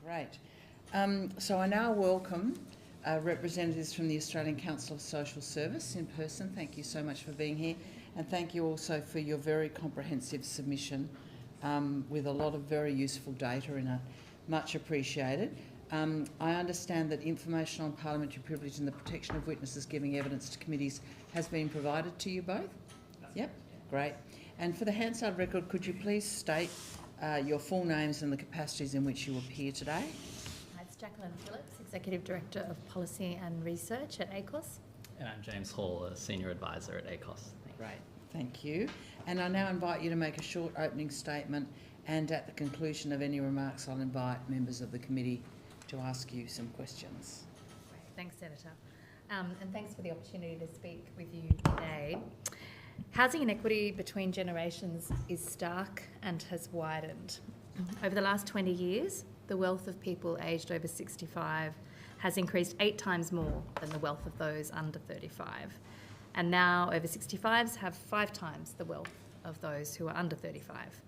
Great. So I now welcome representatives from the Australian Council of Social Service in person. Thank you so much for being here, and thank you also for your very comprehensive submission with a lot of very useful data in it. Much appreciated. I understand that information on parliamentary privilege and the protection of witnesses giving evidence to committees has been provided to you both? Yep, great. And for the Hansard record, could you please state your full names and the capacities in which you appear today? It's Jacqueline Phillips, Executive Director of Policy and Research at ACOS. And I'm James Hall, a Senior Advisor at ACOS. Great, thank you. And I now invite you to make a short opening statement, and at the conclusion of any remarks I'll invite members of the committee to ask you some questions. Thanks, Senator. And thanks for the opportunity to speak with you today. Housing inequity between generations is stark and has widened. Over the last 20 years, the wealth of people aged over 65 has increased 8 times more than the wealth of those under 35. And now over 65s have 5 times the wealth of those who are under 35.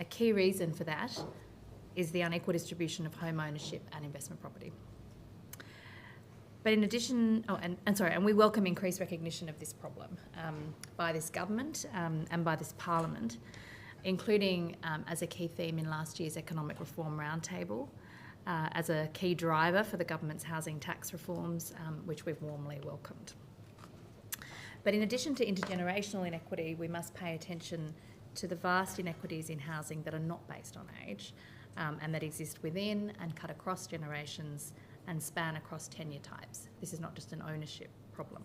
A key reason for that is the unequal distribution of home ownership and investment property. But in addition, and we welcome increased recognition of this problem by this government and by this parliament, including as a key theme in last year's Economic Reform Roundtable, as a key driver for the government's housing tax reforms, which we've warmly welcomed. But in addition to intergenerational inequity, we must pay attention to the vast inequities in housing that are not based on age and that exist within and cut across generations and span across tenure types. This is not just an ownership problem.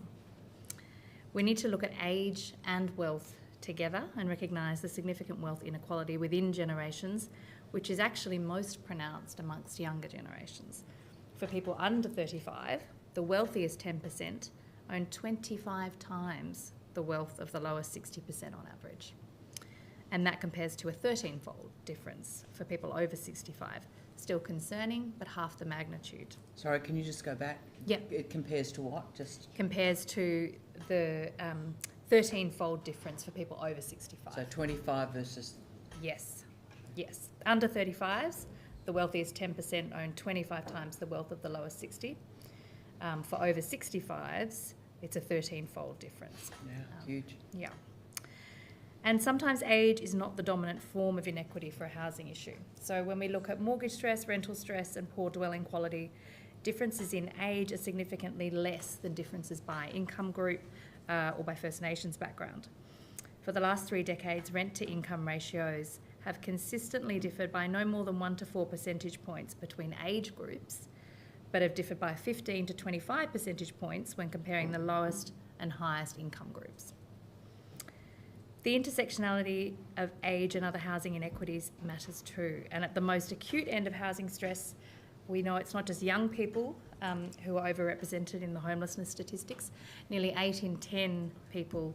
We need to look at age and wealth together and recognise the significant wealth inequality within generations, which is actually most pronounced amongst younger generations. For people under 35, the wealthiest 10% own 25 times the wealth of the lowest 60% on average. And that compares to a 13-fold difference for people over 65. Still concerning, but half the magnitude. Sorry, can you just go back? Yep. It compares to what? Compares to the 13-fold difference for people over 65. So 25 versus... Yes. Under 35s, the wealthiest 10% own 25 times the wealth of the lowest 60. For over 65s, it's a 13-fold difference. Yeah, huge. Yeah. And sometimes age is not the dominant form of inequity for a housing issue. So when we look at mortgage stress, rental stress and poor dwelling quality, differences in age are significantly less than differences by income group or by First Nations background. For the last 3 decades, rent to income ratios have consistently differed by no more than 1 to 4 percentage points between age groups, but have differed by 15 to 25 percentage points when comparing the lowest and highest income groups. The intersectionality of age and other housing inequities matters too. And at the most acute end of housing stress, we know it's not just young people who are overrepresented in the homelessness statistics. Nearly 8 in 10 people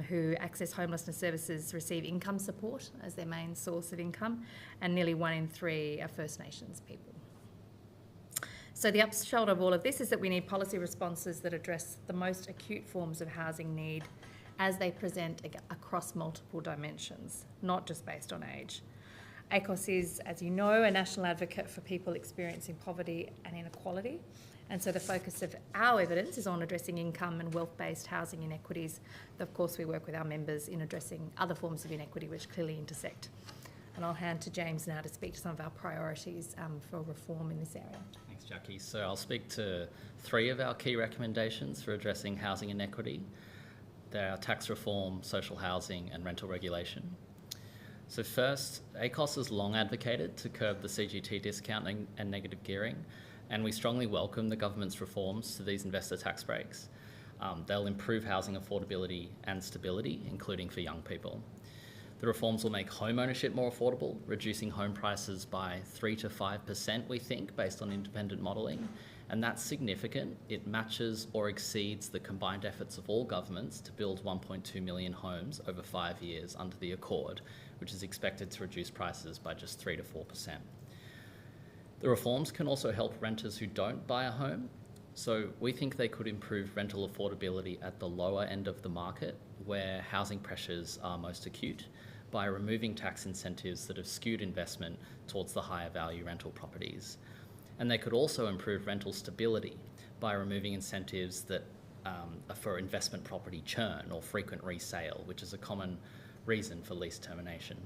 who access homelessness services receive income support as their main source of income, and nearly 1 in 3 are First Nations people. So the upshot of all of this is that we need policy responses that address the most acute forms of housing need as they present across multiple dimensions, not just based on age. ACOS is, as you know, a national advocate for people experiencing poverty and inequality, and so the focus of our evidence is on addressing income and wealth-based housing inequities. Of course, we work with our members in addressing other forms of inequity which clearly intersect. And I'll hand to James now to speak to some of our priorities for reform in this area. Thanks, Jackie. So I'll speak to 3 of our key recommendations for addressing housing inequity. They are tax reform, social housing and rental regulation. So first, ACOS has long advocated to curb the CGT discounting and negative gearing, and we strongly welcome the government's reforms to these investor tax breaks. They'll improve housing affordability and stability, including for young people. The reforms will make home ownership more affordable, reducing home prices by 3 to 5%, we think, based on independent modelling. And that's significant. It matches or exceeds the combined efforts of all governments to build 1.2 million homes over 5 years under the Accord, which is expected to reduce prices by just 3 to 4%. The reforms can also help renters who don't buy a home. So we think they could improve rental affordability at the lower end of the market, where housing pressures are most acute, by removing tax incentives that have skewed investment towards the higher value rental properties. And they could also improve rental stability by removing incentives that are for investment property churn or frequent resale, which is a common reason for lease termination.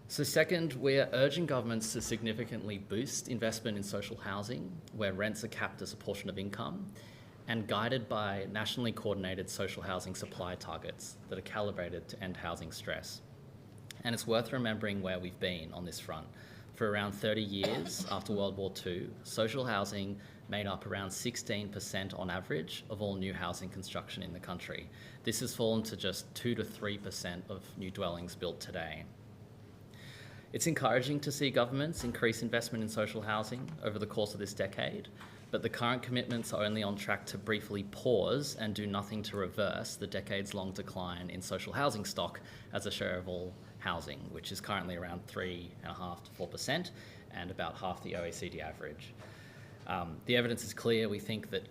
So second, we're urging governments to significantly boost investment in social housing, where rents are capped as a portion of income, and guided by nationally coordinated social housing supply targets that are calibrated to end housing stress. And it's worth remembering where we've been on this front. For around 30 years after World War II, social housing made up around 16% on average of all new housing construction in the country. This has fallen to just 2 to 3% of new dwellings built today. It's encouraging to see governments increase investment in social housing over the course of this decade, but the current commitments are only on track to briefly pause and do nothing to reverse the decades-long decline in social housing stock as a share of all housing, which is currently around 3.5% to 4% and about half the OECD average. The evidence is clear. We think that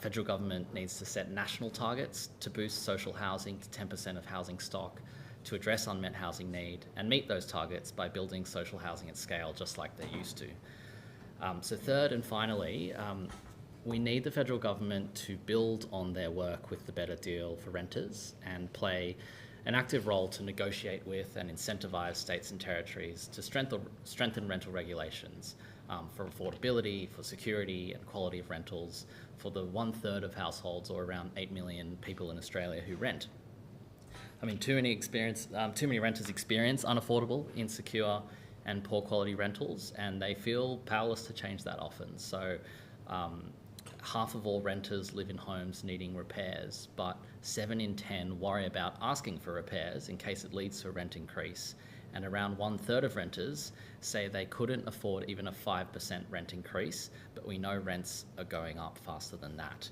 federal government needs to set national targets to boost social housing to 10% of housing stock, to address unmet housing need and meet those targets by building social housing at scale, just like they used to. So third and finally, we need the federal government to build on their work with the Better Deal for renters and play an active role to negotiate with and incentivise states and territories to strengthen rental regulations for affordability, for security and quality of rentals for the 1/3 of households, or around 8 million people in Australia who rent. I mean, too many renters experience unaffordable, insecure and poor quality rentals, and they feel powerless to change that often. So half of all renters live in homes needing repairs, but 7 in 10 worry about asking for repairs in case it leads to a rent increase. And around 1/3 of renters say they couldn't afford even a 5% rent increase, but we know rents are going up faster than that.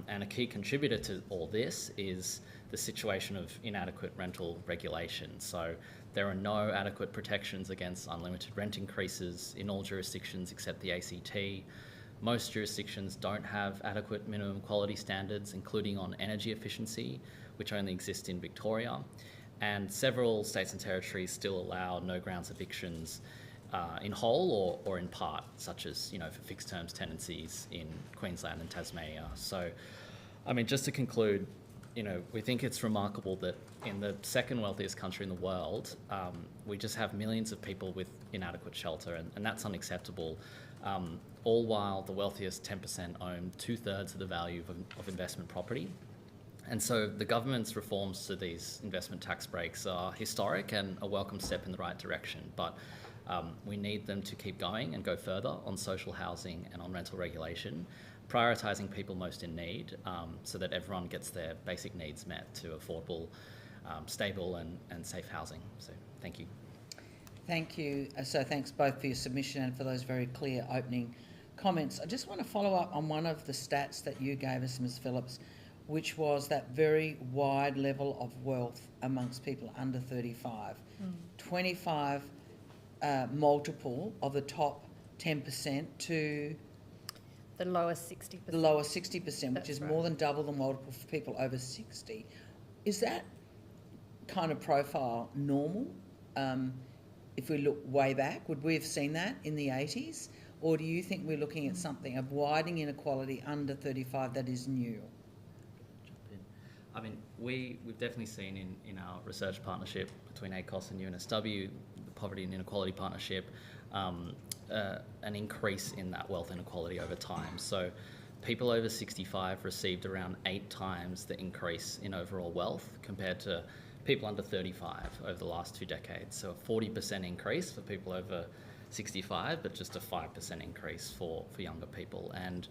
And a key contributor to all this is the situation of inadequate rental regulation. So there are no adequate protections against unlimited rent increases in all jurisdictions except the ACT. Most jurisdictions don't have adequate minimum quality standards, including on energy efficiency, which only exist in Victoria. And several states and territories still allow no grounds evictions in whole or in part, such as, for fixed terms tenancies in Queensland and Tasmania. So, I mean, just to conclude, we think it's remarkable that in the second wealthiest country in the world, we just have millions of people with inadequate shelter, and that's unacceptable, all while the wealthiest 10% own 2/3 of the value of investment property. And so the government's reforms to these investment tax breaks are historic and a welcome step in the right direction, but we need them to keep going and go further on social housing and on rental regulation, prioritising people most in need so that everyone gets their basic needs met to affordable, stable and safe housing. So thank you. Thank you. So thanks both for your submission and for those very clear opening comments. I just want to follow up on one of the stats that you gave us, Ms Phillips, which was that very wide level of wealth amongst people under 35. 25 multiple of the top 10% to the lower 60%. The lower 60%, which is right. more than double the multiple for people over 60. Is that kind of profile normal? If we look way back, would we have seen that in the 80s? Or do you think we're looking at something of widening inequality under 35 that is new? I mean, we've definitely seen in our research partnership between ACOS and UNSW, the Poverty and Inequality Partnership, an increase in that wealth inequality over time. So people over 65 received around 8 times the increase in overall wealth compared to people under 35 over the last 2 decades. So a 40% increase for people over 65, but just a 5% increase for younger people. And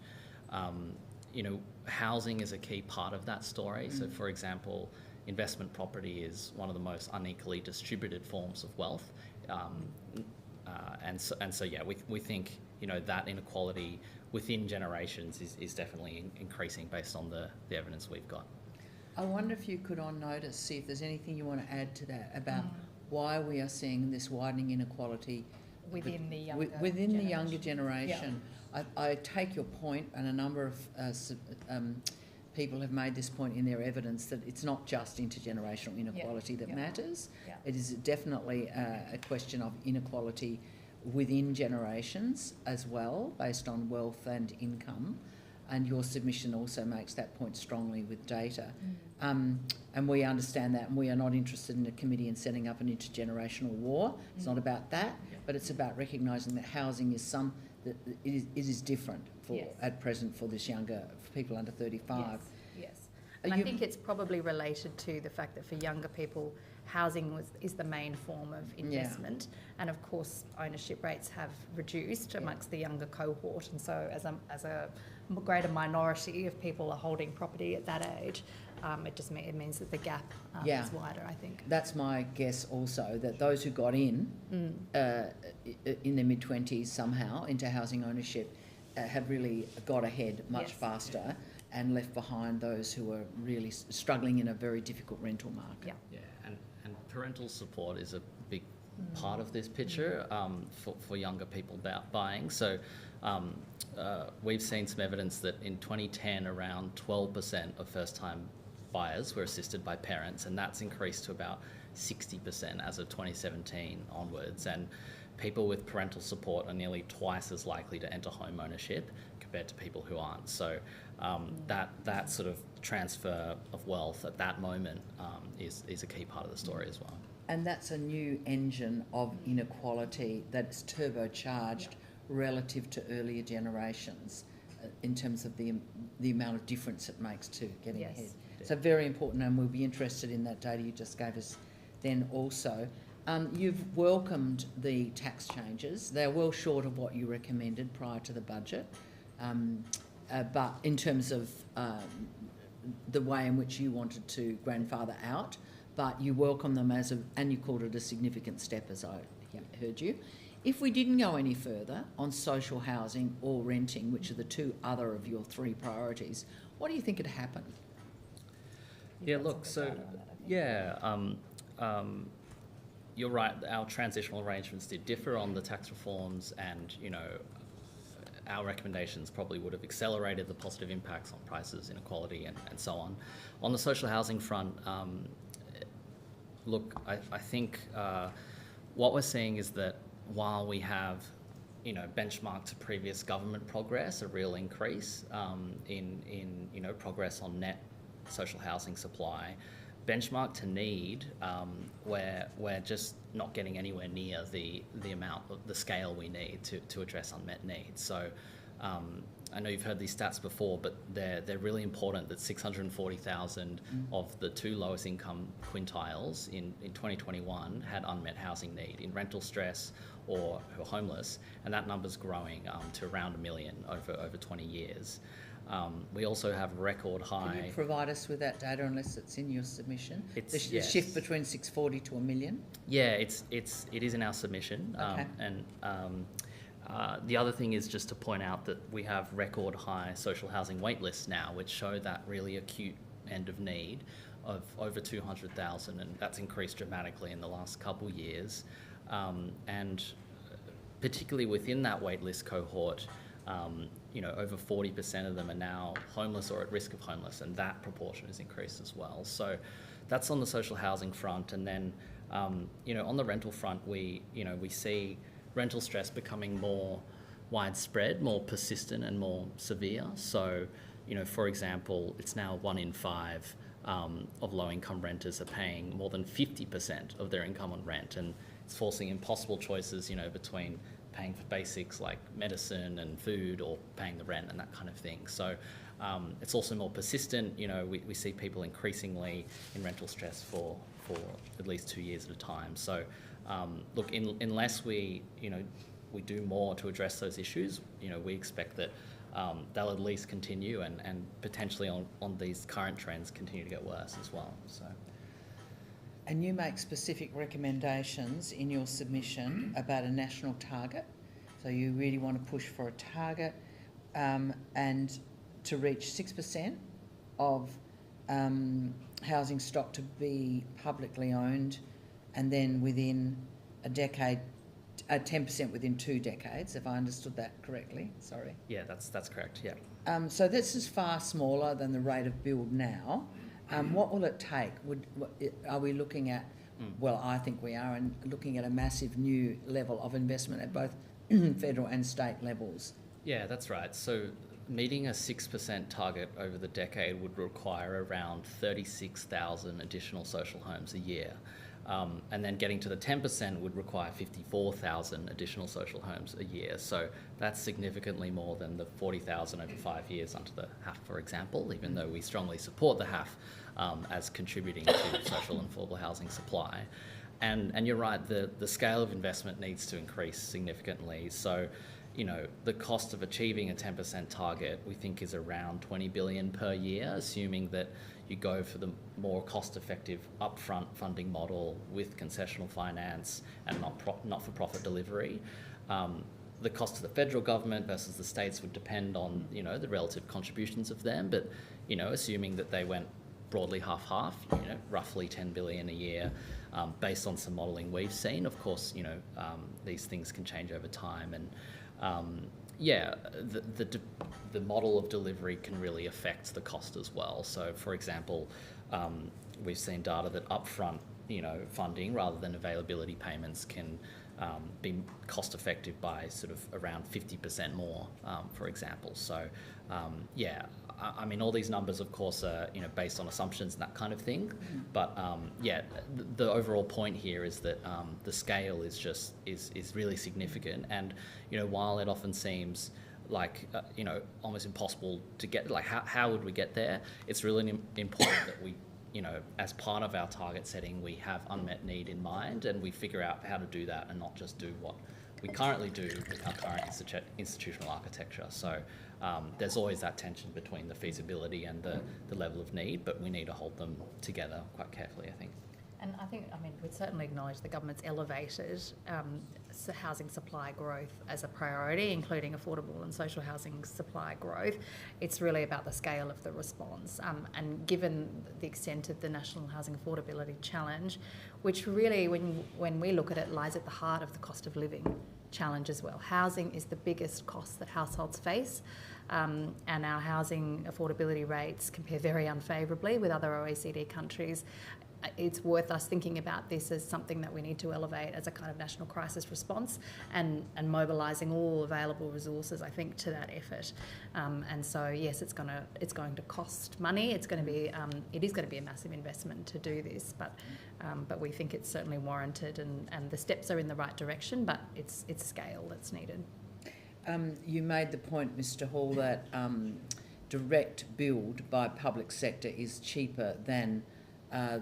housing is a key part of that story. So, for example, investment property is one of the most unequally distributed forms of wealth. We think, that inequality within generations is definitely increasing based on the evidence we've got. I wonder if you could, on notice, see if there's anything you want to add to that about why we are seeing this widening inequality within the younger generation. Yeah. I take your point, and a number of people have made this point in their evidence that it's not just intergenerational inequality that matters. Yeah. It is definitely a question of inequality within generations as well, based on wealth and income. And your submission also makes that point strongly with data. And we understand that, and we are not interested in a committee in setting up an intergenerational war. It's not about that, but it's about recognising that housing is that it is different at present for for people under 35. Yes. And I think it's probably related to the fact that for younger people, housing is the main form of investment, and of course ownership rates have reduced amongst the younger cohort, and so as a greater minority of people are holding property at that age, it means that the gap is wider, I think. That's my guess also, that those who got in their mid-20s somehow into housing ownership have really got ahead much faster and left behind those who are really struggling in a very difficult rental market. Yeah, and parental support is a big part of this picture for younger people buying. So we've seen some evidence that in 2010 around 12% of first-time buyers were assisted by parents, and that's increased to about 60% as of 2017 onwards. And people with parental support are nearly twice as likely to enter home ownership compared to people who aren't. So that sort of transfer of wealth at that moment is a key part of the story as well. And that's a new engine of inequality that's turbocharged relative to earlier generations in terms of the amount of difference it makes to getting ahead. So very important, and we'll be interested in that data you just gave us then also. You've welcomed the tax changes. They're well short of what you recommended prior to the budget, but in terms of the way in which you wanted to grandfather out, but you welcome them and you called it a significant step, as I heard you. If we didn't go any further on social housing or renting, which are the two other of your three priorities, what do you think would happen? Yeah, look, so, you're right, our transitional arrangements did differ on the tax reforms, and, our recommendations probably would have accelerated the positive impacts on prices, inequality, and so on. On the social housing front, look, I think what we're seeing is that while we have, benchmarked to previous government progress, a real increase in progress on net social housing supply, benchmark to need, we're just not getting anywhere near the amount of the scale we need to address unmet needs. So I know you've heard these stats before, but they're really important, that 640,000 of the two lowest income quintiles in 2021 had unmet housing need in rental stress or who are homeless, and that number's growing to around 1 million over 20 years. We also have record high... Can you provide us with that data, unless it's in your submission? The Yes. shift between 640 to 1 million? Yeah, it is in our submission. Okay. The other thing is just to point out that we have record high social housing wait lists now, which show that really acute end of need of over 200,000, and that's increased dramatically in the last couple of years. And particularly within that wait list cohort, over 40% of them are now homeless or at risk of homeless, and that proportion has increased as well. So that's on the social housing front. And then, on the rental front, we see rental stress becoming more widespread, more persistent and more severe. So, for example, it's now 1 in 5 of low-income renters are paying more than 50% of their income on rent, and it's forcing impossible choices, between paying for basics like medicine and food or paying the rent and that kind of thing. So it's also more persistent. We see people increasingly in rental stress for at least 2 years at a time. So look, unless we do more to address those issues, we expect that they'll at least continue and potentially on these current trends continue to get worse as well. So. And you make specific recommendations in your submission about a national target. So you really want to push for a target and to reach 6% of housing stock to be publicly owned, and then within a decade, 10% within 2 decades, if I understood that correctly. Sorry. Yeah, that's correct, yeah. So this is far smaller than the rate of build now. What will it take? Are we looking at, well, I think we are, and looking at a massive new level of investment at both federal and state levels? Yeah, that's right. So meeting a 6% target over the decade would require around 36,000 additional social homes a year. And then getting to the 10% would require 54,000 additional social homes a year. So that's significantly more than the 40,000 over 5 years under the HAF, for example, even though we strongly support the HAF as contributing to social and affordable housing supply. And you're right, the scale of investment needs to increase significantly. So, you know, the cost of achieving a 10% target, we think, is around 20 billion per year, assuming that you go for the more cost-effective upfront funding model with concessional finance and not-for-profit delivery. The cost to the federal government versus the states would depend on, you know, the relative contributions of them, but, you know, assuming that they went broadly half-half, you know, roughly 10 billion a year, based on some modelling we've seen. Of course, you know, these things can change over time, and yeah, the model of delivery can really affect the cost as well. So, for example, we've seen data that upfront, you know, funding rather than availability payments can be cost effective by sort of around 50% more, for example. So, yeah, I mean, all these numbers, of course, are, you know, based on assumptions and that kind of thing. But yeah, the overall point here is that the scale is just is really significant. And, you know, while it often seems like you know, almost impossible to get, like how would we get there? It's really important that we, you know, as part of our target setting, we have unmet need in mind, and we figure out how to do that and not just do what we currently do with our current institutional architecture. So there's always that tension between the feasibility and the level of need, but we need to hold them together quite carefully, I think. And I think, I mean, we'd certainly acknowledge the government's elevated housing supply growth as a priority, including affordable and social housing supply growth. It's really about the scale of the response. And given the extent of the National Housing Affordability Challenge, which really, when we look at it, lies at the heart of the cost of living challenge as well. Housing is the biggest cost that households face, and our housing affordability rates compare very unfavourably with other OECD countries. It's worth us thinking about this as something that we need to elevate as a kind of national crisis response, and mobilising all available resources, I think, to that effort. And so, yes, it's going to cost money. It is going to be a massive investment to do this, but we think it's certainly warranted, and the steps are in the right direction, but it's scale that's needed. You made the point, Mr. Hall, that direct build by public sector is cheaper than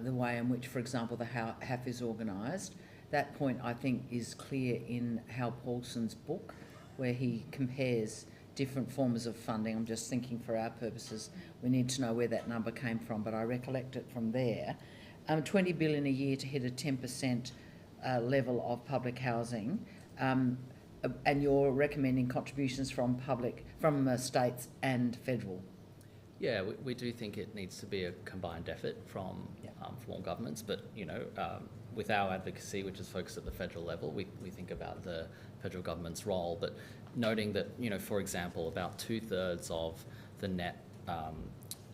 the way in which, for example, the HAF is organised. That point, I think, is clear in Hal Paulson's book, where he compares different forms of funding. I'm just thinking, for our purposes, we need to know where that number came from, but I recollect it from there. 20 billion a year to hit a 10% level of public housing, and you're recommending contributions from states and federal. Yeah, we do think it needs to be a combined effort from all governments, but, you know, with our advocacy, which is focused at the federal level, we think about the federal government's role, but noting that, you know, for example, about 2/3 of the net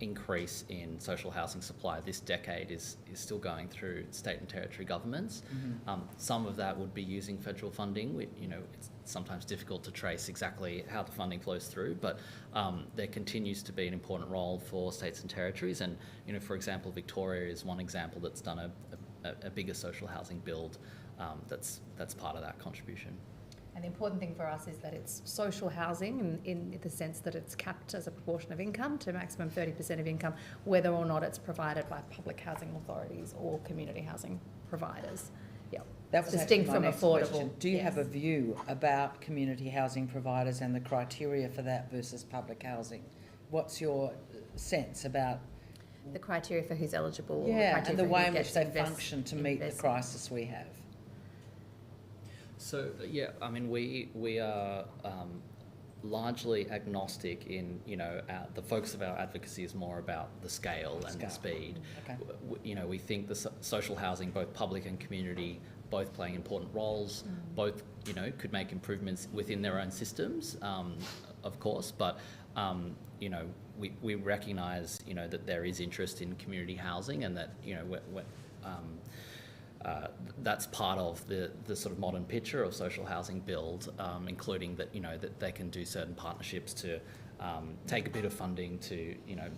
increase in social housing supply this decade is still going through state and territory governments. Some of that would be using federal funding. You know, it's sometimes difficult to trace exactly how the funding flows through, but there continues to be an important role for states and territories. And, you know, for example, Victoria is one example that's done a bigger social housing build that's part of that contribution. And the important thing for us is that it's social housing in the sense that it's capped as a proportion of income to maximum 30% of income, whether or not it's provided by public housing authorities or community housing providers. Yeah, that was distinct from affordable. Question. Do you have a view about community housing providers and the criteria for that versus public housing? What's your sense about the criteria for who's eligible? Yeah, and the way in which they function to meet the crisis we have. So, yeah, I mean, we are largely agnostic in, you know, the focus of our advocacy is more about the scale and the speed. Okay. You know, we think the social housing, both public and community, both playing important roles, both, you know, could make improvements within their own systems, of course, but you know, we recognise, you know, that there is interest in community housing, and that, you know, that's part of the sort of modern picture of social housing build, including that, you know, that they can do certain partnerships to take a bit of funding to, you know,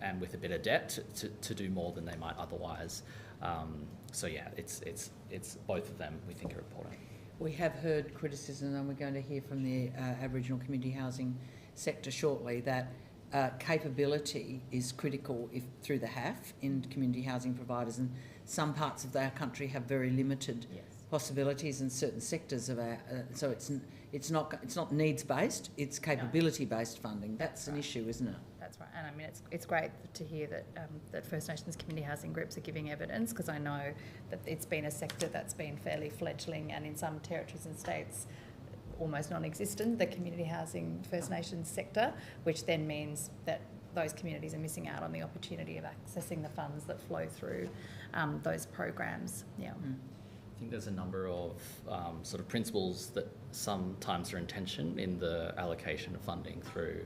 and with a bit of debt to do more than they might otherwise. So yeah, it's both of them we think are important. We have heard criticism, and we're going to hear from the Aboriginal community housing sector shortly, that capability is critical through the HAF in community housing providers, and some parts of our country have very limited possibilities in certain sectors of our. So it's not needs based; it's capability based funding. That's an issue, isn't it? That's right, and I mean it's great to hear that that First Nations community housing groups are giving evidence, because I know that it's been a sector that's been fairly fledgling, and in some territories and states almost non-existent, the community housing First Nations sector, which then means that those communities are missing out on the opportunity of accessing the funds that flow through those programs. Yeah. I think there's a number of sort of principles that sometimes are in tension in the allocation of funding through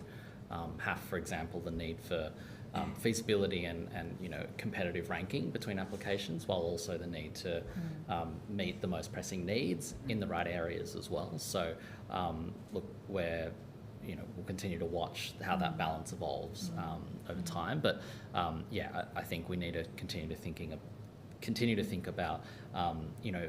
HAF, for example, the need for feasibility and you know, competitive ranking between applications, while also the need to meet the most pressing needs in the right areas as well. So look, we'll continue to watch how that balance evolves over time. But yeah, I think we need to continue to think about you know,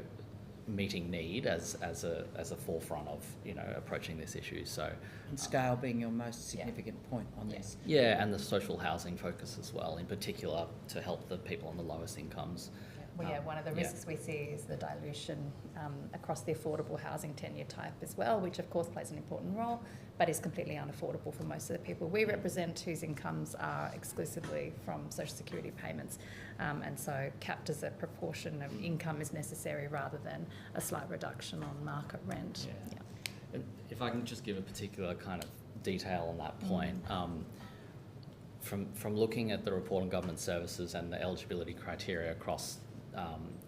meeting need as a forefront of, you know, approaching this issue. So and scale being your most significant point on this. Yeah, and the social housing focus as well, in particular, to help the people on the lowest incomes. Well, yeah, one of the risks we see is the dilution across the affordable housing tenure type as well, which of course plays an important role, but is completely unaffordable for most of the people we represent, whose incomes are exclusively from social security payments. And so capped as a proportion of income is necessary rather than a slight reduction on market rent. Yeah. And if I can just give a particular kind of detail on that point, from looking at the report on government services and the eligibility criteria across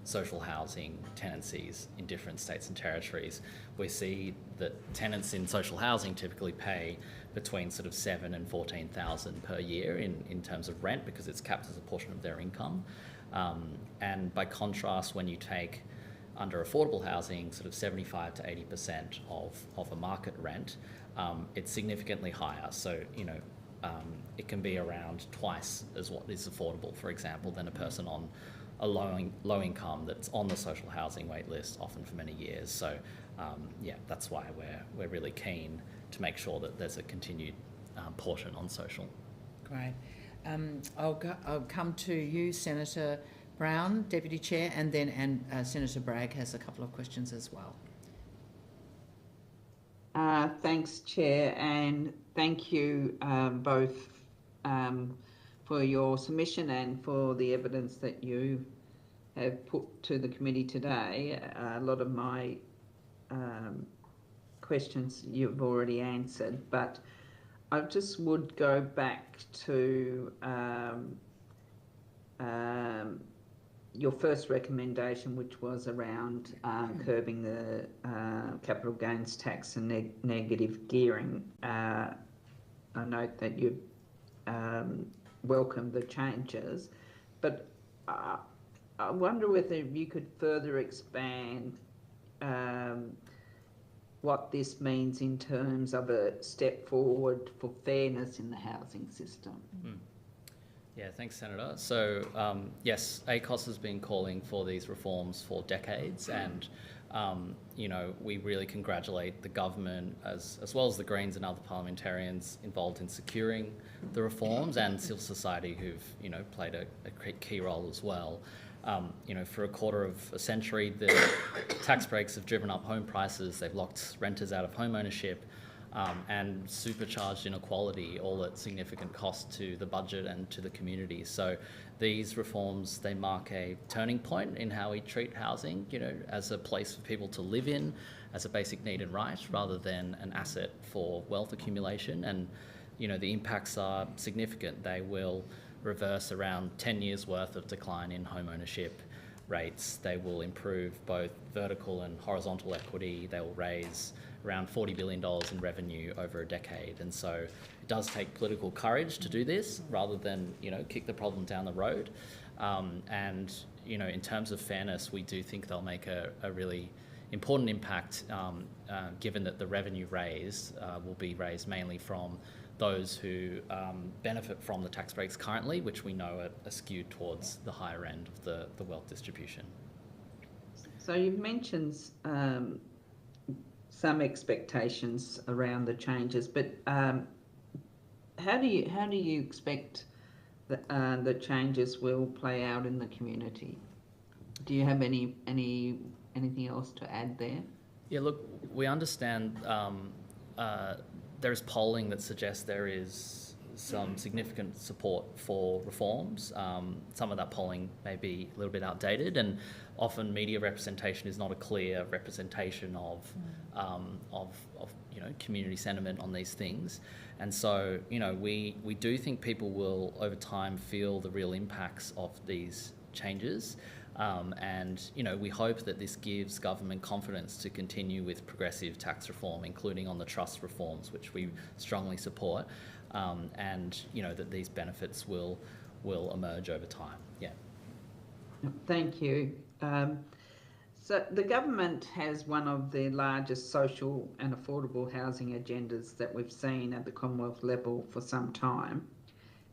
social housing tenancies in different states and territories, we see that tenants in social housing typically pay between sort of $7,000 and $14,000 per year in terms of rent, because it's capped as a portion of their income. And by contrast, when you take under affordable housing sort of 75 to 80% of a market rent, it's significantly higher. So, you know, it can be around twice as what is affordable, for example, than a person on a low income that's on the social housing wait list, often for many years. So yeah, that's why we're really keen to make sure that there's a continued portion on social. Great. I'll come to you, Senator Brown, Deputy Chair, and then Senator Bragg has a couple of questions as well. Thanks, Chair, and thank you both for your submission and for the evidence that you have put to the committee today. A lot of my questions you've already answered, but I just would go back to your first recommendation, which was around curbing the capital gains tax and negative gearing. I note that you've welcomed the changes, but I wonder whether you could further expand what this means in terms of a step forward for fairness in the housing system. Yeah, thanks, Senator. So yes, ACOS has been calling for these reforms for decades, and you know, we really congratulate the government as well as the Greens and other parliamentarians involved in securing the reforms, and civil society who've, you know, played a key role as well. You know, for a quarter of a century, the tax breaks have driven up home prices. They've locked renters out of home ownership. And supercharged inequality, all at significant cost to the budget and to the community. So these reforms, they mark a turning point in how we treat housing, you know, as a place for people to live in, as a basic need and right, rather than an asset for wealth accumulation. And, you know, the impacts are significant. They will reverse around 10 years worth of decline in home ownership. rates, they will improve both vertical and horizontal equity. They will raise around $40 billion in revenue over a decade. And so it does take political courage to do this rather than, kick the problem down the road. And, in terms of fairness, we do think they'll make a really important impact, given that the revenue raised will be raised mainly from those who benefit from the tax breaks currently, which we know are skewed towards the higher end of the wealth distribution. So you've mentioned some expectations around the changes, but how do you expect that the changes will play out in the community? Do you have anything else to add there? Yeah, look, we understand there's polling that suggests there is some significant support for reforms. Some of that polling may be a little bit outdated, and often media representation is not a clear representation of community sentiment on these things. And so, we do think people will over time feel the real impacts of these changes. And we hope that this gives government confidence to continue with progressive tax reform, including on the trust reforms, which we strongly support, and that these benefits will emerge over time. Yeah. Thank you. So the government has one of the largest social and affordable housing agendas that we've seen at the Commonwealth level for some time,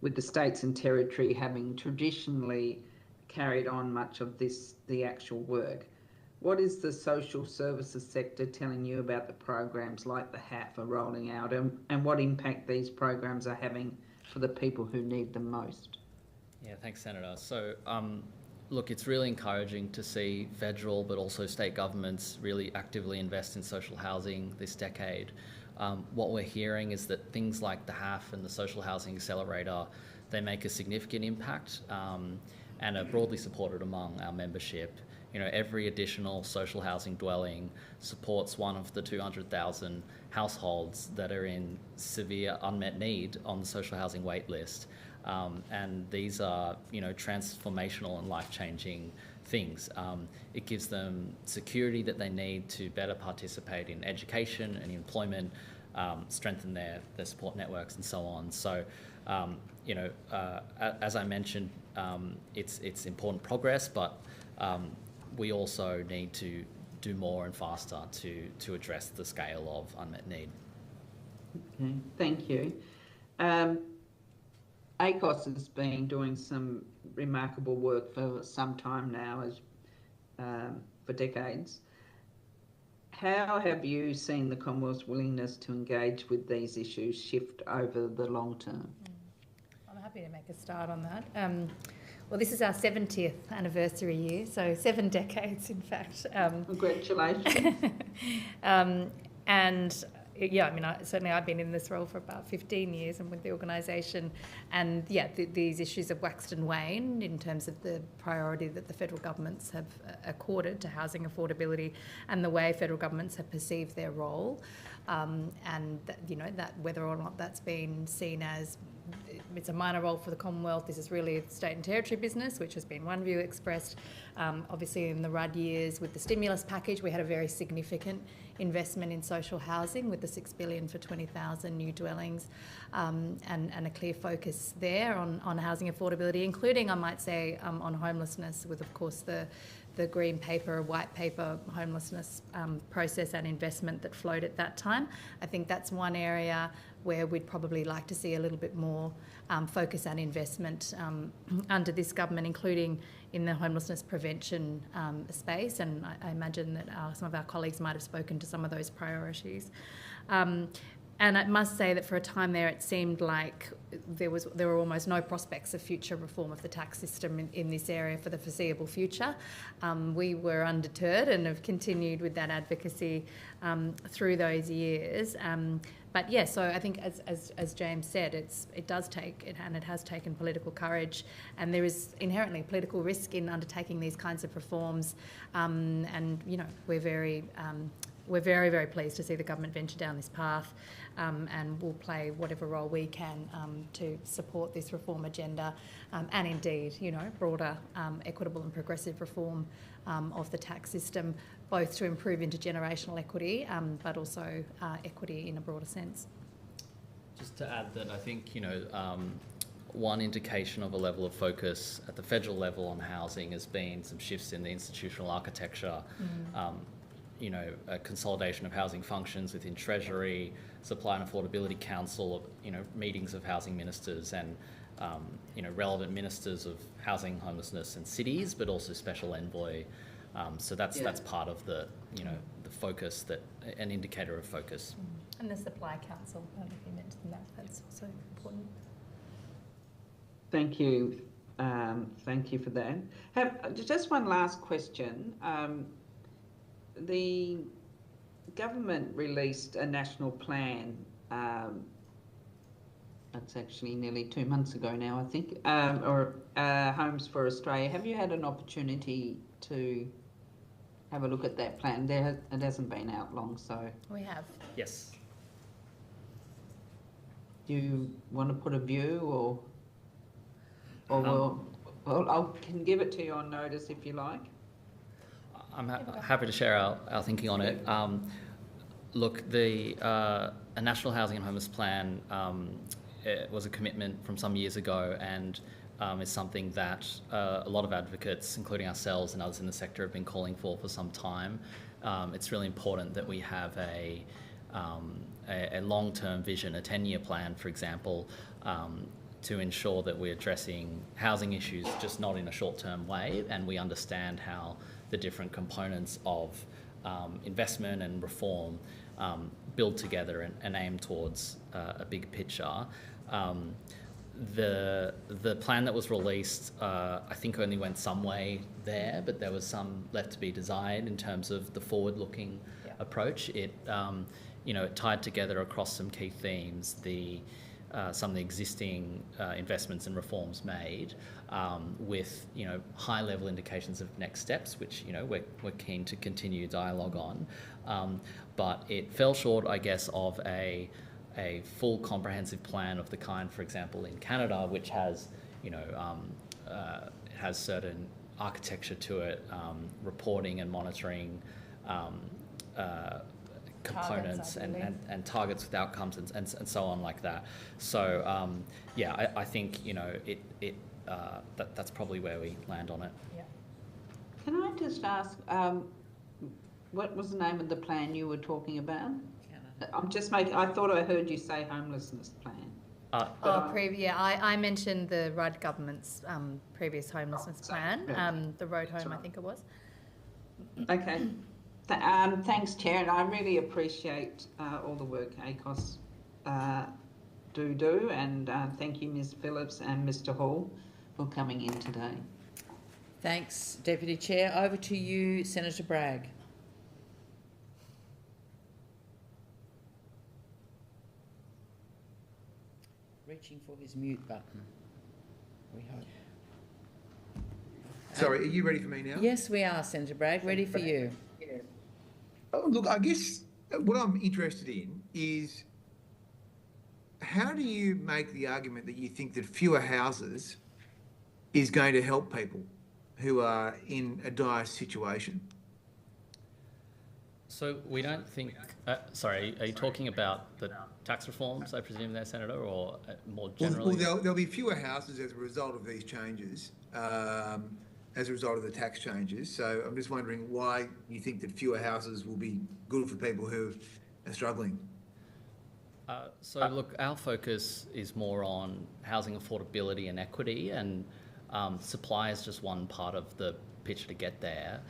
with the states and territory having traditionally carried on much of the actual work. What is the social services sector telling you about the programs like the HAF are rolling out, and what impact these programs are having for the people who need them most? Yeah, thanks, Senator. So, look, it's really encouraging to see federal but also state governments really actively invest in social housing this decade. What we're hearing is that things like the HAF and the Social Housing Accelerator, they make a significant impact and are broadly supported among our membership. Every additional social housing dwelling supports one of the 200,000 households that are in severe unmet need on the social housing wait list. And these are, transformational and life-changing things. It gives them security that they need to better participate in education and employment, strengthen their support networks and so on. So, as I mentioned, it's important progress, but we also need to do more and faster to address the scale of unmet need. Okay, thank you. ACOS has been doing some remarkable work for some time now, for decades. How have you seen the Commonwealth's willingness to engage with these issues shift over the long term? I'm happy to make a start on that. Well, this is our 70th anniversary year, so 7 decades, in fact. Congratulations. And yeah, certainly I've been in this role for about 15 years and with the organisation, and yeah, these issues have waxed and waned in terms of the priority that the federal governments have accorded to housing affordability and the way federal governments have perceived their role, and that whether or not that's been seen as it's a minor role for the Commonwealth. This is really state and territory business, which has been one view expressed. Obviously, in the Rudd years with the stimulus package, we had a very significant investment in social housing with the $6 billion for 20,000 new dwellings, and a clear focus there on housing affordability, including, I might say, on homelessness, with, of course, the green paper, white paper homelessness process and investment that flowed at that time. I think that's one area where we'd probably like to see a little bit more focus and investment under this government, including in the homelessness prevention space. And I imagine that some of our colleagues might have spoken to some of those priorities. And I must say that for a time there, it seemed like there were almost no prospects of future reform of the tax system in this area for the foreseeable future. We were undeterred and have continued with that advocacy through those years. But yeah, so I think as James said, it does take, and it has taken political courage, and there is inherently political risk in undertaking these kinds of reforms. And we're very we're very, very pleased to see the government venture down this path, and we'll play whatever role we can to support this reform agenda, and indeed, broader equitable and progressive reform of the tax system, both to improve intergenerational equity, but also equity in a broader sense. Just to add that I think, one indication of a level of focus at the federal level on housing has been some shifts in the institutional architecture, a consolidation of housing functions within Treasury, Supply and Affordability Council, meetings of housing ministers and, relevant ministers of housing, homelessness and cities, but also special envoy. So that's part of the, the focus, an indicator of focus. And the Supply Council, I don't know if you mentioned that, that's also important. Thank you. Thank you for that. Just one last question. The government released a national plan. That's actually nearly 2 months ago now, I think, Homes for Australia. Have you had an opportunity to have a look at that plan? It hasn't been out long, so. We have. Yes. Do you want to put a view or I can give it to you on notice if you like. I'm happy to share our thinking on it. Look, a National Housing and Homeless Plan it was a commitment from some years ago, and is something that a lot of advocates, including ourselves and others in the sector, have been calling for some time. It's really important that we have a long-term vision, a 10-year plan, for example, to ensure that we're addressing housing issues just not in a short-term way, and we understand how the different components of investment and reform build together and aim towards a big picture. The plan that was released, I think, only went some way there, but there was some left to be desired in terms of the forward-looking approach. It tied together across some key themes some of the existing investments and reforms made, with high-level indications of next steps, which we're keen to continue dialogue on. But it fell short, I guess, of a full comprehensive plan of the kind, for example, in Canada, which has has certain architecture to it, reporting and monitoring. Components targets, and targets with outcomes and so on like that. So I think that's probably where we land on it. Yeah. Can I just ask, what was the name of the plan you were talking about? I thought I heard you say homelessness plan. I mentioned the Rudd government's previous homelessness plan, the Road Home, I think it was. Okay. Thanks, Chair, and I really appreciate all the work ACOS do, and thank you, Ms Phillips and Mr Hall, for coming in today. Thanks, Deputy Chair. Over to you, Senator Bragg. Reaching for his mute button, we hope. Sorry, are you ready for me now? Yes, we are, Senator Bragg. Ready for you. Yeah. Oh, look, I guess what I'm interested in is how do you make the argument that you think that fewer houses is going to help people who are in a dire situation? So we don't think... sorry, are you talking about the tax reforms, I presume there, Senator, or more generally? Well, there'll be fewer houses as a result of these changes, as a result of the tax changes. So I'm just wondering why you think that fewer houses will be good for people who are struggling. So look, our focus is more on housing affordability and equity, and supply is just one part of the picture to get there.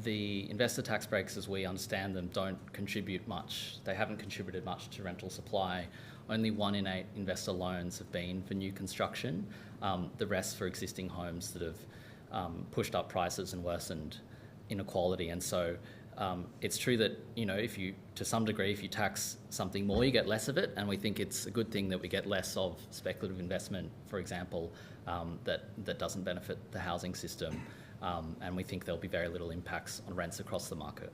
The investor tax breaks, as we understand them, don't contribute much. They haven't contributed much to rental supply. Only 1 in 8 investor loans have been for new construction. The rest for existing homes that have pushed up prices and worsened inequality. And so it's true that, if you, to some degree, if you tax something more, you get less of it. And we think it's a good thing that we get less of speculative investment, for example, that doesn't benefit the housing system. And we think there'll be very little impacts on rents across the market.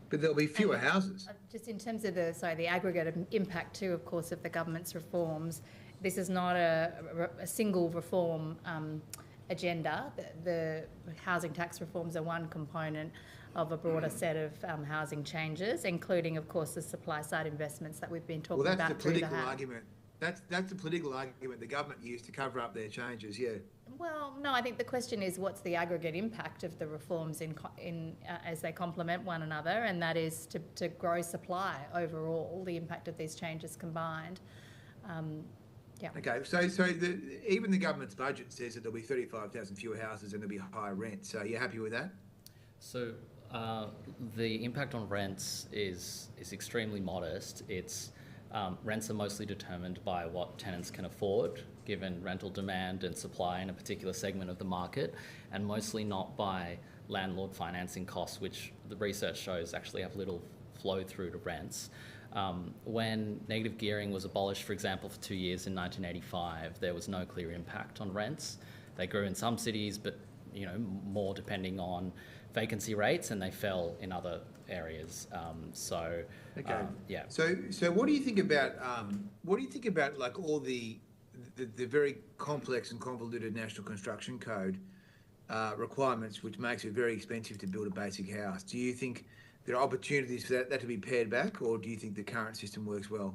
But there'll be fewer houses. Just in terms of the aggregate impact too, of course, of the government's reforms, this is not a single reform agenda. The housing tax reforms are one component of a broader set of housing changes, including, of course, the supply side investments that we've been talking about. Well, that's the political argument. That's the political argument the government used to cover up their changes. Yeah. Well, no, I think the question is what's the aggregate impact of the reforms as they complement one another, and that is to grow supply overall, the impact of these changes combined. Yeah. Okay, so even the government's budget says that there'll be 35,000 fewer houses and there'll be higher rent. So you're happy with that? So the impact on rents is extremely modest. It's rents are mostly determined by what tenants can afford, given rental demand and supply in a particular segment of the market, and mostly not by landlord financing costs, which the research shows actually have little flow through to rents. When negative gearing was abolished, for example, for 2 years in 1985, there was no clear impact on rents. They grew in some cities, but more depending on vacancy rates, and they fell in other areas. Yeah. So what do you think about like all the very complex and convoluted National Construction Code requirements, which makes it very expensive to build a basic house? Do you think there are opportunities for that to be pared back, or do you think the current system works well?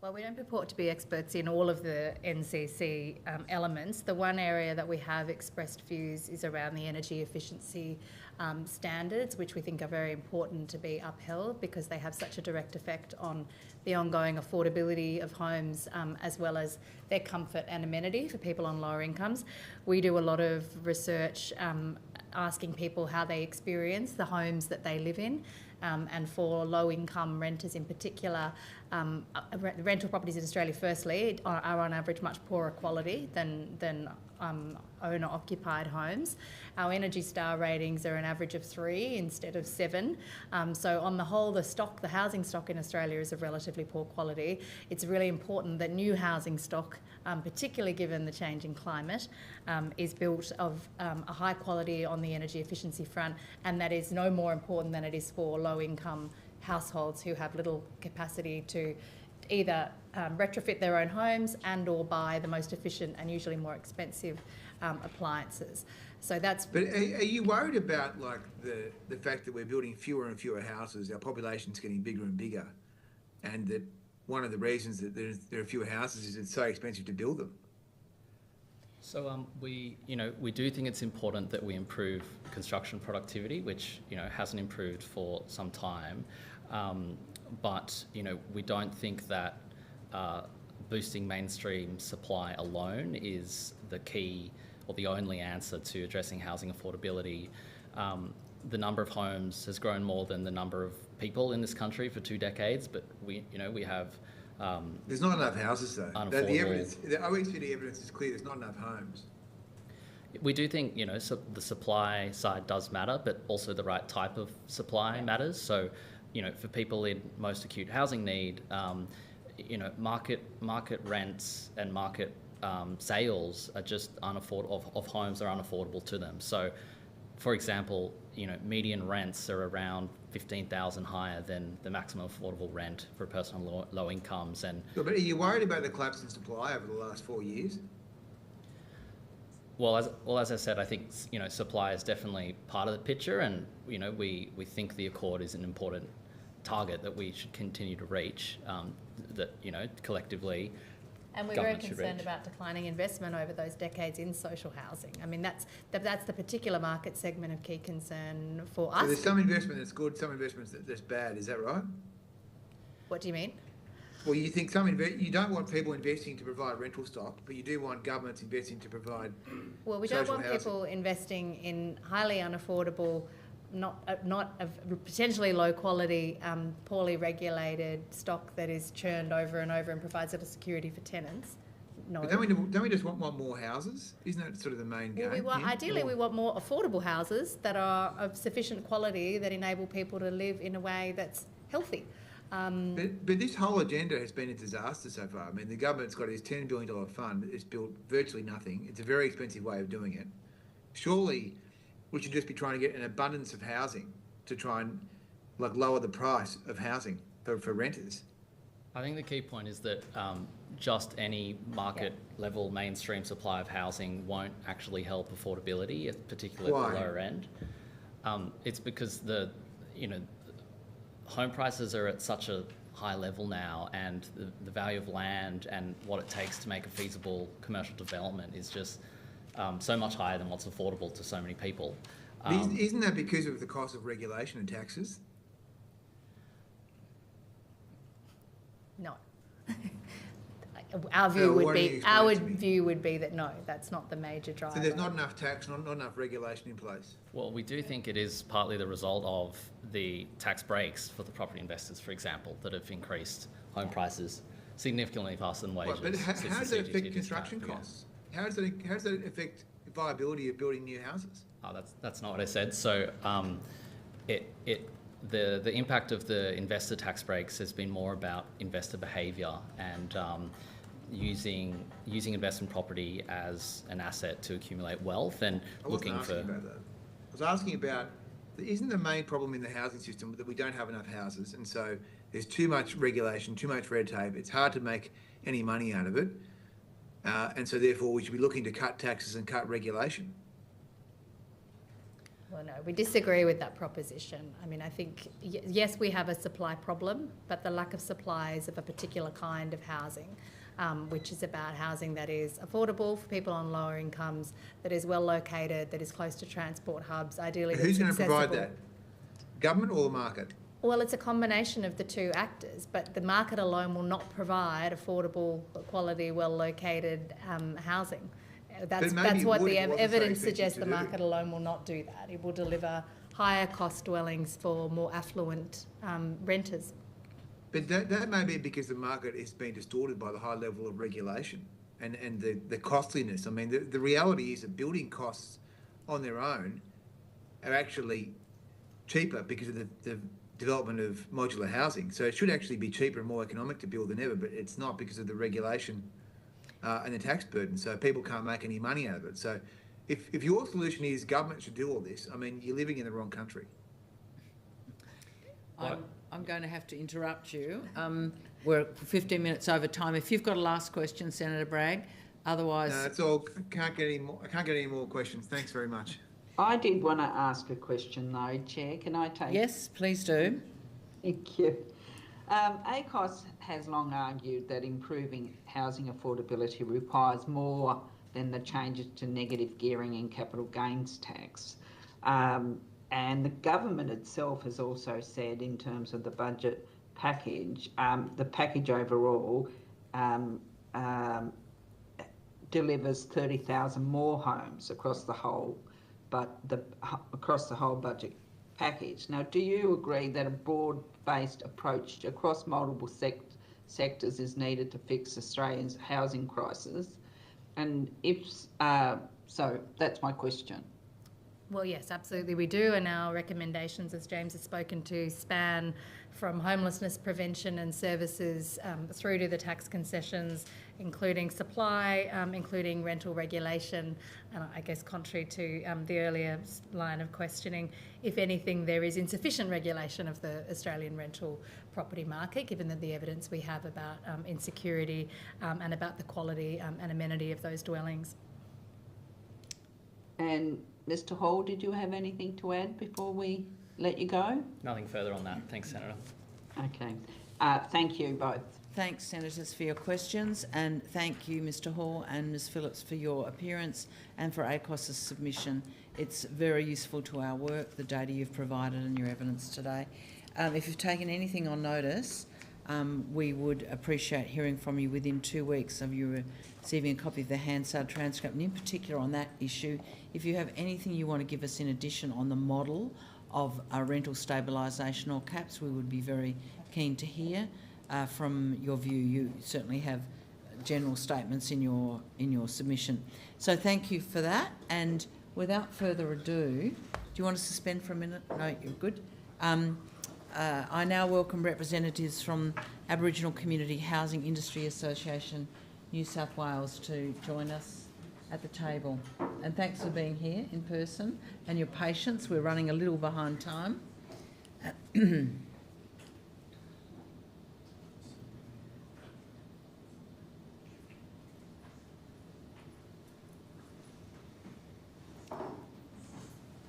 Well, we don't purport to be experts in all of the NCC elements. The one area that we have expressed views is around the energy efficiency standards, which we think are very important to be upheld because they have such a direct effect on the ongoing affordability of homes, as well as their comfort and amenity for people on lower incomes. We do a lot of research asking people how they experience the homes that they live in. And for low-income renters in particular, rental properties in Australia, firstly, are on average much poorer quality than owner-occupied homes. Our Energy Star ratings are an average of 3 instead of 7. So on the whole, the housing stock in Australia is of relatively poor quality. It's really important that new housing stock, particularly given the changing climate, is built of a high quality on the energy efficiency front, and that is no more important than it is for low-income households who have little capacity to either retrofit their own homes and or buy the most efficient and usually more expensive appliances. So that's... But are you worried about like the fact that we're building fewer and fewer houses, our population's getting bigger and bigger, and that one of the reasons that there are fewer houses is it's so expensive to build them? So we do think it's important that we improve construction productivity, which hasn't improved for some time, but we don't think that boosting mainstream supply alone is the key or the only answer to addressing housing affordability. The number of homes has grown more than the number of people in this country for 2 decades, but we have there's not enough houses though. The OECD evidence is clear. There's not enough homes. We do think so the supply side does matter, but also the right type of supply matters. So for people in most acute housing need, market rents and market sales are just unaffordable of homes are unaffordable to them. So, for example, median rents are around 15,000 higher than the maximum affordable rent for a person on low incomes. And but are you worried about the collapse in supply over the last 4 years? Well, as I said, I think supply is definitely part of the picture, and we think the Accord is an important target that we should continue to reach. That collectively. And we're very concerned about declining investment over those decades in social housing. I mean, that's the particular market segment of key concern for us. So there's some investment that's good, some investments that's bad. Is that right? What do you mean? Well, you think you don't want people investing to provide rental stock, but you do want governments investing to provide. Well, we don't want people investing in highly unaffordable, not potentially low quality, poorly regulated stock that is churned over and over and provides a security for tenants. No. But don't we just want more houses? Isn't that sort of the main game? Ideally, we want more affordable houses that are of sufficient quality that enable people to live in a way that's healthy. But this whole agenda has been a disaster so far. I mean, the government's got this $10 billion fund. It's built virtually nothing. It's a very expensive way of doing it. Surely we should just be trying to get an abundance of housing to try and lower the price of housing for renters? I think the key point is that just any market level mainstream supply of housing won't actually help affordability, particularly at the lower end. It's because home prices are at such a high level now, and the value of land and what it takes to make a feasible commercial development is just so much higher than what's affordable to so many people. Isn't that because of the cost of regulation and taxes? No. Our view would be that no, that's not the major driver. So there's not enough tax, not enough regulation in place. Well, we do think it is partly the result of the tax breaks for the property investors, for example, that have increased home prices significantly faster than wages. But how does that affect construction discount costs? How does that affect the viability of building new houses? Oh, that's not what I said. So the impact of the investor tax breaks has been more about investor behaviour and using investment property as an asset to accumulate wealth and looking for. I was asking about, isn't the main problem in the housing system that we don't have enough houses, and so there's too much regulation, too much red tape. It's hard to make any money out of it, and so therefore we should be looking to cut taxes and cut regulation. Well, no, we disagree with that proposition. I mean, I think, yes, we have a supply problem, but the lack of supplies of a particular kind of housing, which is about housing that is affordable for people on lower incomes, that is well located, that is close to transport hubs, ideally that's accessible. Who's going to provide that? Government or the market? Well, it's a combination of the two actors, but the market alone will not provide affordable, quality, well located housing. That's what the evidence suggests. The market alone will not do that. It will deliver higher cost dwellings for more affluent renters. But that may be because the market is being distorted by the high level of regulation and the costliness. I mean, the reality is that building costs on their own are actually cheaper because of the development of modular housing. So it should actually be cheaper and more economic to build than ever, but it's not because of the regulation and the tax burden. So people can't make any money out of it. So if your solution is government should do all this, I mean, you're living in the wrong country. I'm going to have to interrupt you. We're 15 minutes over time. If you've got a last question, Senator Bragg. Otherwise, no, that's all. I can't get any more questions. Thanks very much. I did want to ask a question though, Chair. Can I take? Yes, please do. Thank you. ACOS has long argued that improving housing affordability requires more than the changes to negative gearing and capital gains tax. And the government itself has also said, in terms of the budget package, the package overall delivers 30,000 more homes across the whole, across the whole budget package. Now, do you agree that a broad-based approach across multiple sectors is needed to fix Australia's housing crisis? And if so, that's my question. Well, yes, absolutely we do, and our recommendations, as James has spoken to, span from homelessness prevention and services through to the tax concessions, including supply, including rental regulation, and I guess contrary to the earlier line of questioning, if anything, there is insufficient regulation of the Australian rental property market, given that the evidence we have about insecurity and about the quality and amenity of those dwellings. And Mr. Hall, did you have anything to add before we let you go? Nothing further on that. Thanks, Senator. Okay. Thank you both. Thanks, Senators, for your questions, and thank you, Mr. Hall and Ms. Phillips, for your appearance and for ACOS's submission. It's very useful to our work, the data you've provided and your evidence today. If you've taken anything on notice, we would appreciate hearing from you within 2 weeks of you receiving a copy of the Hansard transcript, and in particular on that issue, if you have anything you want to give us in addition on the model of rental stabilisation or caps, we would be very keen to hear from your view. You certainly have general statements in your submission. So thank you for that, and without further ado, do you want to suspend for a minute? No, you're good. I now welcome representatives from Aboriginal Community Housing Industry Association New South Wales to join us at the table. And thanks for being here in person and your patience. We're running a little behind time. I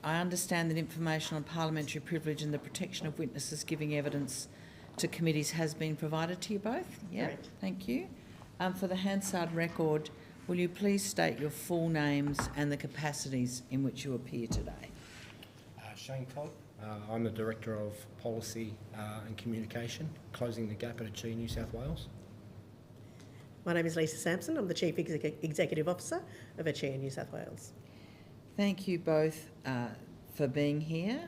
understand that information on parliamentary privilege and the protection of witnesses giving evidence to committees has been provided to you both? Yeah, Correct. thank you. For the Hansard record, will you please state your full names and the capacities in which you appear today? Shane Todd. I'm the Director of Policy and Communication, Closing the Gap at Achieve New South Wales. My name is Lisa Sampson. I'm the Chief Executive Officer of Achieve New South Wales. Thank you both for being here.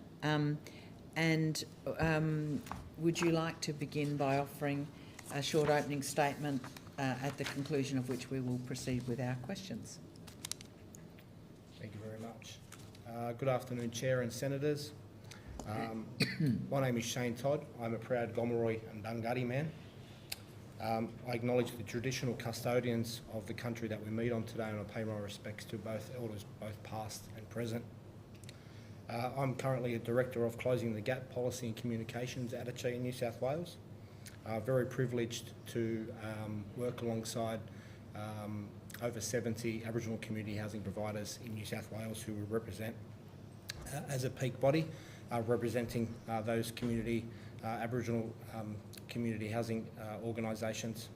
Would you like to begin by offering a short opening statement at the conclusion of which we will proceed with our questions? Thank you very much. Good afternoon, Chair and Senators. My name is Shane Todd. I'm a proud Gomeroi and Dunghutti man. I acknowledge the traditional custodians of the country that we meet on today, and I pay my respects to both elders, both past and present. I'm currently a Director of Closing the Gap Policy and Communications at Achieve New South Wales. Very privileged to work alongside over 70 Aboriginal community housing providers in New South Wales who we represent as a peak body, representing those community Aboriginal community housing organisations.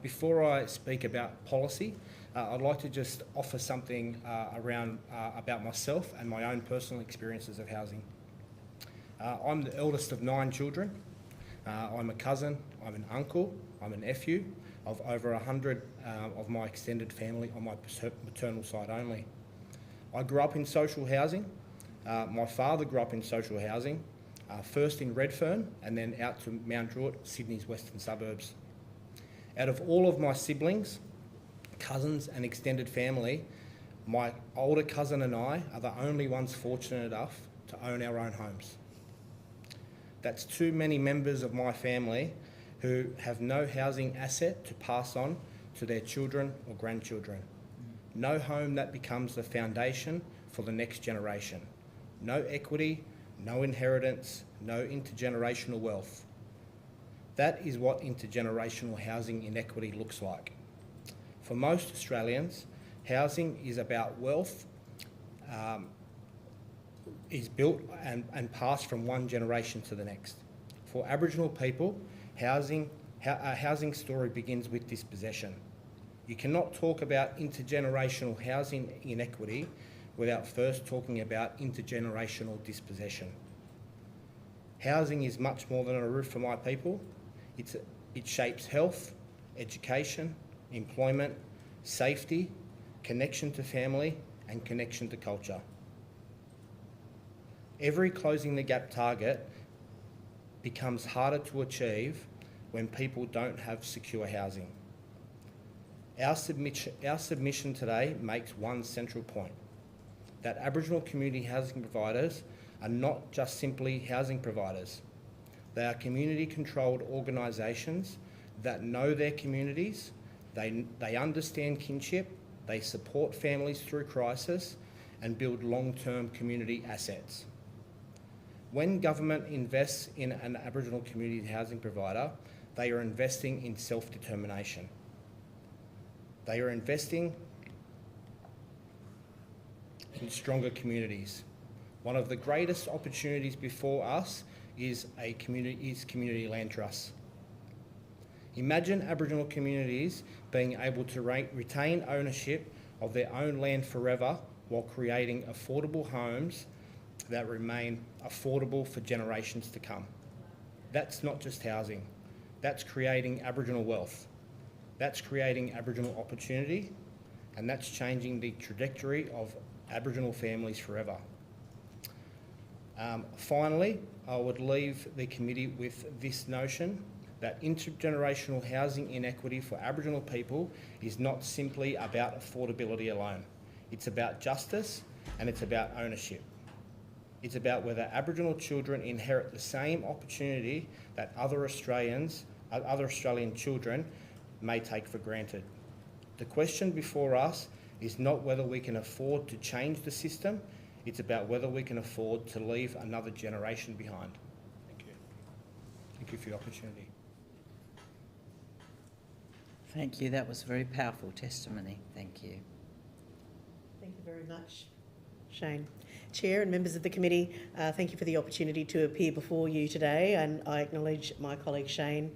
Before I speak about policy, I'd like to just offer something around about myself and my own personal experiences of housing. I'm the eldest of 9 children. I'm a cousin, I'm an uncle, I'm a nephew of over 100 of my extended family on my maternal side only. I grew up in social housing. My father grew up in social housing, first in Redfern and then out to Mount Druitt, Sydney's western suburbs. Out of all of my siblings, cousins and extended family, my older cousin and I are the only ones fortunate enough to own our own homes. That's too many members of my family who have no housing asset to pass on to their children or grandchildren. No home that becomes the foundation for the next generation. No equity, no inheritance, no intergenerational wealth. That is what intergenerational housing inequity looks like. For most Australians, housing is about wealth, is built and passed from one generation to the next. For Aboriginal people, a housing story begins with dispossession. You cannot talk about intergenerational housing inequity without first talking about intergenerational dispossession. Housing is much more than a roof for my people. It shapes health, education, employment, safety, connection to family, and connection to culture. Every closing the gap target becomes harder to achieve when people don't have secure housing. Our submission today makes one central point, that Aboriginal community housing providers are not just simply housing providers. They are community-controlled organisations that know their communities, they understand kinship, they support families through crisis and build long-term community assets. When government invests in an Aboriginal community housing provider, they are investing in self-determination. They are investing in stronger communities. One of the greatest opportunities before us is community land trusts. Imagine Aboriginal communities being able to retain ownership of their own land forever while creating affordable homes that remain affordable for generations to come. That's not just housing, that's creating Aboriginal wealth. That's creating Aboriginal opportunity, and that's changing the trajectory of Aboriginal families forever. Finally, I would leave the committee with this notion that intergenerational housing inequity for Aboriginal people is not simply about affordability alone. It's about justice and it's about ownership. It's about whether Aboriginal children inherit the same opportunity that other Australian children may take for granted. The question before us is not whether we can afford to change the system, it's about whether we can afford to leave another generation behind. Thank you for the opportunity. Thank you. That was very powerful testimony. Thank you. Thank you very much, Shane. Chair and members of the committee, thank you for the opportunity to appear before you today, and I acknowledge my colleague Shane.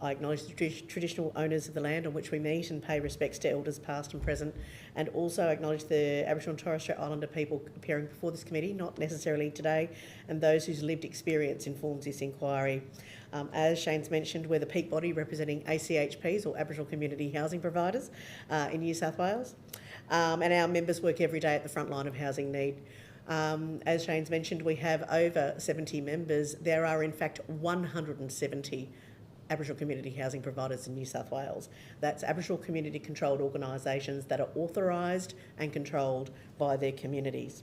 I acknowledge the traditional owners of the land on which we meet and pay respects to elders past and present, and also acknowledge the Aboriginal and Torres Strait Islander people appearing before this committee, not necessarily today, and those whose lived experience informs this inquiry. As Shane's mentioned, we're the peak body representing ACHPs, or Aboriginal Community Housing Providers, in New South Wales, and our members work every day at the front line of housing need. As Shane's mentioned, we have over 70 members. There are in fact 170 Aboriginal community housing providers in New South Wales. That's Aboriginal community controlled organisations that are authorised and controlled by their communities.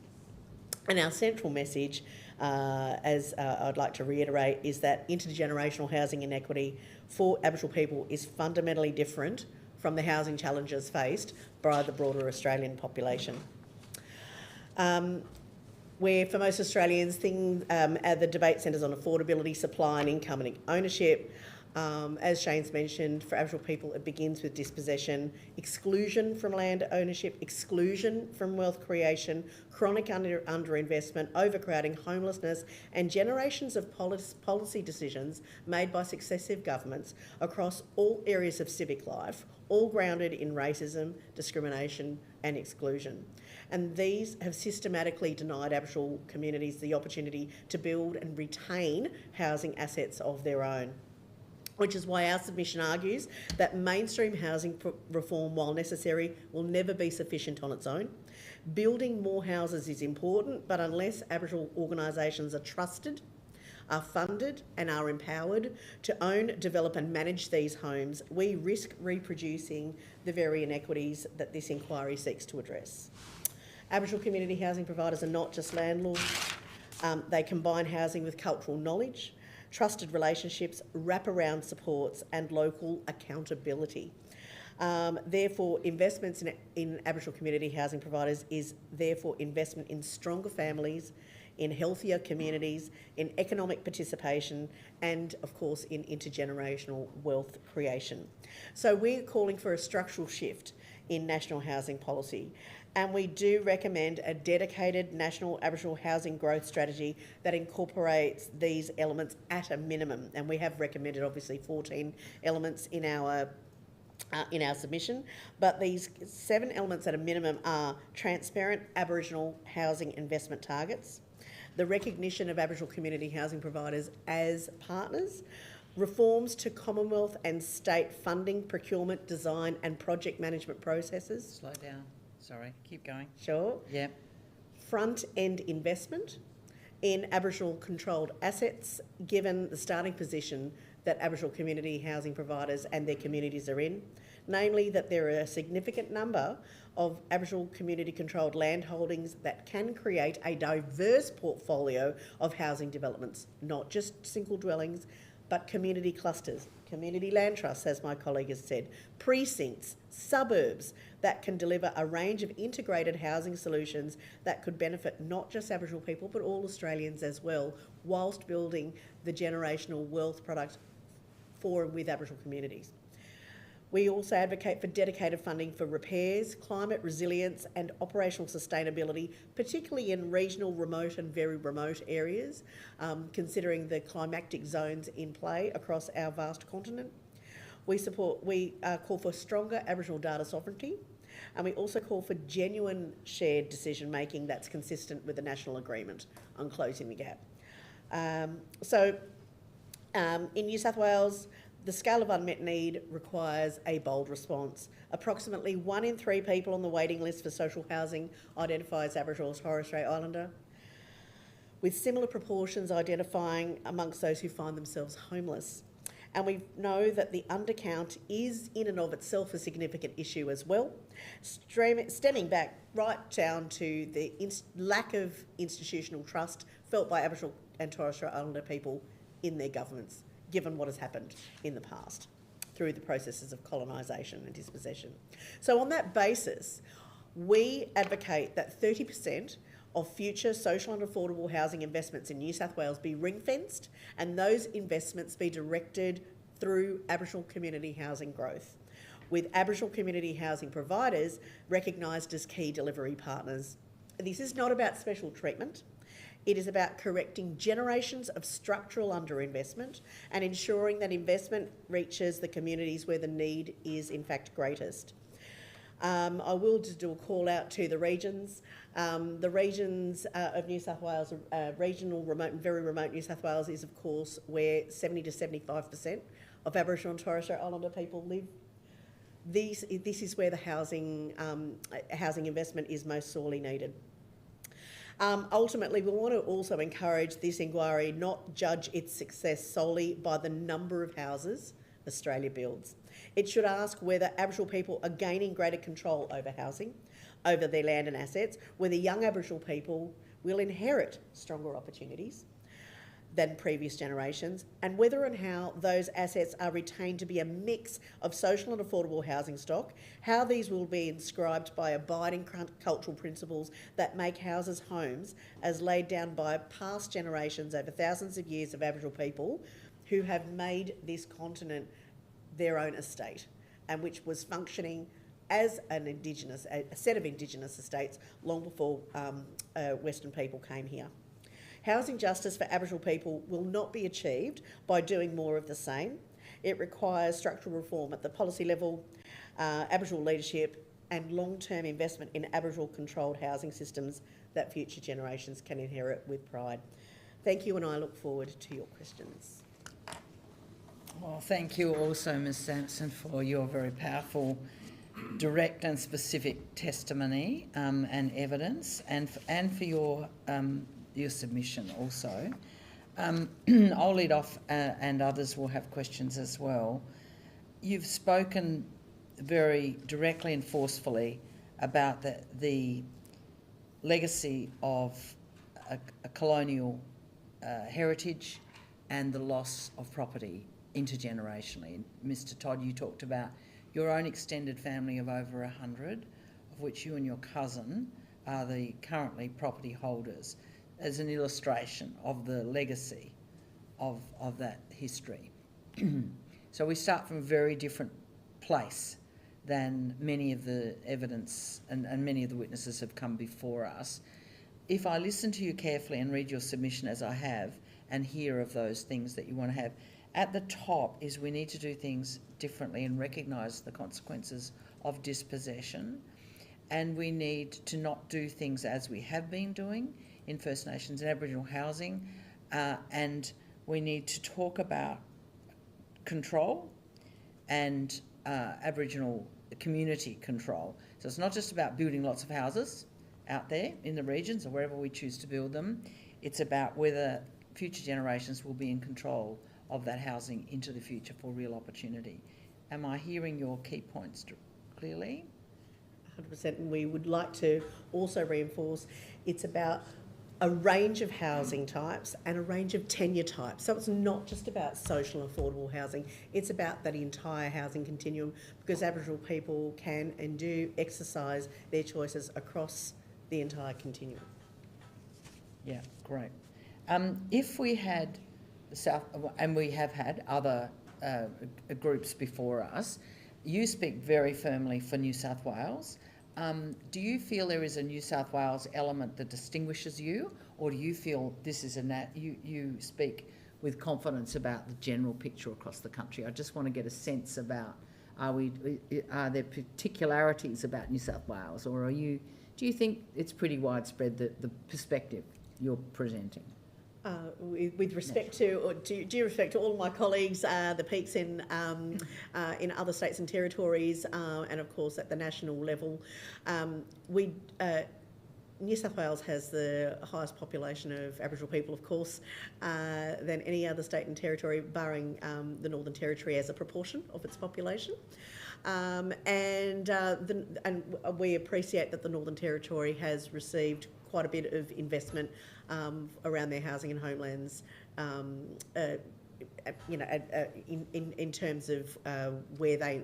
And our central message, as I'd like to reiterate, is that intergenerational housing inequity for Aboriginal people is fundamentally different from the housing challenges faced by the broader Australian population. Where for most Australians, the debate centres on affordability, supply and income and ownership. As Shane's mentioned, for Aboriginal people it begins with dispossession, exclusion from land ownership, exclusion from wealth creation, chronic underinvestment, overcrowding, homelessness and generations of policy decisions made by successive governments across all areas of civic life, all grounded in racism, discrimination and exclusion. And these have systematically denied Aboriginal communities the opportunity to build and retain housing assets of their own. Which is why our submission argues that mainstream housing reform, while necessary, will never be sufficient on its own. Building more houses is important, but unless Aboriginal organisations are trusted, are funded and are empowered to own, develop and manage these homes, we risk reproducing the very inequities that this inquiry seeks to address. Aboriginal community housing providers are not just landlords. They combine housing with cultural knowledge, trusted relationships, wraparound supports and local accountability. Therefore, investments in Aboriginal community housing providers is therefore investment in stronger families, in healthier communities, in economic participation and, of course, in intergenerational wealth creation. So we're calling for a structural shift in national housing policy. And we do recommend a dedicated national Aboriginal housing growth strategy that incorporates these elements at a minimum. And we have recommended, obviously, 14 elements in our submission. But these 7 elements at a minimum are transparent Aboriginal housing investment targets, the recognition of Aboriginal community housing providers as partners, reforms to Commonwealth and state funding, procurement, design and project management processes. Slow down. Sorry, keep going. Sure. Yeah. Front-end investment in Aboriginal controlled assets, given the starting position that Aboriginal community housing providers and their communities are in, namely that there are a significant number of Aboriginal community controlled land holdings that can create a diverse portfolio of housing developments, not just single dwellings, but community clusters, community land trusts, as my colleague has said, precincts, suburbs that can deliver a range of integrated housing solutions that could benefit not just Aboriginal people but all Australians as well, whilst building the generational wealth product for and with Aboriginal communities. We also advocate for dedicated funding for repairs, climate resilience and operational sustainability, particularly in regional, remote and very remote areas, considering the climatic zones in play across our vast continent. We call for stronger Aboriginal data sovereignty, and we also call for genuine shared decision making that's consistent with the national agreement on closing the gap. In New South Wales, the scale of unmet need requires a bold response. Approximately 1 in 3 people on the waiting list for social housing identify as Aboriginal or Torres Strait Islander, with similar proportions identifying amongst those who find themselves homeless. And we know that the undercount is in and of itself a significant issue as well, stemming back right down to the lack of institutional trust felt by Aboriginal and Torres Strait Islander people in their governments, given what has happened in the past through the processes of colonisation and dispossession. So on that basis, we advocate that 30% of future social and affordable housing investments in New South Wales be ring-fenced and those investments be directed through Aboriginal community housing growth, with Aboriginal community housing providers recognised as key delivery partners. This is not about special treatment. It is about correcting generations of structural underinvestment and ensuring that investment reaches the communities where the need is in fact greatest. I will just do a call out to the regions. The regions of New South Wales, regional, remote and very remote New South Wales is of course where 70 to 75% of Aboriginal and Torres Strait Islander people live. This is where the housing investment is most sorely needed. Ultimately, we want to also encourage this inquiry not judge its success solely by the number of houses Australia builds. It should ask whether Aboriginal people are gaining greater control over housing, over their land and assets, whether young Aboriginal people will inherit stronger opportunities than previous generations, and whether and how those assets are retained to be a mix of social and affordable housing stock, how these will be inscribed by abiding cultural principles that make houses homes as laid down by past generations over thousands of years of Aboriginal people who have made this continent their own estate, and which was functioning as a set of Indigenous estates long before Western people came here. Housing justice for Aboriginal people will not be achieved by doing more of the same. It requires structural reform at the policy level, Aboriginal leadership and long-term investment in Aboriginal controlled housing systems that future generations can inherit with pride. Thank you, and I look forward to your questions. Well, thank you also, Ms Sampson, for your very powerful, direct and specific testimony and evidence, and for your submission also. I'll lead off and others will have questions as well. You've spoken very directly and forcefully about the legacy of a colonial heritage and the loss of property intergenerationally. Mr Todd, you talked about your own extended family of over 100, of which you and your cousin are the currently property holders, as an illustration of the legacy of that history. So we start from a very different place than many of the evidence and many of the witnesses have come before us. If I listen to you carefully and read your submission as I have and hear of those things that you want to have, at the top is we need to do things differently and recognise the consequences of dispossession, and we need to not do things as we have been doing in First Nations and Aboriginal housing, and we need to talk about control and Aboriginal community control. So it's not just about building lots of houses out there in the regions or wherever we choose to build them. It's about whether future generations will be in control of that housing into the future for real opportunity. Am I hearing your key points clearly? 100%, and we would like to also reinforce it's about a range of housing types and a range of tenure types. So it's not just about social and affordable housing, it's about that entire housing continuum, because Aboriginal people can and do exercise their choices across the entire continuum. Yeah, great. If we had and we have had other groups before us, you speak very firmly for New South Wales. Do you feel there is a New South Wales element that distinguishes you, or do you feel this is you speak with confidence about the general picture across the country? I just want to get a sense about are there particularities about New South Wales, or do you think it's pretty widespread, the perspective you're presenting? With respect to, or due respect to all my colleagues, the peaks in other states and territories, and of course at the national level, New South Wales has the highest population of Aboriginal people, of course, than any other state and territory, barring the Northern Territory as a proportion of its population. And we appreciate that the Northern Territory has received quite a bit of investment around their housing and homelands, in terms of where they,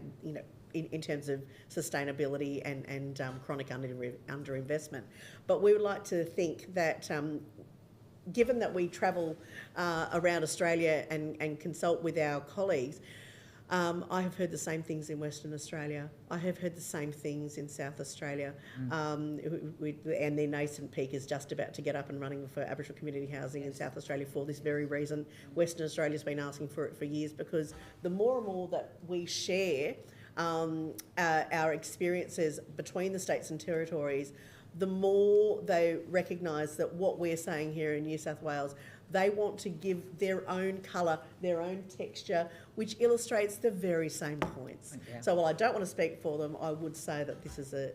in terms of sustainability and chronic underinvestment. But we would like to think that given that we travel around Australia and consult with our colleagues, I have heard the same things in Western Australia. I have heard the same things in South Australia. And their nascent peak is just about to get up and running for Aboriginal community housing in South Australia for this very reason. Western Australia's been asking for it for years, because the more and more that we share our experiences between the states and territories, the more they recognise that what we're saying here in New South Wales, they want to give their own colour, their own texture, which illustrates the very same points. Yeah. So while I don't want to speak for them, I would say that this is a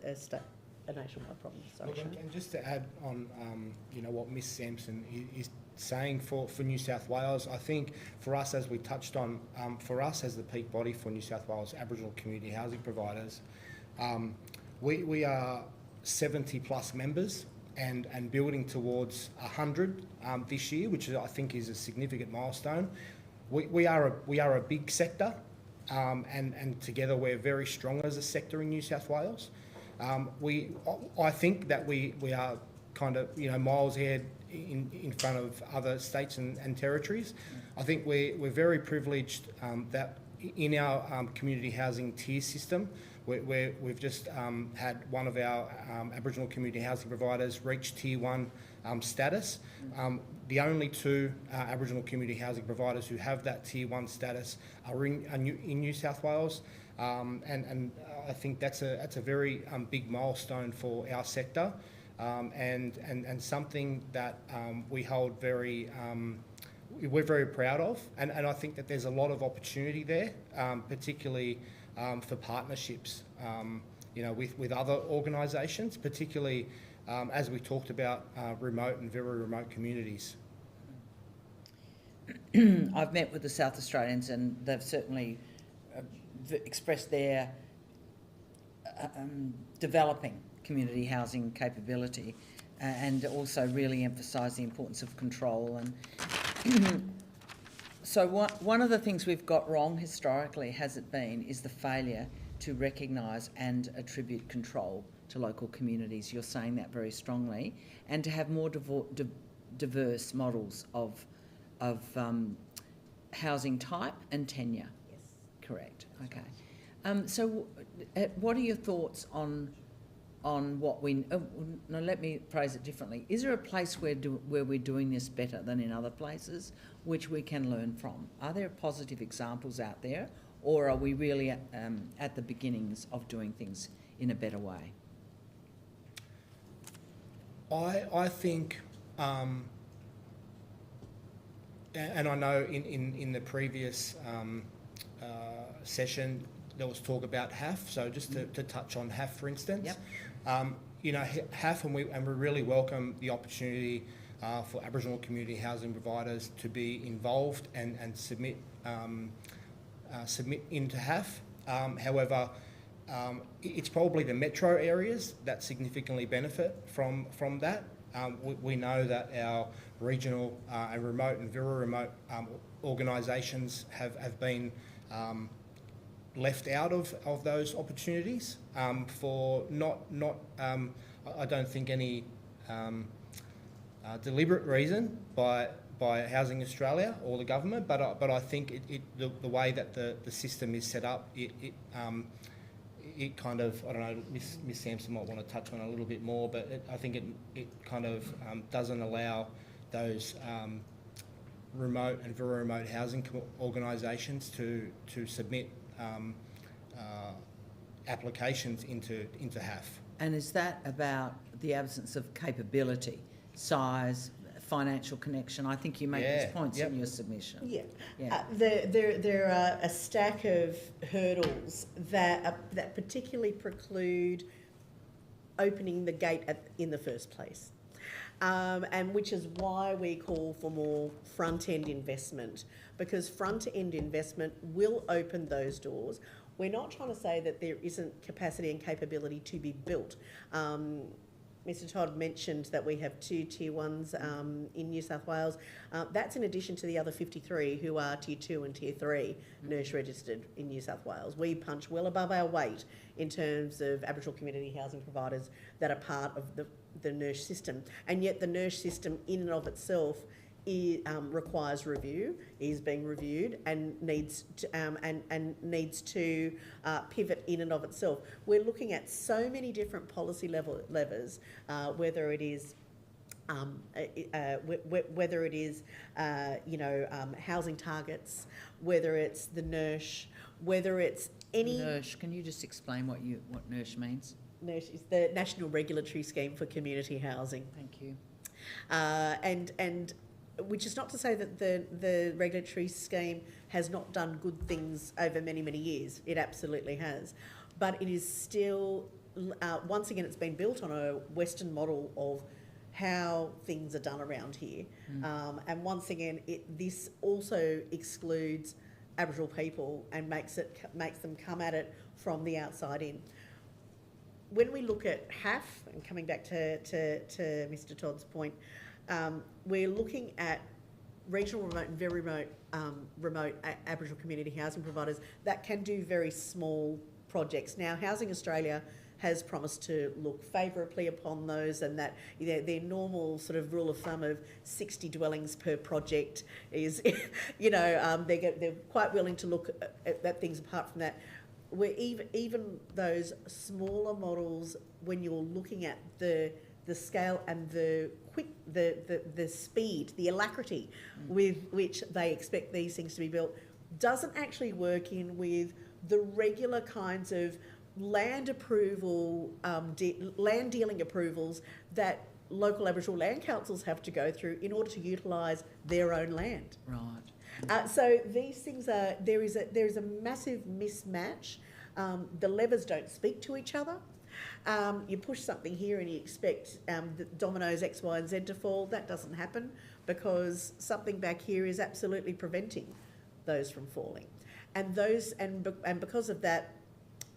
nationwide problem. Sorry, Look, Shane. and just to add on, what Miss Sampson is saying for New South Wales, I think for us, as we touched on, for us as the peak body for New South Wales Aboriginal community housing providers, we are 70 plus members and building towards 100 this year, which I think is a significant milestone. We are a big sector, and together we're very strong as a sector in New South Wales. I think that we are kind of miles ahead in front of other states and territories. I think we're very privileged that in our community housing tier system, we've just had one of our Aboriginal community housing providers reach Tier 1 status. The only two Aboriginal community housing providers who have that Tier 1 status are in New South Wales, and I think that's a very big milestone for our sector, and something that we hold very. We're very proud of, and I think that there's a lot of opportunity there, particularly for partnerships, with other organisations, particularly as we talked about remote and very remote communities. I've met with the South Australians, and they've certainly expressed their developing community housing capability, and also really emphasised the importance of control. And so one of the things we've got wrong historically, has it been, is the failure to recognise and attribute control to local communities. You're saying that very strongly, and to have more diverse models of housing type and tenure. Yes. Correct. Okay. So what are your thoughts on what we... no, let me phrase it differently. Is there a place where we're doing this better than in other places, which we can learn from? Are there positive examples out there, or are we really at the beginnings of doing things in a better way? I think, and I know in the previous session there was talk about HAF, so just to touch on HAF, for instance. Yep. HAF, and we really welcome the opportunity for Aboriginal community housing providers to be involved and submit into HAF. However, it's probably the metro areas that significantly benefit from that. We know that our regional and remote and very remote organisations have been left out of those opportunities for not I don't think any deliberate reason by Housing Australia or the government, but I think the way that the system is set up, it kind of, I don't know, Miss Sampson might want to touch on it a little bit more, but I think it kind of doesn't allow those remote and very remote housing organisations to submit applications into HAF. And is that about the absence of capability, size, financial connection? I think you make these points in your submission. Yeah. Yeah. There are a stack of hurdles that particularly preclude opening the gate in the first place. And which is why we call for more front-end investment, because front-end investment will open those doors. We're not trying to say that there isn't capacity and capability to be built. Mr. Todd mentioned that we have 2 Tier 1s in New South Wales. That's in addition to the other 53 who are Tier 2 and Tier 3 nurse registered in New South Wales. We punch well above our weight in terms of Aboriginal community housing providers that are part of the nurse system. And yet the nurse system in and of itself requires review, is being reviewed, and needs to pivot in and of itself. We're looking at so many different policy levers, whether it is housing targets, whether it's the NERSH, whether it's any NERSH, can you just explain what NERSH means? NERSH is the National Regulatory Scheme for Community Housing. Thank you. And which is not to say that the regulatory scheme has not done good things over many, many years. It absolutely has. But it is still, once again, it's been built on a Western model of how things are done around here. And once again, this also excludes Aboriginal people and makes them come at it from the outside in. When we look at HAF, and coming back to Mr. Todd's point, we're looking at regional, remote and very remote Aboriginal community housing providers that can do very small projects. Now, Housing Australia has promised to look favourably upon those, and that their normal sort of rule of thumb of 60 dwellings per project is, they're quite willing to look at things apart from that. Where even those smaller models, when you're looking at the scale and the speed, the alacrity with which they expect these things to be built, doesn't actually work in with the regular kinds of land approval, land dealing approvals that local Aboriginal land councils have to go through in order to utilise their own land. Right. So these things are, there is a massive mismatch. The levers don't speak to each other. You push something here and you expect the dominoes X, Y and Z to fall. That doesn't happen because something back here is absolutely preventing those from falling. And because of that,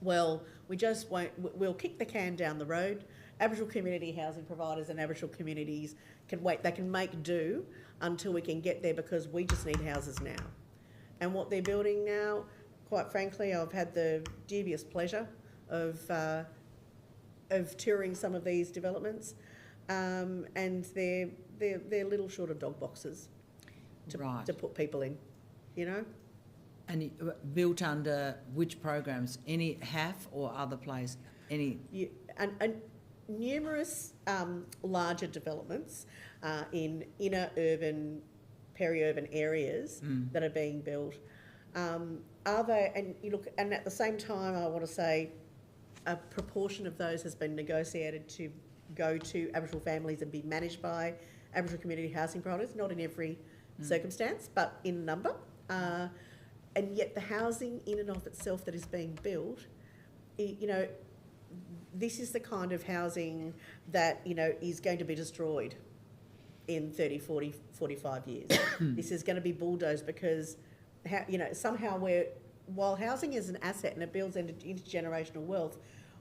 well, we'll kick the can down the road. Aboriginal community housing providers and Aboriginal communities can wait. They can make do until we can get there because we just need houses now. And what they're building now, quite frankly, I've had the dubious pleasure of touring some of these developments, and they're little short of dog boxes to put people in, And built under which programs? Any HAF or other place? Any? And numerous larger developments in inner urban, peri-urban areas that are being built. Are they? And you look, and at the same time, I want to say, a proportion of those has been negotiated to go to Aboriginal families and be managed by Aboriginal community housing providers. Not in every circumstance, but in number. And yet the housing in and of itself that is being built, this is the kind of housing that, is going to be destroyed in 30, 40, 45 years. This is going to be bulldozed because, somehow while housing is an asset and it builds intergenerational wealth,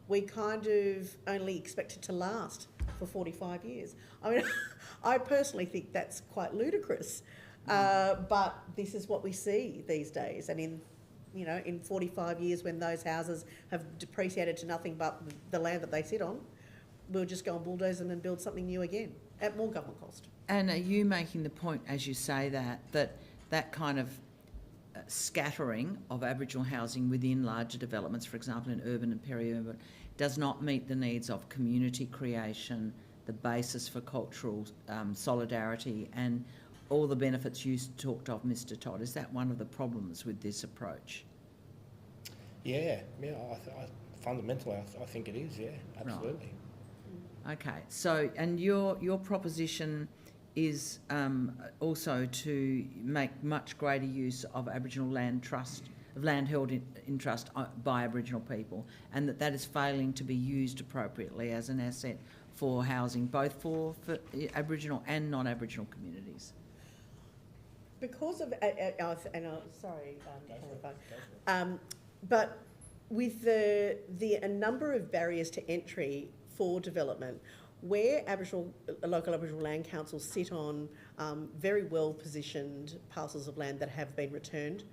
we kind of only expect it to last for 45 years. I mean, I personally think that's quite ludicrous. But this is what we see these days. And in 45 years when those houses have depreciated to nothing but the land that they sit on, we'll just go and bulldoze them and build something new again at more government cost. And are you making the point, as you say that kind of scattering of Aboriginal housing within larger developments, for example in urban and peri-urban, does not meet the needs of community creation, the basis for cultural solidarity and all the benefits you talked of, Mr. Todd? Is that one of the problems with this approach? Yeah. Fundamentally, I think it is. Yeah, absolutely. Right. Okay. So, and your proposition is also to make much greater use of Aboriginal land held in trust by Aboriginal people, and that is failing to be used appropriately as an asset for housing, both for Aboriginal and non-Aboriginal communities. Because of, but with the number of barriers to entry for development, where local Aboriginal land councils sit on very well positioned parcels of land that have been returned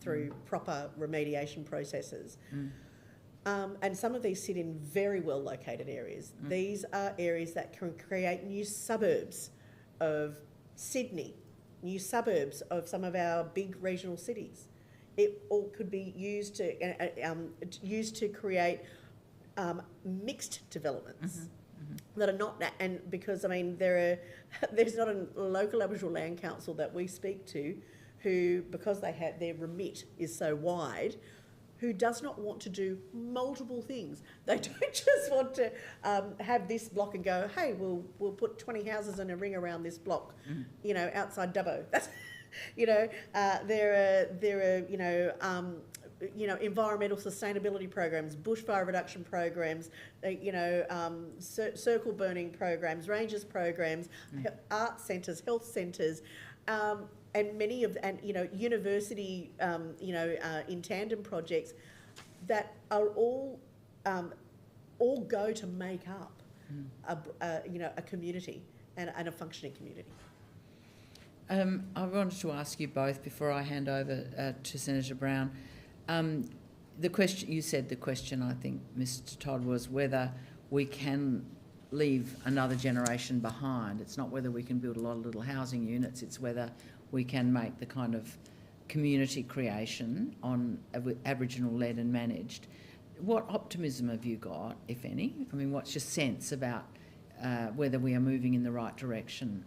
through proper remediation processes. And some of these sit in very well located areas. These are areas that can create new suburbs of Sydney, new suburbs of some of our big regional cities. It all could be used to create mixed developments that are not, and because I mean there's not a local Aboriginal land council that we speak to who, because they have their remit is so wide, who does not want to do multiple things. They don't just want to have this block and go, hey, we'll put 20 houses in a ring around this block, you know, outside Dubbo. That's, you know, there are environmental sustainability programs, bushfire reduction programs, circle burning programs, rangers programs, art centres, health centres. And many of, university, in tandem projects that are all go to make up, a community and a functioning community. I wanted to ask you both before I hand over to Senator Brown. The question, I think, Mr. Todd, was whether we can leave another generation behind. It's not whether we can build a lot of little housing units, it's whether we can make the kind of community creation on Aboriginal-led and managed. What optimism have you got, if any? I mean, what's your sense about whether we are moving in the right direction?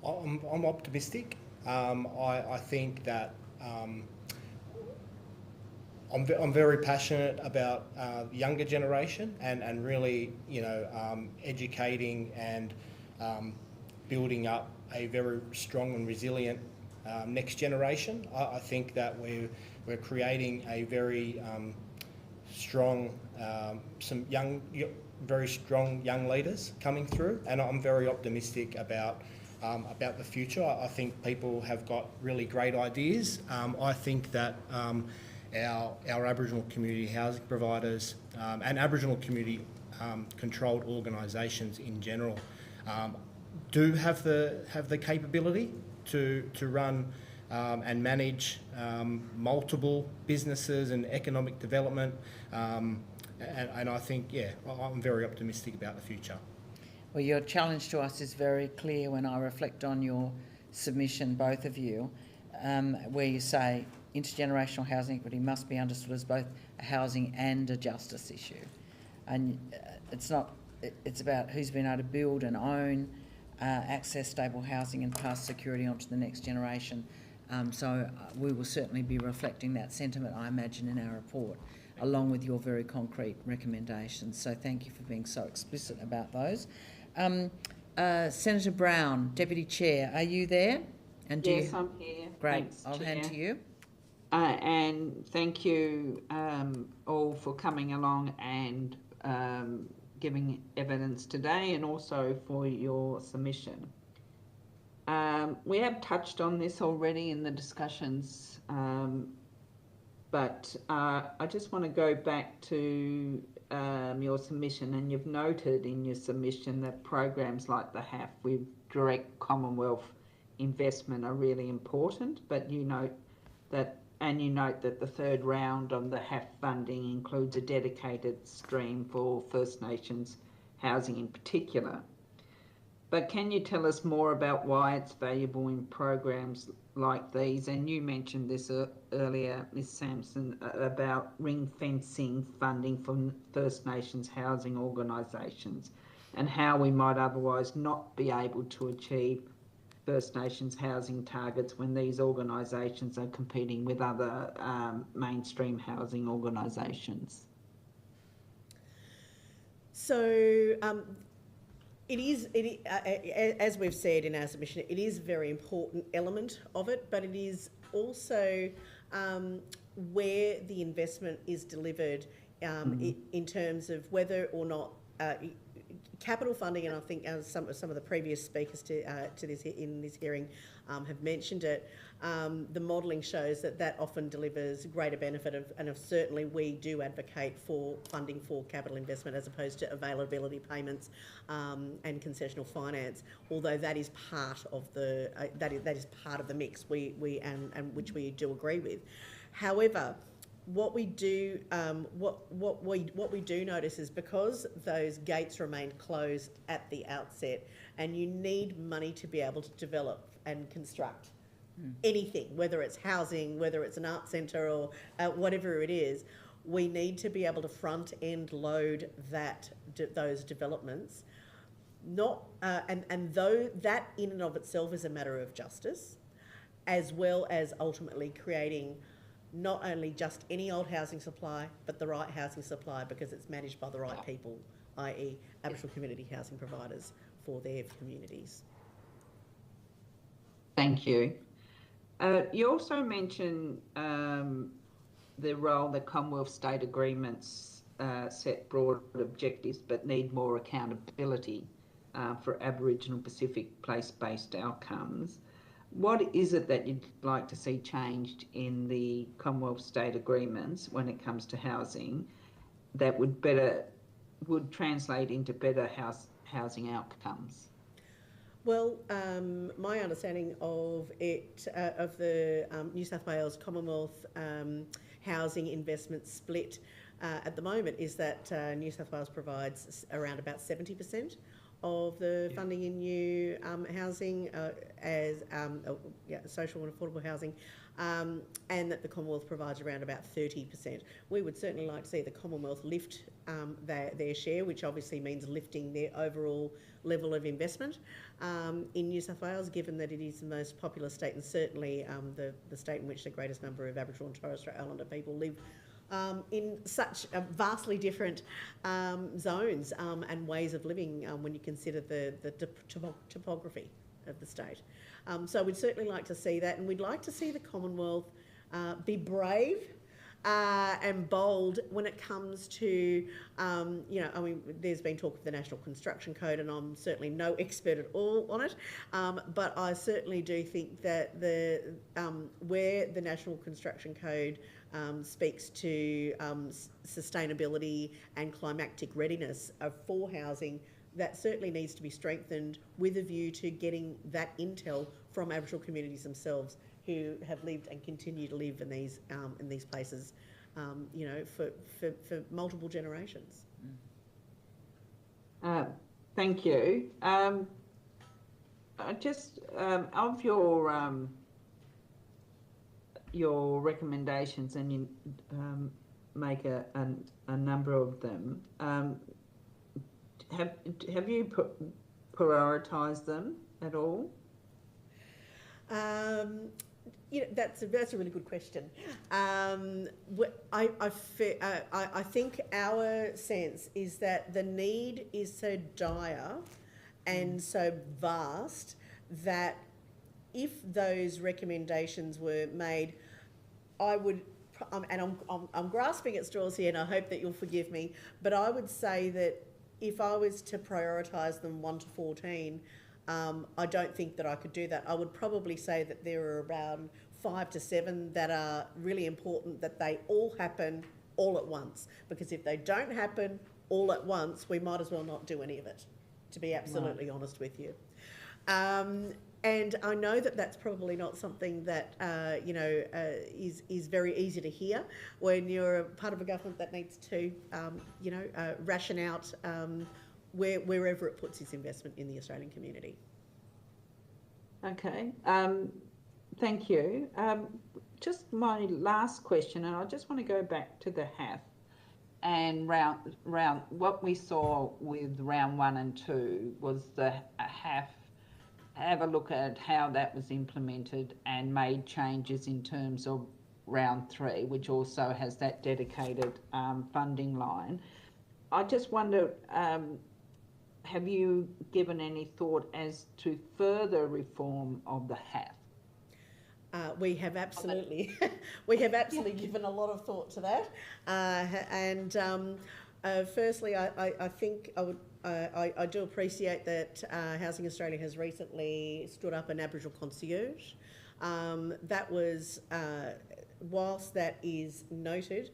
I'm optimistic. I think that I'm very passionate about the younger generation and really, educating and building up a very strong and resilient next generation. I think that we're creating a very strong, very strong young leaders coming through, and I'm very optimistic about the future. I think people have got really great ideas. I think that our Aboriginal community housing providers and Aboriginal community controlled organisations in general do have the capability to run and manage multiple businesses and economic development, and I think, I'm very optimistic about the future. Well, your challenge to us is very clear when I reflect on your submission, both of you, where you say intergenerational housing equity must be understood as both a housing and a justice issue. And it's about who's been able to build and own, access stable housing and pass security on to the next generation. So we will certainly be reflecting that sentiment, I imagine, in our report, along with your very concrete recommendations. So thank you for being so explicit about those. Senator Brown, Deputy Chair, are you there? And yes, I'm here. Great. Thanks, I'll Chair. hand to you. And thank you all for coming along and giving evidence today, and also for your submission. We have touched on this already in the discussions, but I just want to go back to your submission, and you've noted in your submission that programs like the HAF with direct Commonwealth investment are really important, but you note that the third round of the HAF funding includes a dedicated stream for First Nations housing in particular. But can you tell us more about why it's valuable in programs like these? And you mentioned this earlier, Ms Sampson, about ring fencing funding for First Nations housing organisations, and how we might otherwise not be able to achieve First Nations housing targets when these organisations are competing with other mainstream housing organisations. So it is, as we've said in our submission, it is a very important element of it, but it is also where the investment is delivered in terms of whether or not capital funding, and I think some of the previous speakers to this in this hearing have mentioned it. The modelling shows that often delivers greater benefit, and certainly we do advocate for funding for capital investment as opposed to availability payments and concessional finance. Although that is part of the that is part of the mix. And which we do agree with. However, what we do notice is because those gates remain closed at the outset, and you need money to be able to develop and construct anything, whether it's housing, whether it's an art centre, or whatever it is, we need to be able to front end load those developments. Though that in and of itself is a matter of justice, as well as ultimately creating not only just any old housing supply, but the right housing supply because it's managed by the right people, i.e. Aboriginal community housing providers for their communities. Thank you. You also mentioned the role that Commonwealth state agreements set broad objectives but need more accountability for Aboriginal Pacific place-based outcomes. What is it that you'd like to see changed in the Commonwealth state agreements when it comes to housing that would translate into better housing outcomes? Well, my understanding of it, of the New South Wales Commonwealth housing investment split at the moment is that New South Wales provides around about 70% of the funding in new housing as social and affordable housing, and that the Commonwealth provides around about 30%. We would certainly like to see the Commonwealth lift their share, which obviously means lifting their overall level of investment in New South Wales, given that it is the most populous state and certainly the state in which the greatest number of Aboriginal and Torres Strait Islander people live in such vastly different zones and ways of living when you consider the topography of the state. So we'd certainly like to see that, and we'd like to see the Commonwealth be brave and bold when it comes to, there's been talk of the National Construction Code, and I'm certainly no expert at all on it, but I certainly do think that where the National Construction Code speaks to sustainability and climactic readiness for housing, that certainly needs to be strengthened with a view to getting that intel from Aboriginal communities themselves who have lived and continue to live in these places, for multiple generations. Thank you. Of your recommendations, and you make a number of them. Have you prioritised them at all? That's a really good question. I think our sense is that the need is so dire and so vast that if those recommendations were made, I would, and I'm grasping at straws here, and I hope that you'll forgive me, but I would say that if I was to prioritise them 1 to 14, I don't think that I could do that. I would probably say that there are around 5 to 7 that are really important, that they all happen all at once. Because if they don't happen all at once, we might as well not do any of it, to be absolutely honest with you. And I know that that's probably not something that, is very easy to hear when you're a part of a government that needs to, ration out wherever it puts its investment in the Australian community. Okay, thank you. Just my last question, and I just want to go back to the HAF and round what we saw with round 1 and 2 was the HAF. Have a look at how that was implemented and made changes in terms of round 3, which also has that dedicated funding line. I just wonder, have you given any thought as to further reform of the HAF? We have absolutely, given a lot of thought to that. Firstly, I think I do appreciate that Housing Australia has recently stood up an Aboriginal concierge. That was, whilst that is noted,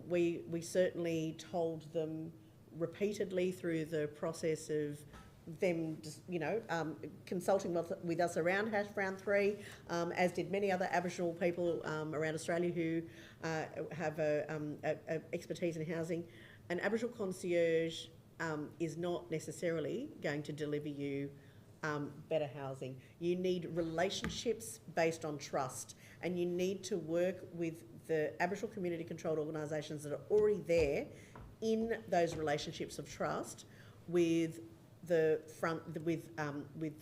we certainly told them repeatedly through the process of them, consulting with us around Hash Round 3, as did many other Aboriginal people around Australia who have a expertise in housing. An Aboriginal concierge is not necessarily going to deliver you better housing. You need relationships based on trust, and you need to work with the Aboriginal community controlled organisations that are already there in those relationships of trust with the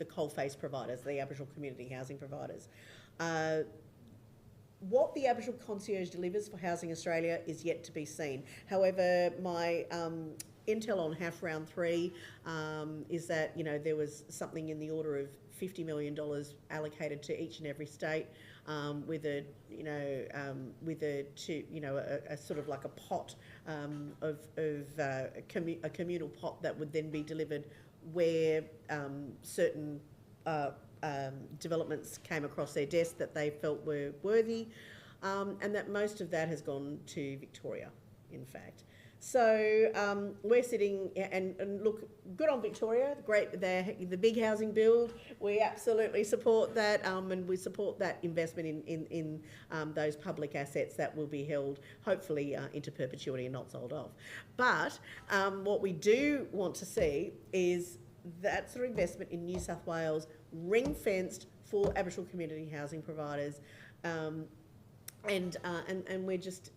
coalface providers, the Aboriginal community housing providers. What the Aboriginal concierge delivers for Housing Australia is yet to be seen. However, my intel on Half Round 3 is that there was something in the order of $50 million allocated to each and every state, with a sort of like a pot of a communal pot that would then be delivered where certain developments came across their desk that they felt were worthy, and that most of that has gone to Victoria, in fact. So we're sitting, and look, good on Victoria, the big housing build. We absolutely support that, and we support that investment in those public assets that will be held, hopefully, into perpetuity and not sold off. But what we do want to see is that sort of investment in New South Wales, ring-fenced for Aboriginal community housing providers, and we're just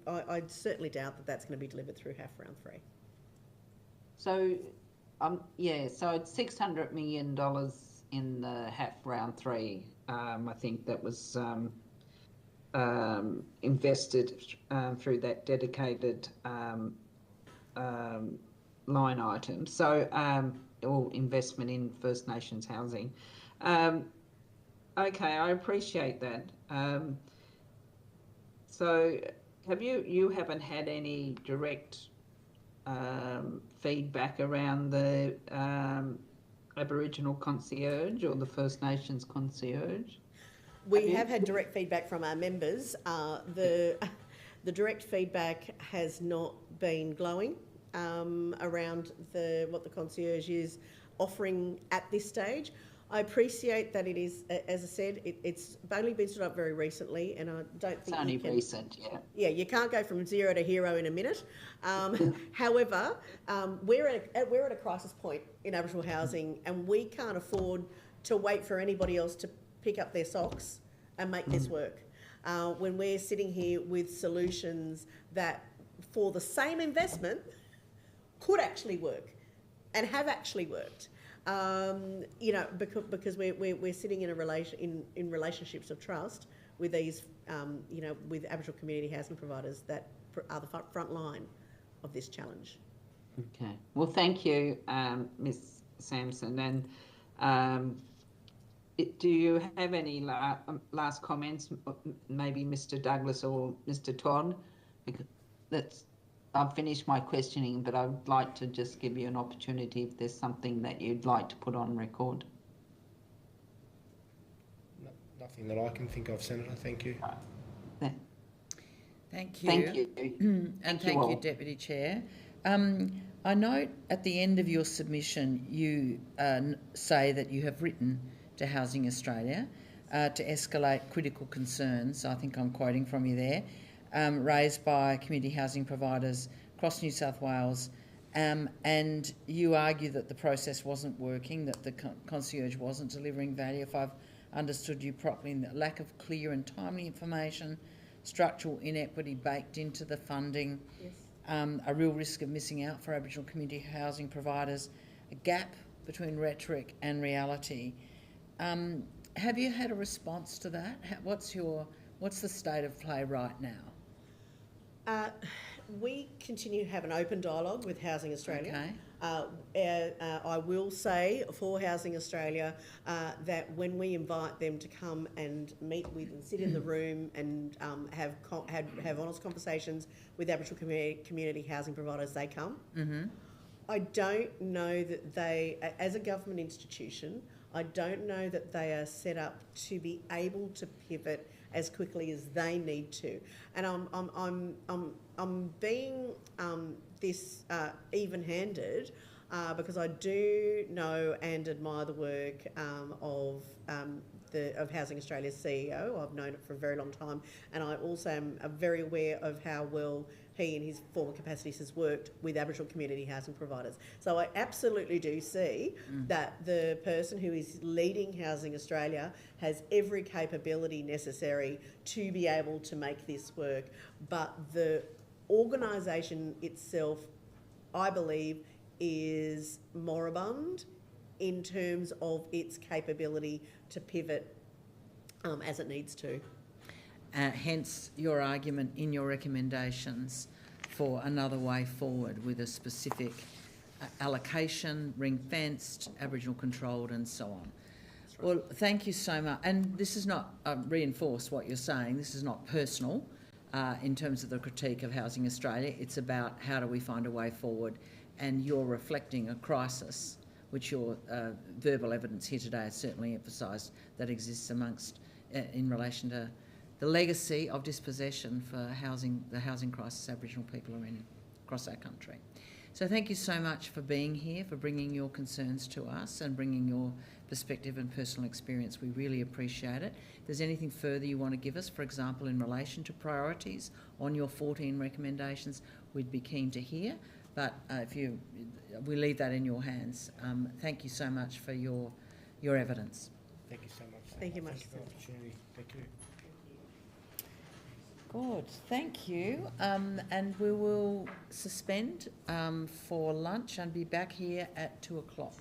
I certainly doubt that that's going to be delivered through Half Round 3. So, so it's $600 million in the Half Round 3. I think that was invested through that dedicated line item. So, or investment in First Nations housing. Okay, I appreciate that. So, you haven't had any direct feedback around the Aboriginal concierge or the First Nations concierge? We have had direct feedback from our members. The direct feedback has not been glowing around what the concierge is offering at this stage. I appreciate that it is, as I said, it's only been stood up very recently, and I don't think it's only recent, yeah. Yeah, you can't go from zero to hero in a minute. However, we're at a crisis point in Aboriginal housing, and we can't afford to wait for anybody else to pick up their socks and make this work. When we're sitting here with solutions that, for the same investment, could actually work and have actually worked. Because we're sitting in relationships of trust with these, with Aboriginal community housing providers that are the front line of this challenge. Okay. Well, thank you, Ms. Sampson. And do you have any last comments, maybe Mr. Douglas or Mr. Todd? Because I've finished my questioning, but I'd like to just give you an opportunity if there's something that you'd like to put on record. No, nothing that I can think of, Senator. Thank you. Thank you. Thank you. And thank you, Deputy Chair. I note at the end of your submission, you say that you have written to Housing Australia to escalate critical concerns, I think I'm quoting from you there, raised by community housing providers across New South Wales, and you argue that the process wasn't working, that the concierge wasn't delivering value, if I've understood you properly, and the lack of clear and timely information, structural inequity baked into the funding, yes. A real risk of missing out for Aboriginal community housing providers, a gap between rhetoric and reality. Have you had a response to that? What's the state of play right now? We continue to have an open dialogue with Housing Australia. Okay. I will say for Housing Australia that when we invite them to come and meet with and sit in the room and have honest conversations with Aboriginal community housing providers, they come. Mm-hmm. I don't know that they, as a government institution, I don't know that they are set up to be able to pivot as quickly as they need to, and I'm being this even-handed because I do know and admire the work of Housing Australia's CEO. I've known it for a very long time, and I also am very aware of how well he in his former capacities has worked with Aboriginal community housing providers. So I absolutely do see that the person who is leading Housing Australia has every capability necessary to be able to make this work. But the organisation itself, I believe, is moribund in terms of its capability to pivot as it needs to. Hence your argument in your recommendations for another way forward with a specific allocation, ring-fenced, Aboriginal controlled and so on. Right. Well, thank you so much. And this is not, reinforce what you're saying, this is not personal in terms of the critique of Housing Australia. It's about how do we find a way forward, and you're reflecting a crisis which your verbal evidence here today has certainly emphasised that exists amongst, in relation to the legacy of dispossession for the housing crisis Aboriginal people are in across our country. So thank you so much for being here, for bringing your concerns to us and bringing your perspective and personal experience. We really appreciate it. If there's anything further you want to give us, for example, in relation to priorities on your 14 recommendations, we'd be keen to hear. But we leave that in your hands. Thank you so much for your evidence. Thank you so much. Thank you much. Thank you for the opportunity. Thank you. Good, thank you. And we will suspend for lunch and be back here at 2 o'clock.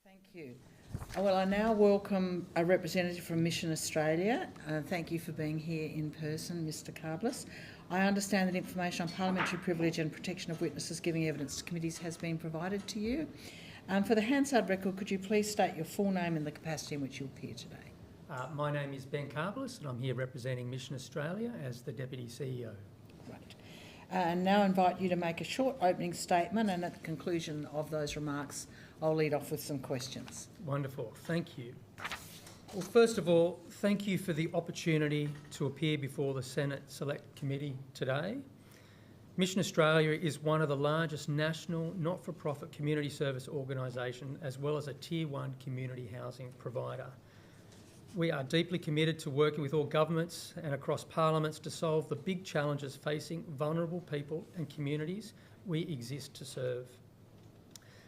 Thank you. Well, I now welcome a representative from Mission Australia. Thank you for being here in person, Mr. Carblis. I understand that information on parliamentary privilege and protection of witnesses giving evidence to committees has been provided to you. For the Hansard record, could you please state your full name and the capacity in which you appear today? My name is Ben Carblis and I'm here representing Mission Australia as the Deputy CEO. Great. And now invite you to make a short opening statement, and at the conclusion of those remarks, I'll lead off with some questions. Wonderful, thank you. Well, first of all, thank you for the opportunity to appear before the Senate Select Committee today. Mission Australia is one of the largest national not-for-profit community service organisations, as well as a Tier 1 community housing provider. We are deeply committed to working with all governments and across parliaments to solve the big challenges facing vulnerable people and communities we exist to serve.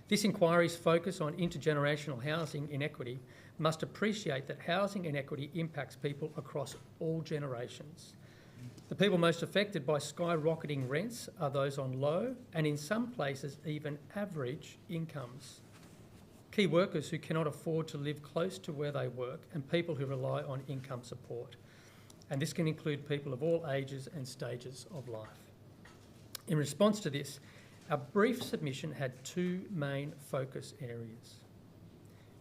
This inquiry's focus on intergenerational housing inequity must appreciate that housing inequity impacts people across all generations. The people most affected by skyrocketing rents are those on low and in some places even average incomes. Key workers who cannot afford to live close to where they work and people who rely on income support. And this can include people of all ages and stages of life. In response to this, our brief submission had two main focus areas.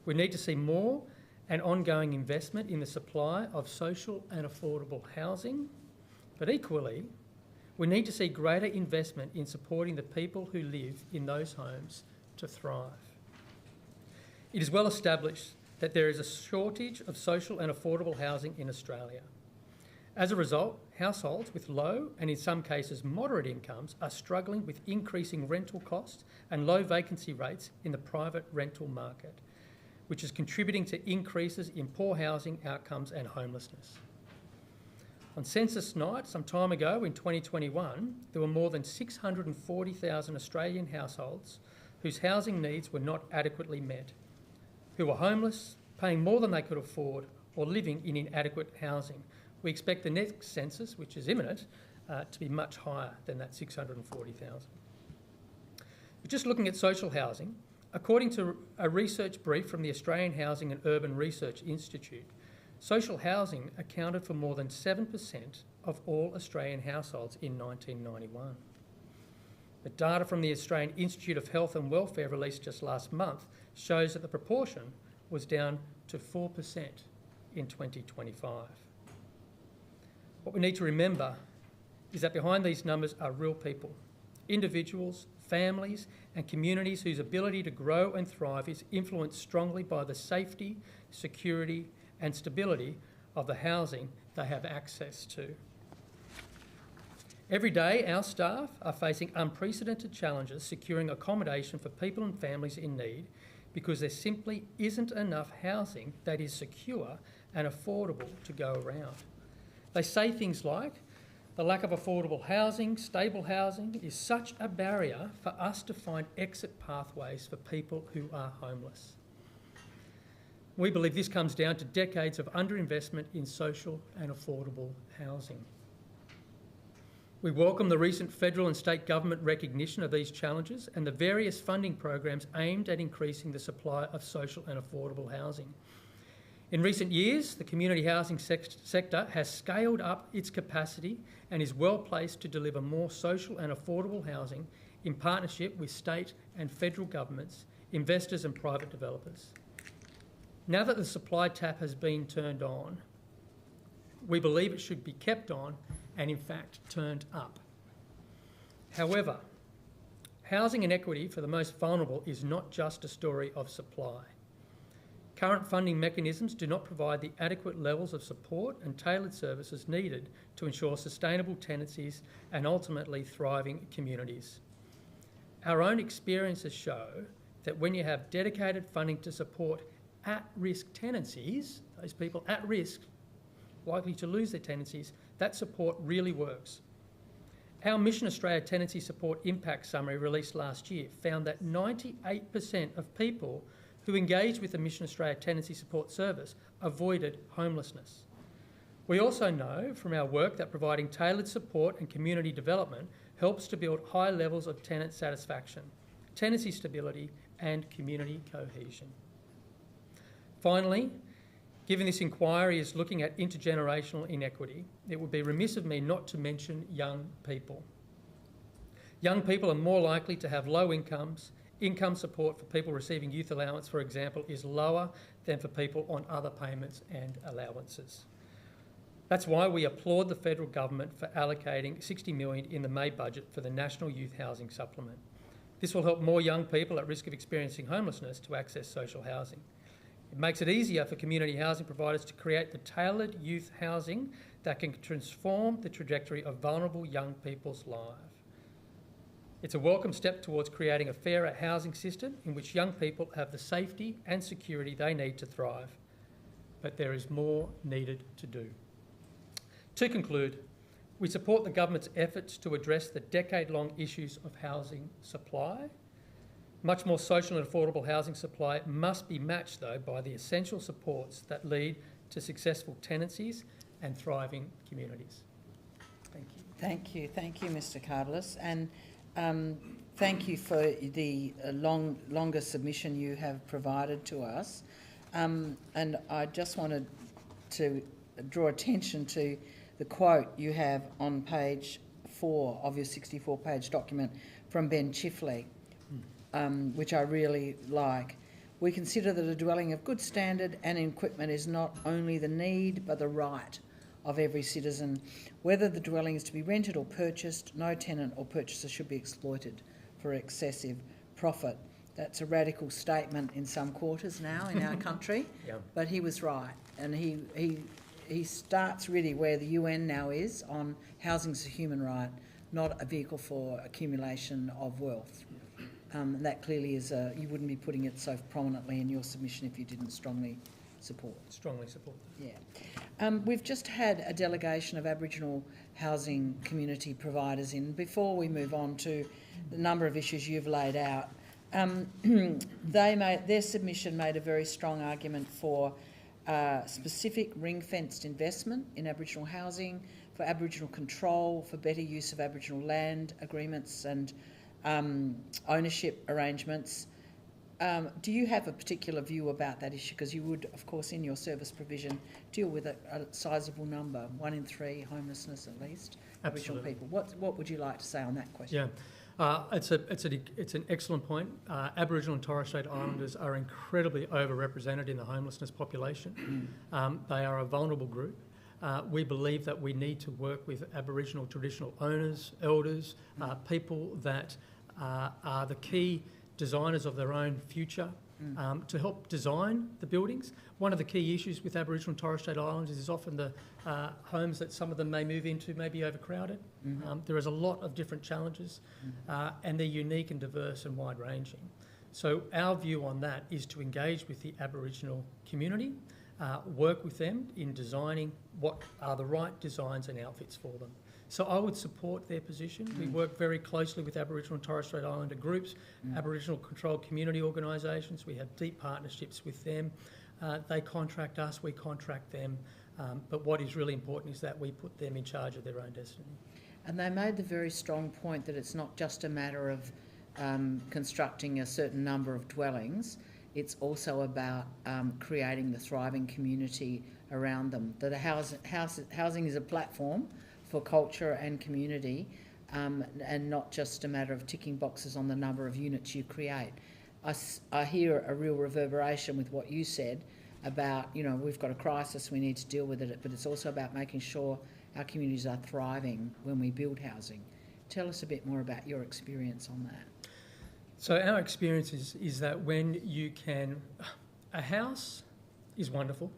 We need to see more and ongoing investment in the supply of social and affordable housing, but equally, we need to see greater investment in supporting the people who live in those homes to thrive. It is well established that there is a shortage of social and affordable housing in Australia. As a result, households with low and in some cases moderate incomes are struggling with increasing rental costs and low vacancy rates in the private rental market, which is contributing to increases in poor housing outcomes and homelessness. On census night some time ago in 2021, there were more than 640,000 Australian households whose housing needs were not adequately met, who were homeless, paying more than they could afford, or living in inadequate housing. We expect the next census, which is imminent, to be much higher than that 640,000. But just looking at social housing, according to a research brief from the Australian Housing and Urban Research Institute, social housing accounted for more than 7% of all Australian households in 1991. The data from the Australian Institute of Health and Welfare released just last month shows that the proportion was down to 4% in 2025. What we need to remember is that behind these numbers are real people, individuals, families and communities whose ability to grow and thrive is influenced strongly by the safety, security and stability of the housing they have access to. Every day, our staff are facing unprecedented challenges securing accommodation for people and families in need because there simply isn't enough housing that is secure and affordable to go around. They say things like, the lack of affordable housing, stable housing, is such a barrier for us to find exit pathways for people who are homeless. We believe this comes down to decades of underinvestment in social and affordable housing. We welcome the recent federal and state government recognition of these challenges and the various funding programs aimed at increasing the supply of social and affordable housing. In recent years, the community housing sector has scaled up its capacity and is well placed to deliver more social and affordable housing in partnership with state and federal governments, investors and private developers. Now that the supply tap has been turned on, we believe it should be kept on and in fact turned up. However, housing inequity for the most vulnerable is not just a story of supply. Current funding mechanisms do not provide the adequate levels of support and tailored services needed to ensure sustainable tenancies and ultimately thriving communities. Our own experiences show that when you have dedicated funding to support at-risk tenancies, those people at risk, likely to lose their tenancies, that support really works. Our Mission Australia Tenancy Support Impact Summary released last year found that 98% of people who engaged with the Mission Australia Tenancy Support Service avoided homelessness. We also know from our work that providing tailored support and community development helps to build high levels of tenant satisfaction, tenancy stability and community cohesion. Finally, given this inquiry is looking at intergenerational inequity, it would be remiss of me not to mention young people. Young people are more likely to have low incomes. Income support for people receiving youth allowance, for example, is lower than for people on other payments and allowances. That's why we applaud the federal government for allocating $60 million in the May budget for the National Youth Housing Supplement. This will help more young people at risk of experiencing homelessness to access social housing. It makes it easier for community housing providers to create the tailored youth housing that can transform the trajectory of vulnerable young people's lives. It's a welcome step towards creating a fairer housing system in which young people have the safety and security they need to thrive. But there is more needed to do. To conclude, we support the government's efforts to address the decade-long issues of housing supply. Much more social and affordable housing supply must be matched, though, by the essential supports that lead to successful tenancies and thriving communities. Thank you. Thank you, Mr. Cardelis, and thank you for the longer submission you have provided to us. And I just wanted to draw attention to the quote you have on page 4 of your 64-page document from Ben Chifley, which I really like. We consider that a dwelling of good standard and equipment is not only the need but the right of every citizen. Whether the dwelling is to be rented or purchased, no tenant or purchaser should be exploited for excessive profit. That's a radical statement in some quarters now in our country, Yeah. but he was right, and he starts really where the UN now is on housing as a human right, not a vehicle for accumulation of wealth. And that clearly is you wouldn't be putting it so prominently in your submission if you didn't strongly support. Strongly support. Yeah. We've just had a delegation of Aboriginal housing community providers in. Before we move on to the number of issues you've laid out, their submission made a very strong argument for specific ring-fenced investment in Aboriginal housing, for Aboriginal control, for better use of Aboriginal land agreements and ownership arrangements. Do you have a particular view about that issue? Because you would, of course, in your service provision, deal with a sizeable number, 1 in 3 homelessness at least, Aboriginal people. What would you like to say on that question? Yeah, it's an excellent point. Aboriginal and Torres Strait Islanders are incredibly overrepresented in the homelessness population. They are a vulnerable group. We believe that we need to work with Aboriginal traditional owners, elders, people that are the key designers of their own future, to help design the buildings. One of the key issues with Aboriginal and Torres Strait Islanders is often the homes that some of them may move into may be overcrowded. There is a lot of different challenges, and they're unique and diverse and wide-ranging. So our view on that is to engage with the Aboriginal community, work with them in designing what are the right designs and outfits for them. So I would support their position. We work very closely with Aboriginal and Torres Strait Islander groups, Aboriginal controlled community organisations. We have deep partnerships with them. They contract us, we contract them. But what is really important is that we put them in charge of their own destiny. And they made the very strong point that it's not just a matter of constructing a certain number of dwellings, it's also about creating the thriving community around them. That housing is a platform for culture and community, and not just a matter of ticking boxes on the number of units you create. I hear a real reverberation with what you said about, we've got a crisis, we need to deal with it, but it's also about making sure our communities are thriving when we build housing. Tell us a bit more about your experience on that. So our experience is that when you can... A house is wonderful.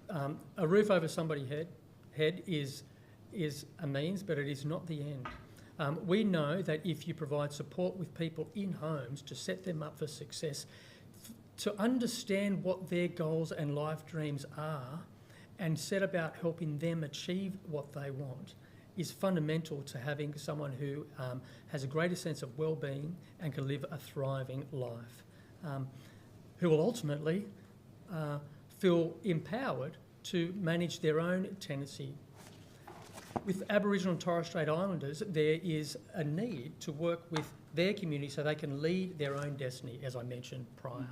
A roof over somebody's head is a means, but it is not the end. We know that if you provide support with people in homes to set them up for success, to understand what their goals and life dreams are and set about helping them achieve what they want, is fundamental to having someone who has a greater sense of well-being and can live a thriving life, who will ultimately feel empowered to manage their own tenancy. With Aboriginal and Torres Strait Islanders, there is a need to work with their community so they can lead their own destiny, as I mentioned prior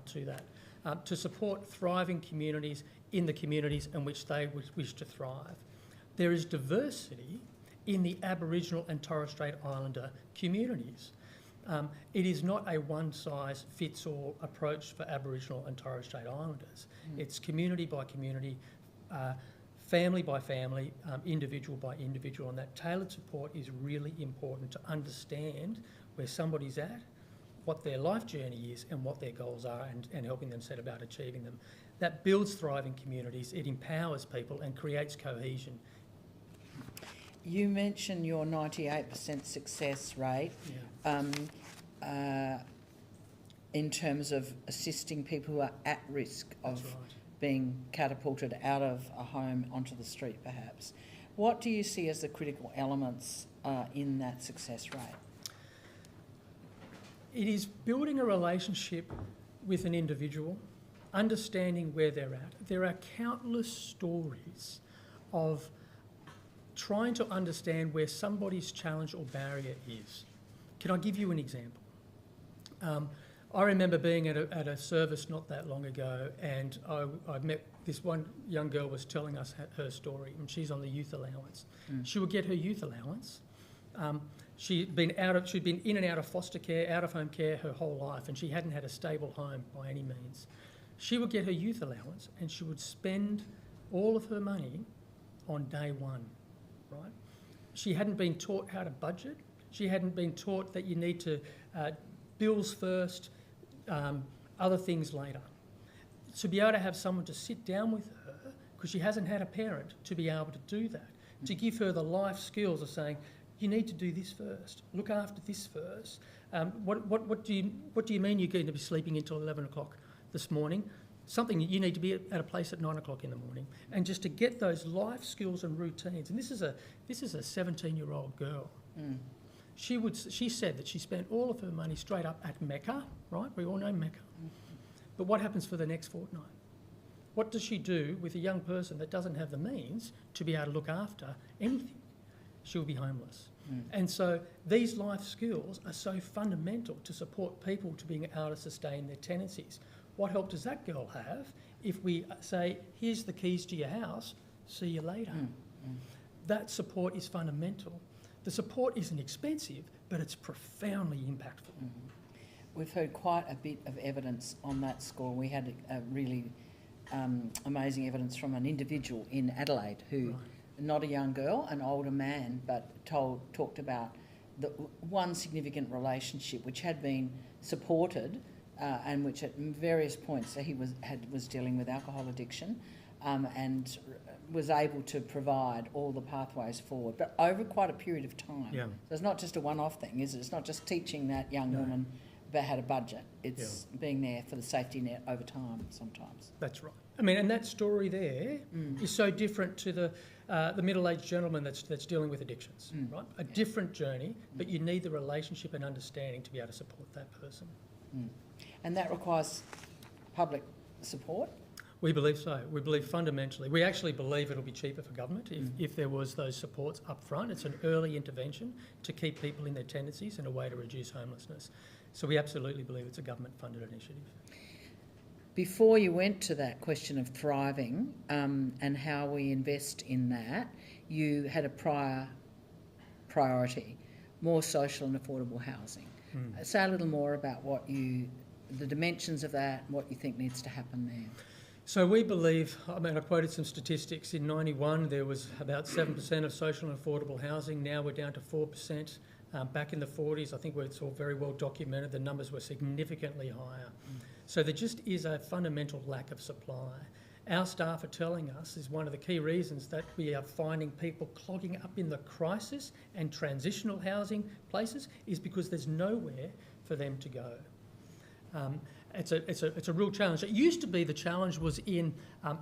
to that, to support thriving communities in the communities in which they wish to thrive. There is diversity in the Aboriginal and Torres Strait Islander communities. It is not a one-size-fits-all approach for Aboriginal and Torres Strait Islanders. It's community by community, family by family, individual by individual, and that tailored support is really important to understand where somebody's at, what their life journey is and what their goals are, and helping them set about achieving them. That builds thriving communities, it empowers people and creates cohesion. You mentioned your 98% success rate in terms of assisting people who are at risk of being catapulted out of a home onto the street, perhaps. What do you see as the critical elements in that success rate? It is building a relationship with an individual, understanding where they're at. There are countless stories of trying to understand where somebody's challenge or barrier is. Can I give you an example? I remember being at a service not that long ago, and I met this one young girl was telling us her story, and she's on the youth allowance. She would get her youth allowance. She'd been in and out of foster care, out of home care her whole life, and she hadn't had a stable home by any means. She would get her youth allowance, and she would spend all of her money on day one, right? She hadn't been taught how to budget. She hadn't been taught that you need to bills first, other things later. To be able to have someone to sit down with her, because she hasn't had a parent to be able to do that, to give her the life skills of saying, you need to do this first, look after this first. What do you mean you're going to be sleeping until 11 o'clock this morning? Something that you need to be at a place at 9 o'clock in the morning. And just to get those life skills and routines. And this is a 17-year-old girl. She said that she spent all of her money straight up at Mecca, right? We all know Mecca. But what happens for the next fortnight? What does she do with a young person that doesn't have the means to be able to look after anything? She'll be homeless. And so these life skills are so fundamental to support people to being able to sustain their tenancies. What help does that girl have if we say, here's the keys to your house, see you later? That support is fundamental. The support isn't expensive, but it's profoundly impactful. We've heard quite a bit of evidence on that score. We had a really amazing evidence from an individual in Adelaide who, not a young girl, an older man, but talked about the one significant relationship which had been supported and which at various points he was dealing with alcohol addiction and was able to provide all the pathways forward, but over quite a period of time. So it's not just a one-off thing, is it? It's not just teaching that young woman about how to budget. It's being there for the safety net over time sometimes. That's right. I mean, and that story there is so different to the middle-aged gentleman that's dealing with addictions, right? A different journey, but you need the relationship and understanding to be able to support that person. And that requires public support? We believe so. We believe fundamentally. We actually believe it'll be cheaper for government if there was those supports up front. It's an early intervention to keep people in their tenancies and a way to reduce homelessness. So we absolutely believe it's a government-funded initiative. Before you went to that question of thriving and how we invest in that, you had a priority, more social and affordable housing. Say a little more about the dimensions of that, and what you think needs to happen there. So we believe, I quoted some statistics. In 91, there was about 7% of social and affordable housing. Now we're down to 4%. Back in the 40s, I think it's all very well documented, the numbers were significantly higher. So there just is a fundamental lack of supply. Our staff are telling us is one of the key reasons that we are finding people clogging up in the crisis and transitional housing places is because there's nowhere for them to go. it's a real challenge. It used to be the challenge was in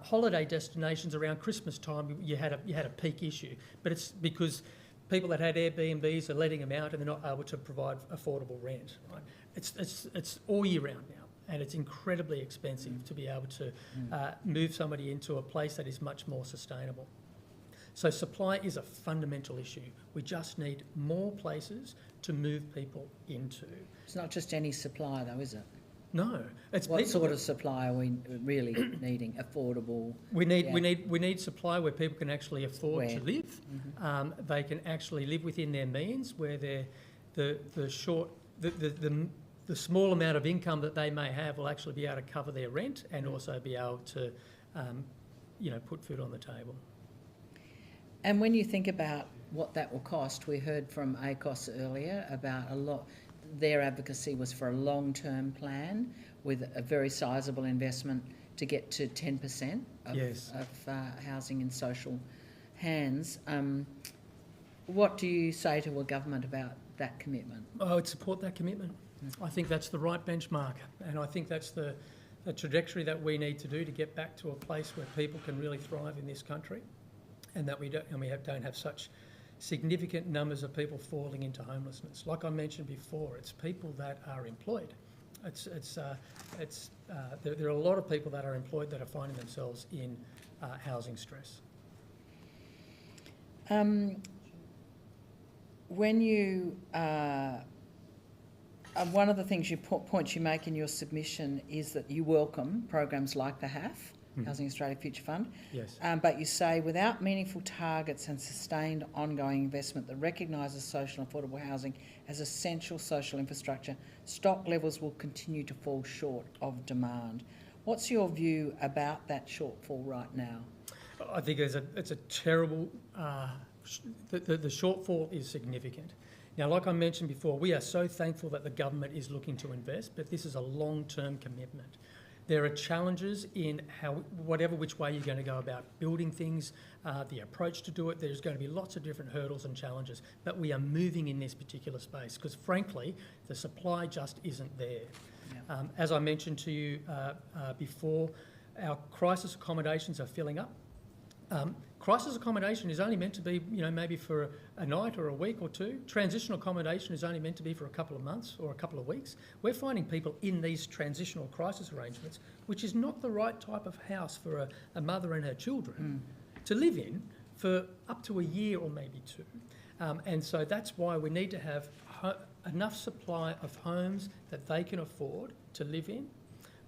holiday destinations around Christmas time. You had a peak issue, but it's because people that had Airbnbs are letting them out and they're not able to provide affordable rent. Right? It's all year round now, and it's incredibly expensive to be able to move somebody into a place that is much more sustainable. So supply is a fundamental issue. We just need more places to move people into. It's not just any supply though, is it? No, it's What people sort of supply are we really needing? Affordable? We need supply where people can actually afford to live. Mm-hmm. They can actually live within their means, where the small amount of income that they may have will actually be able to cover their rent and also be able to, put food on the table. And when you think about what that will cost, we heard from ACOS earlier about their advocacy was for a long-term plan with a very sizable investment to get to 10% of housing in social hands. What do you say to a government about that commitment? I would support that commitment. I think that's the right benchmark, and I think that's the trajectory that we need to do to get back to a place where people can really thrive in this country, and that we don't have such significant numbers of people falling into homelessness. Like I mentioned before, it's people that are employed. There are a lot of people that are employed that are finding themselves in housing stress. When you one of the things points you make in your submission is that you welcome programs like the HAF, Housing Australia Future Fund. Yes. But you say without meaningful targets and sustained ongoing investment that recognises social and affordable housing as essential social infrastructure, stock levels will continue to fall short of demand. What's your view about that shortfall right now? I think it's a terrible. The shortfall is significant. Now, like I mentioned before, we are so thankful that the government is looking to invest, but this is a long-term commitment. There are challenges in whatever which way you're going to go about building things, the approach to do it. There's going to be lots of different hurdles and challenges, but we are moving in this particular space because, frankly, the supply just isn't there. Yeah. As I mentioned to you before, our crisis accommodations are filling up. Crisis accommodation is only meant to be, maybe for a night or a week or two. Transitional accommodation is only meant to be for a couple of months or a couple of weeks. We're finding people in these transitional crisis arrangements, which is not the right type of house for a mother and her children to live in for up to a year or maybe two. And so that's why we need to have enough supply of homes that they can afford to live in,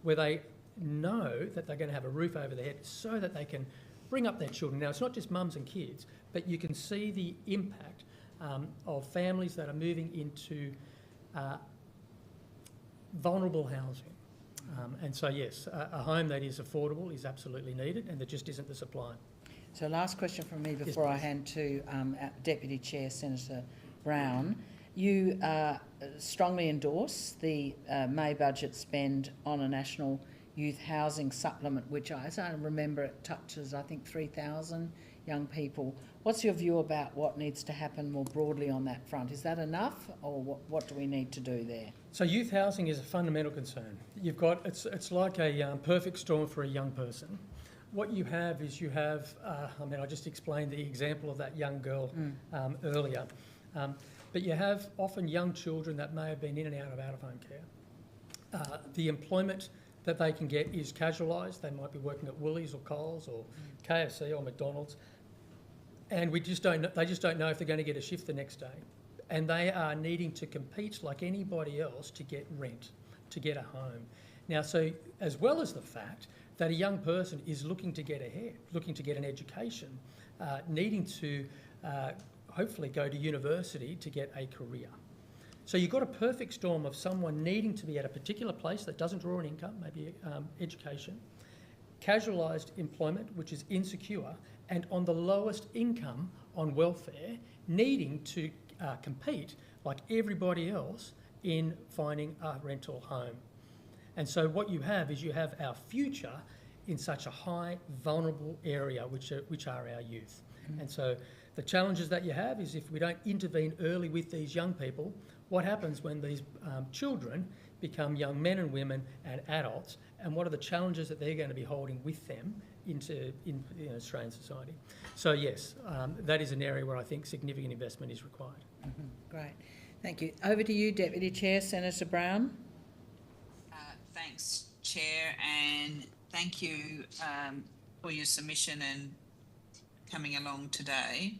where they know that they're going to have a roof over their head so that they can bring up their children. Now, it's not just mums and kids, but you can see the impact of families that are moving into vulnerable housing. And so, yes, a home that is affordable is absolutely needed, and there just isn't the supply. So last question from me before I hand to Deputy Chair Senator Brown. You strongly endorse the May budget spend on a national youth housing supplement, which I remember it touches, I think, 3,000 young people. What's your view about what needs to happen more broadly on that front? Is that enough, or what do we need to do there? So youth housing is a fundamental concern. It's like a perfect storm for a young person. What you have is I just explained the example of that young girl earlier, but you have often young children that may have been in and out of home care. The employment that they can get is casualised. They might be working at Woolies or Coles or KFC or McDonald's, and they just don't know if they're going to get a shift the next day. And they are needing to compete like anybody else to get rent, to get a home. Now, so as well as the fact that a young person is looking to get ahead, looking to get an education, needing to hopefully go to university to get a career. So you've got a perfect storm of someone needing to be at a particular place that doesn't draw an income, maybe education, casualised employment, which is insecure, and on the lowest income on welfare, needing to compete like everybody else in finding a rental home. And so what you have is our future in such a high, vulnerable area, which are our youth. And so The challenges that you have is if we don't intervene early with these young people, what happens when these children become young men and women and adults, and what are the challenges that they're going to be holding with them in Australian society? So yes, that is an area where I think significant investment is required. Great. Thank you. Over to you, Deputy Chair, Senator Brown. Thanks, Chair, and thank you for your submission and coming along today.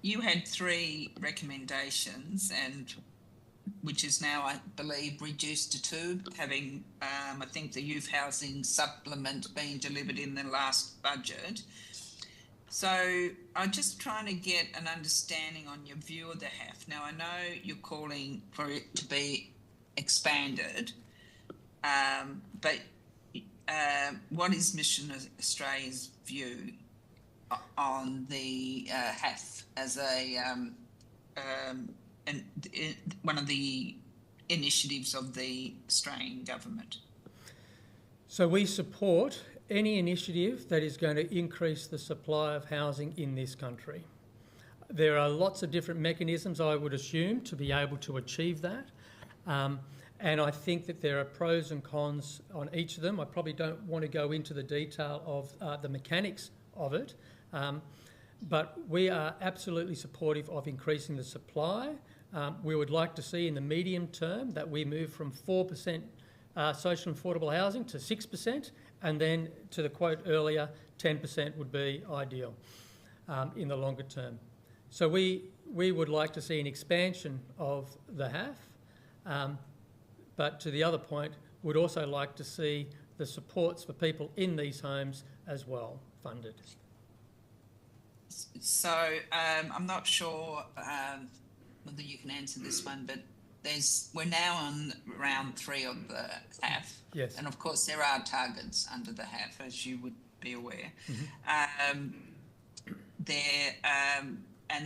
You had 3 recommendations, and which is now, I believe, reduced to 2, having, I think, the youth housing supplement being delivered in the last budget. So I'm just trying to get an understanding on your view of the HAF. Now, I know you're calling for it to be expanded, but what is Mission Australia's view on the HAF as one of the initiatives of the Australian government? So we support any initiative that is going to increase the supply of housing in this country. There are lots of different mechanisms, I would assume, to be able to achieve that. And I think that there are pros and cons on each of them. I probably don't want to go into the detail of the mechanics of it, but we are absolutely supportive of increasing the supply. We would like to see in the medium term that we move from 4% social and affordable housing to 6%, and then to the quote earlier, 10% would be ideal in the longer term. So we would like to see an expansion of the HAF, but to the other point, would also like to see the supports for people in these homes as well funded. So I'm not sure whether you can answer this one, but we're now on round 3 of the HAF. Yes. And of course there are targets under the HAF, as you would be aware. And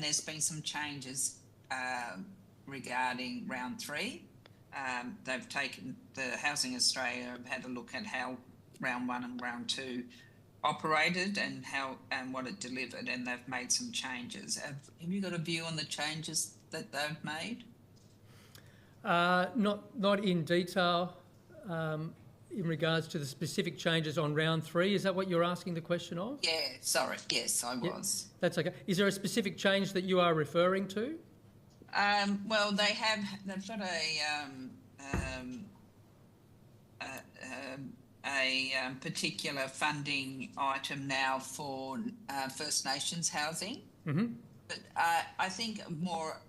there's been some changes regarding round 3. They've taken, the Housing Australia have had a look at how round 1 and round 2 operated and what it delivered, and they've made some changes. Have you got a view on the changes that they've made? Not in detail in regards to the specific changes on round 3. Is that what you're asking the question of? Yeah, sorry. Yes, I was. That's okay. Is there a specific change that you are referring to? Well, they've got a particular funding item now for First Nations housing. Mm-hmm. But I think more,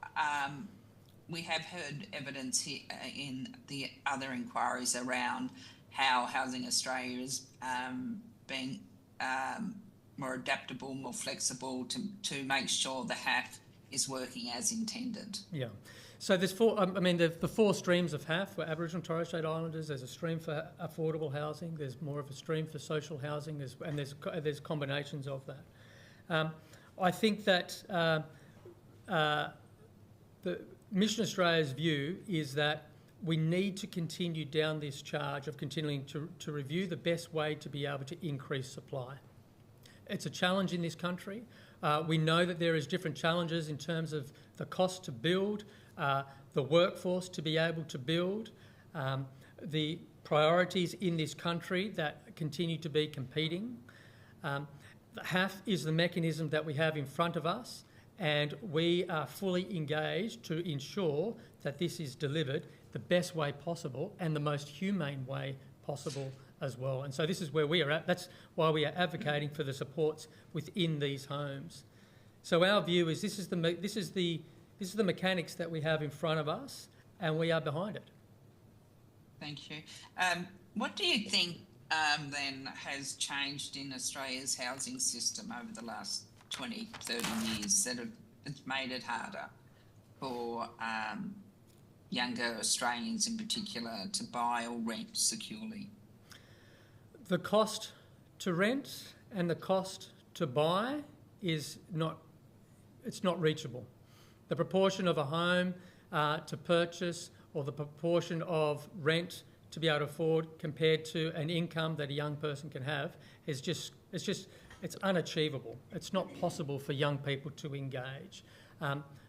we have heard evidence here in the other inquiries around how Housing Australia is being more adaptable, more flexible to make sure the HAF is working as intended. Yeah. So there's 4, the 4 streams of HAF were Aboriginal and Torres Strait Islanders. There's a stream for affordable housing. There's more of a stream for social housing, and there's combinations of that. I think that the Mission Australia's view is that we need to continue down this charge of continuing to review the best way to be able to increase supply. It's a challenge in this country. We know that there is different challenges in terms of the cost to build, the workforce to be able to build, the priorities in this country that continue to be competing. The HAF is the mechanism that we have in front of us, and we are fully engaged to ensure that this is delivered the best way possible and the most humane way possible as well. And so this is where we are at. That's why we are advocating for the supports within these homes. So our view is this is the mechanics that we have in front of us, and we are behind it. Thank you. What do you think then has changed in Australia's housing system over the last 20, 30 years that it's made it harder for younger Australians in particular to buy or rent securely? The cost to rent and the cost to buy is not reachable. The proportion of a home to purchase or the proportion of rent to be able to afford compared to an income that a young person can have is just it's unachievable. It's not possible for young people to engage.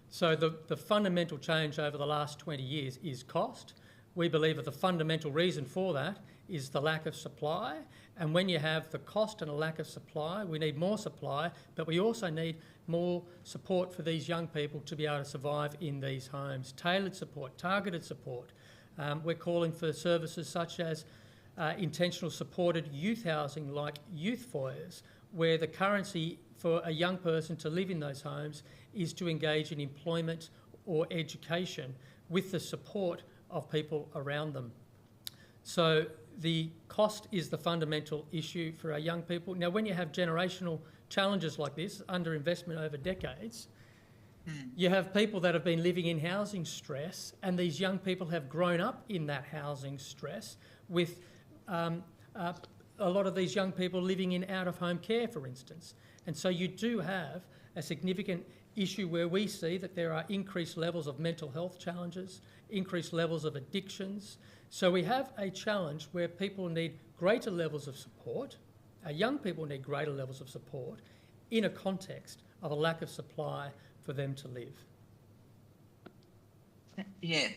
So the fundamental change over the last 20 years is cost. We believe that the fundamental reason for that is the lack of supply. And when you have the cost and a lack of supply, we need more supply, but we also need more support for these young people to be able to survive in these homes. Tailored support, targeted support. We're calling for services such as intentional supported youth housing like youth foyers, where the currency for a young person to live in those homes is to engage in employment or education with the support of people around them. So the cost is the fundamental issue for our young people. Now, when you have generational challenges like this, underinvestment over decades, you have people that have been living in housing stress, and these young people have grown up in that housing stress with a lot of these young people living in out-of-home care, for instance. And so you do have a significant issue where we see that there are increased levels of mental health challenges, increased levels of addictions. So we have a challenge where people need greater levels of support, our young people need greater levels of support in a context of a lack of supply for them to live. Yeah,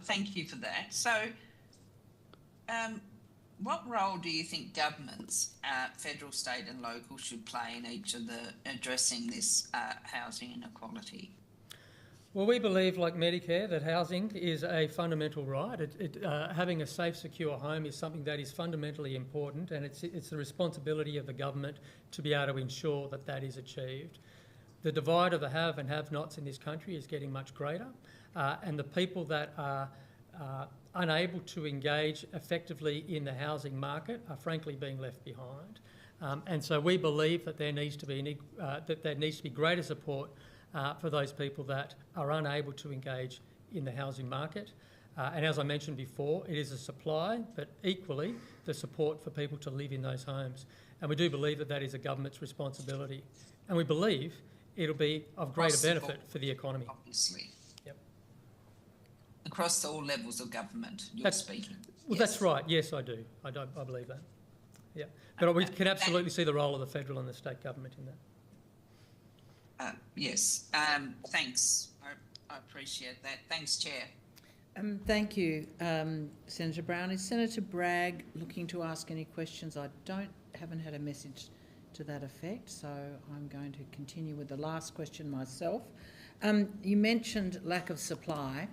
thank you for that. So what role do you think governments, federal, state and local, should play in each of the addressing this housing inequality? Well, we believe, like Medicare, that housing is a fundamental right. Having a safe, secure home is something that is fundamentally important, and it's the responsibility of the government to be able to ensure that that is achieved. The divide of the have and have-nots in this country is getting much greater, and the people that are unable to engage effectively in the housing market are frankly being left behind. And so we believe that there needs to be greater support for those people that are unable to engage in the housing market. And as I mentioned before, it is a supply, but equally the support for people to live in those homes. And we do believe that that is a government's responsibility. And we believe it'll be of greater benefit for the economy. Obviously. Yep. Across all levels of government, you're speaking. Well, yes. That's right. Yes, I do. I believe that. Yeah. But we can absolutely see the role of the federal and the state government in that. Yes. Thanks. I appreciate that. Thanks, Chair. Thank you, Senator Brown. Is Senator Bragg looking to ask any questions? I haven't had a message to that effect, so I'm going to continue with the last question myself. You mentioned lack of supply.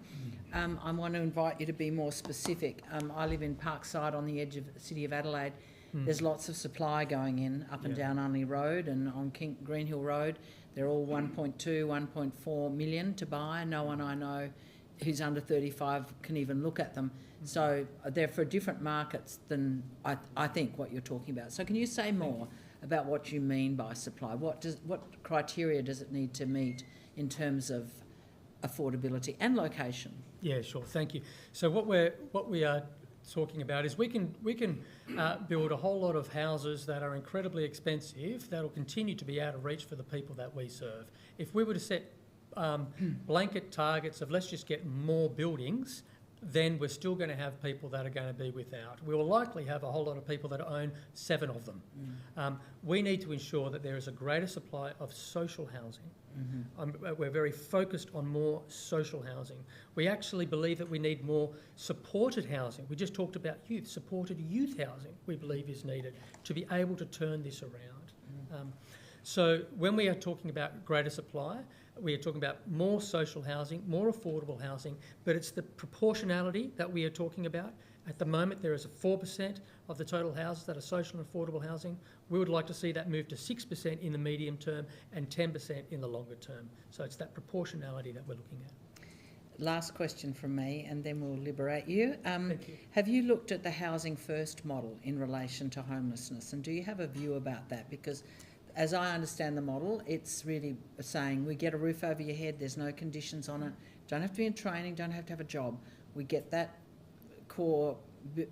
I want to invite you to be more specific. I live in Parkside on the edge of the City of Adelaide. There's lots of supply going in up and down Unley Road and on Green Hill Road. They're all 1.2, 1.4 million to buy. No one I know who's under 35 can even look at them. So they're for different markets than I think what you're talking about. So can you say more about what you mean by supply? What criteria does it need to meet in terms of affordability and location? Yeah, sure. Thank you. So what we are talking about is we can build a whole lot of houses that are incredibly expensive that will continue to be out of reach for the people that we serve. If we were to set blanket targets of let's just get more buildings, then we're still going to have people that are going to be without. We will likely have a whole lot of people that own 7 of them. We need to ensure that there is a greater supply of social housing. We're very focused on more social housing. We actually believe that we need more supported housing. We just talked about youth. Supported youth housing, we believe, is needed to be able to turn this around. So when we are talking about greater supply, we are talking about more social housing, more affordable housing, but it's the proportionality that we are talking about. At the moment, there is a 4% of the total houses that are social and affordable housing. We would like to see that move to 6% in the medium term and 10% in the longer term. So it's that proportionality that we're looking at. Last question from me, and then we'll liberate you. Thank you. Have you looked at the Housing First model in relation to homelessness, and do you have a view about that? Because as I understand the model, it's really saying we get a roof over your head, there's no conditions on it, don't have to be in training, don't have to have a job. We get that core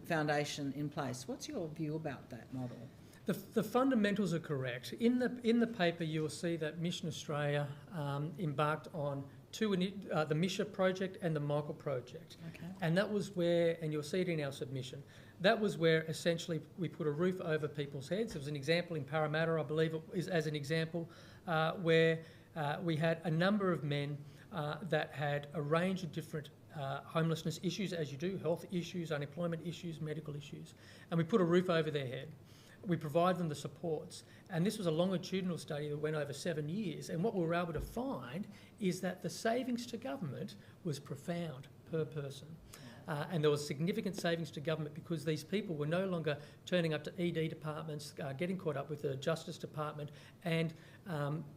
foundation in place. What's your view about that model? The fundamentals are correct. In the paper, you will see that Mission Australia embarked on the Misha project and the Michael project. Okay. And that was where, and you'll see it in our submission, that was where essentially we put a roof over people's heads. There was an example in Parramatta, I believe it is as an example, where we had a number of men that had a range of different homelessness issues, as you do, health issues, unemployment issues, medical issues, and we put a roof over their head. We provide them the supports, and this was a longitudinal study that went over 7 years, and what we were able to find is that the savings to government was profound per person. And there was significant savings to government because these people were no longer turning up to ED departments, getting caught up with the Justice Department, and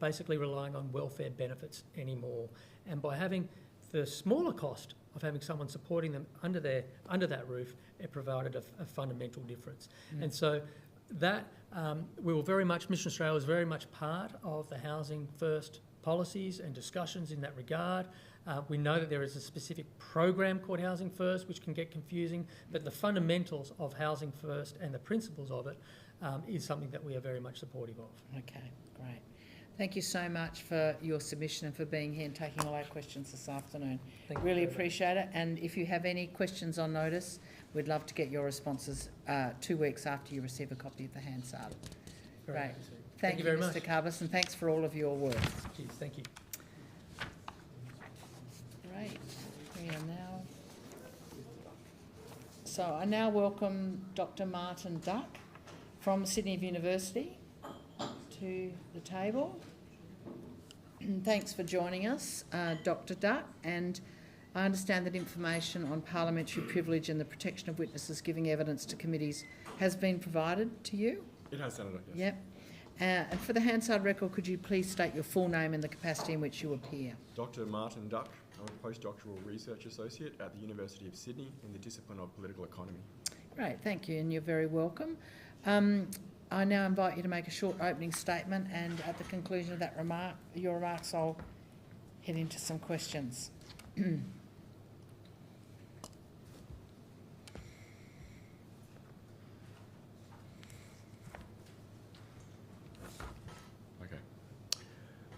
basically relying on welfare benefits anymore. And by having the smaller cost of having someone supporting them under that roof, it provided a fundamental difference. And so that we were very much, Mission Australia was very much part of the Housing First policies and discussions in that regard. We know that there is a specific program called Housing First, which can get confusing, but the fundamentals of Housing First and the principles of it is something that we are very much supportive of. Okay, great. Thank you so much for your submission and for being here and taking all our questions this afternoon. Thank you Really very much. appreciate it. And if you have any questions on notice, we'd love to get your responses 2 weeks after you receive a copy of the Hansard. Very Great. happy to. Thank you, very Mr. much. Carbis, and thanks for all of your work. Cheers, thank you. Great. We are now... So I now welcome Dr. Martin Duck from Sydney University to the table. Thanks for joining us, Dr. Duck, and I understand that information on parliamentary privilege and the protection of witnesses giving evidence to committees has been provided to you? It has, Senator, yes. Yep. And for the Hansard record, could you please state your full name and the capacity in which you appear? Dr. Martin Duck. I'm a postdoctoral research associate at the University of Sydney in the discipline of political economy. Great, thank you, and you're very welcome. I now invite you to make a short opening statement, and at the conclusion of that your remarks, I'll head into some questions.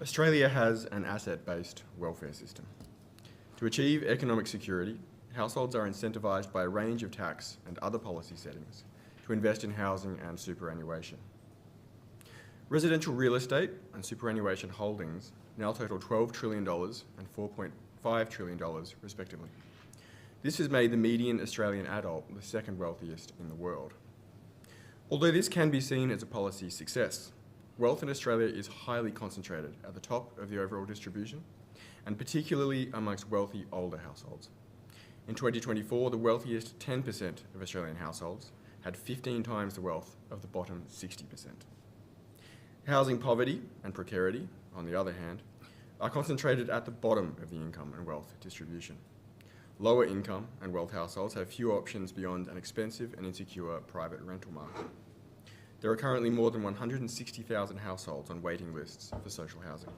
Australia has an asset-based welfare system. To achieve economic security, households are incentivised by a range of tax and other policy settings to invest in housing and superannuation. Residential real estate and superannuation holdings now total $12 trillion and $4.5 trillion respectively. This has made the median Australian adult the second wealthiest in the world. Although this can be seen as a policy success, wealth in Australia is highly concentrated at the top of the overall distribution, and particularly amongst wealthy older households. In 2024, the wealthiest 10% of Australian households had 15 times the wealth of the bottom 60%. Housing poverty and precarity, on the other hand, are concentrated at the bottom of the income and wealth distribution. Lower income and wealth households have few options beyond an expensive and insecure private rental market. There are currently more than 160,000 households on waiting lists for social housing.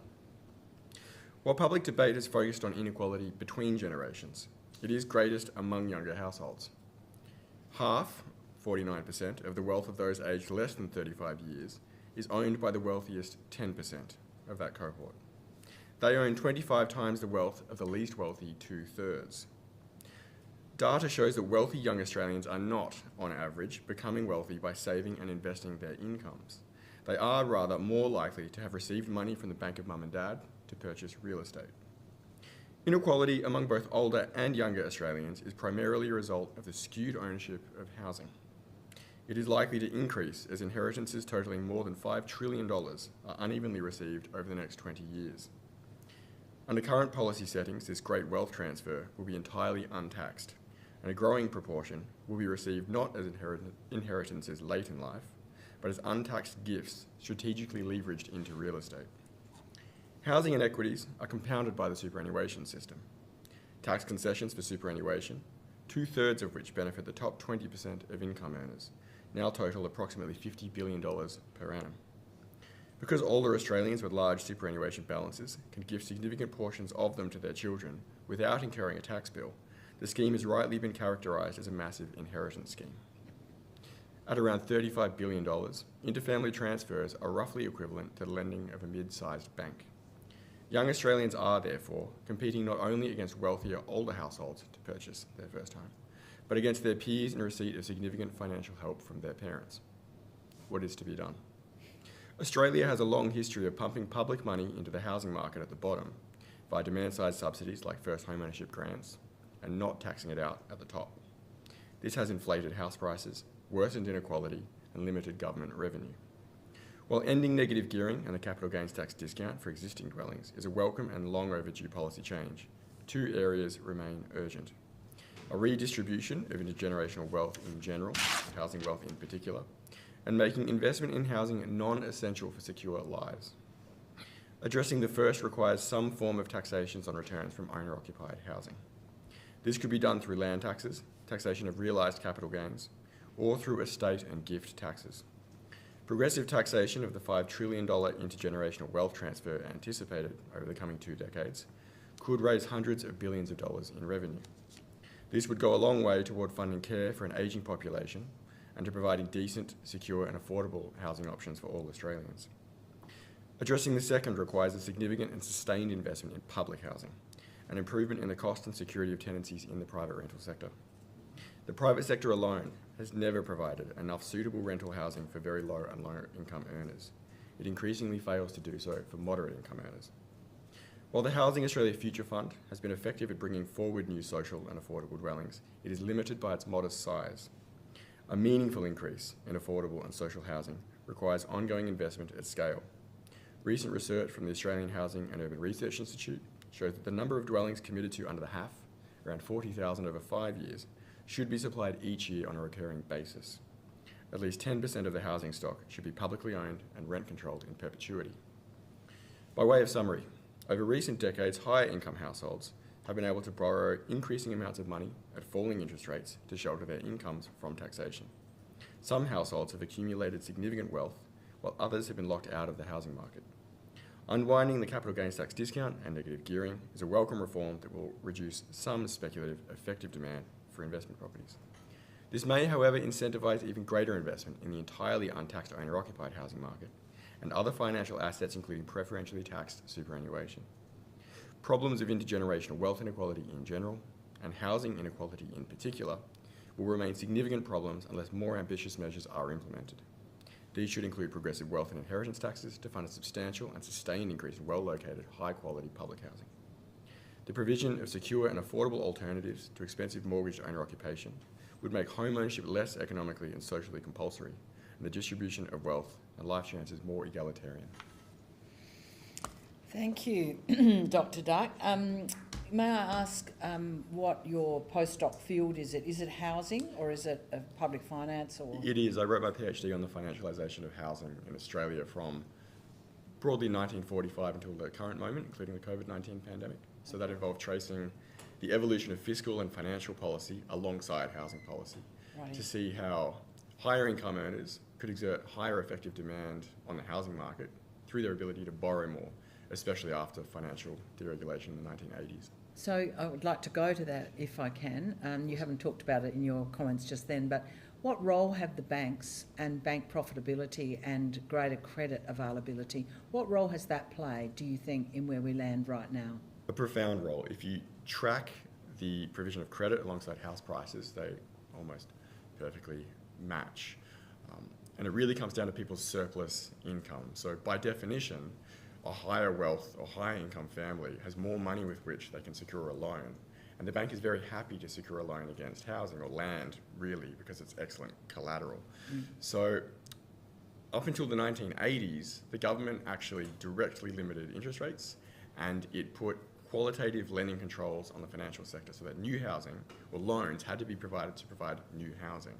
While public debate has focused on inequality between generations, it is greatest among younger households. Half, 49%, of the wealth of those aged less than 35 years is owned by the wealthiest 10% of that cohort. They own 25 times the wealth of the least wealthy 2/3. Data shows that wealthy young Australians are not, on average, becoming wealthy by saving and investing their incomes. They are rather more likely to have received money from the bank of mum and dad to purchase real estate. Inequality among both older and younger Australians is primarily a result of the skewed ownership of housing. It is likely to increase as inheritances totaling more than $5 trillion are unevenly received over the next 20 years. Under current policy settings, this great wealth transfer will be entirely untaxed, and a growing proportion will be received not as inheritances late in life, but as untaxed gifts strategically leveraged into real estate. Housing inequities are compounded by the superannuation system. Tax concessions for superannuation, 2/3 of which benefit the top 20% of income earners, now total approximately $50 billion per annum. Because older Australians with large superannuation balances can give significant portions of them to their children without incurring a tax bill, the scheme has rightly been characterised as a massive inheritance scheme. At around $35 billion, interfamily transfers are roughly equivalent to the lending of a mid-sized bank. Young Australians are, therefore, competing not only against wealthier, older households to purchase their first home, but against their peers in receipt of significant financial help from their parents. What is to be done? Australia has a long history of pumping public money into the housing market at the bottom via demand-side subsidies like first home ownership grants and not taxing it out at the top. This has inflated house prices, worsened inequality, and limited government revenue. While ending negative gearing and the capital gains tax discount for existing dwellings is a welcome and long overdue policy change, two areas remain urgent. A redistribution of intergenerational wealth in general, housing wealth in particular, and making investment in housing non-essential for secure lives. Addressing the first requires some form of taxations on returns from owner-occupied housing. This could be done through land taxes, taxation of realised capital gains, or through estate and gift taxes. Progressive taxation of the $5 trillion intergenerational wealth transfer anticipated over the coming 2 decades could raise hundreds of billions of dollars in revenue. This would go a long way toward funding care for an ageing population and to providing decent, secure and affordable housing options for all Australians. Addressing the second requires a significant and sustained investment in public housing, an improvement in the cost and security of tenancies in the private rental sector. The private sector alone has never provided enough suitable rental housing for very low and low income earners. It increasingly fails to do so for moderate income earners. While the Housing Australia Future Fund has been effective at bringing forward new social and affordable dwellings, it is limited by its modest size. A meaningful increase in affordable and social housing requires ongoing investment at scale. Recent research from the Australian Housing and Urban Research Institute shows that the number of dwellings committed to under the HAF, around 40,000 over 5 years, should be supplied each year on a recurring basis. At least 10% of the housing stock should be publicly owned and rent controlled in perpetuity. By way of summary, over recent decades, higher income households have been able to borrow increasing amounts of money at falling interest rates to shelter their incomes from taxation. Some households have accumulated significant wealth, while others have been locked out of the housing market. Unwinding the capital gains tax discount and negative gearing is a welcome reform that will reduce some speculative, effective demand for investment properties. This may, however, incentivise even greater investment in the entirely untaxed owner-occupied housing market and other financial assets, including preferentially taxed superannuation. Problems of intergenerational wealth inequality in general, and housing inequality in particular, will remain significant problems unless more ambitious measures are implemented. These should include progressive wealth and inheritance taxes to fund a substantial and sustained increase in well-located, high-quality public housing. The provision of secure and affordable alternatives to expensive mortgaged owner occupation would make home ownership less economically and socially compulsory, and the distribution of wealth and life chances more egalitarian. Thank you, Dr. Duck. May I ask what your postdoc field is? Is it housing or is it public finance? Or It is. I wrote my PhD on the financialisation of housing in Australia from broadly 1945 until the current moment, including the COVID-19 pandemic. So that involved tracing the evolution of fiscal and financial policy alongside housing policy to see how higher income earners could exert higher effective demand on the housing market through their ability to borrow more, especially after financial deregulation in the 1980s. So I would like to go to that if I can. You haven't talked about it in your comments just then, but what role have the banks and bank profitability and greater credit availability, what role has that played, do you think, in where we land right now? A profound role. If you track the provision of credit alongside house prices, they almost perfectly match. And it really comes down to people's surplus income. So by definition, a higher wealth or higher income family has more money with which they can secure a loan. And the bank is very happy to secure a loan against housing or land, really, because it's excellent collateral. So up until the 1980s, the government actually directly limited interest rates, and it put qualitative lending controls on the financial sector so that new housing or loans had to be provided to provide new housing.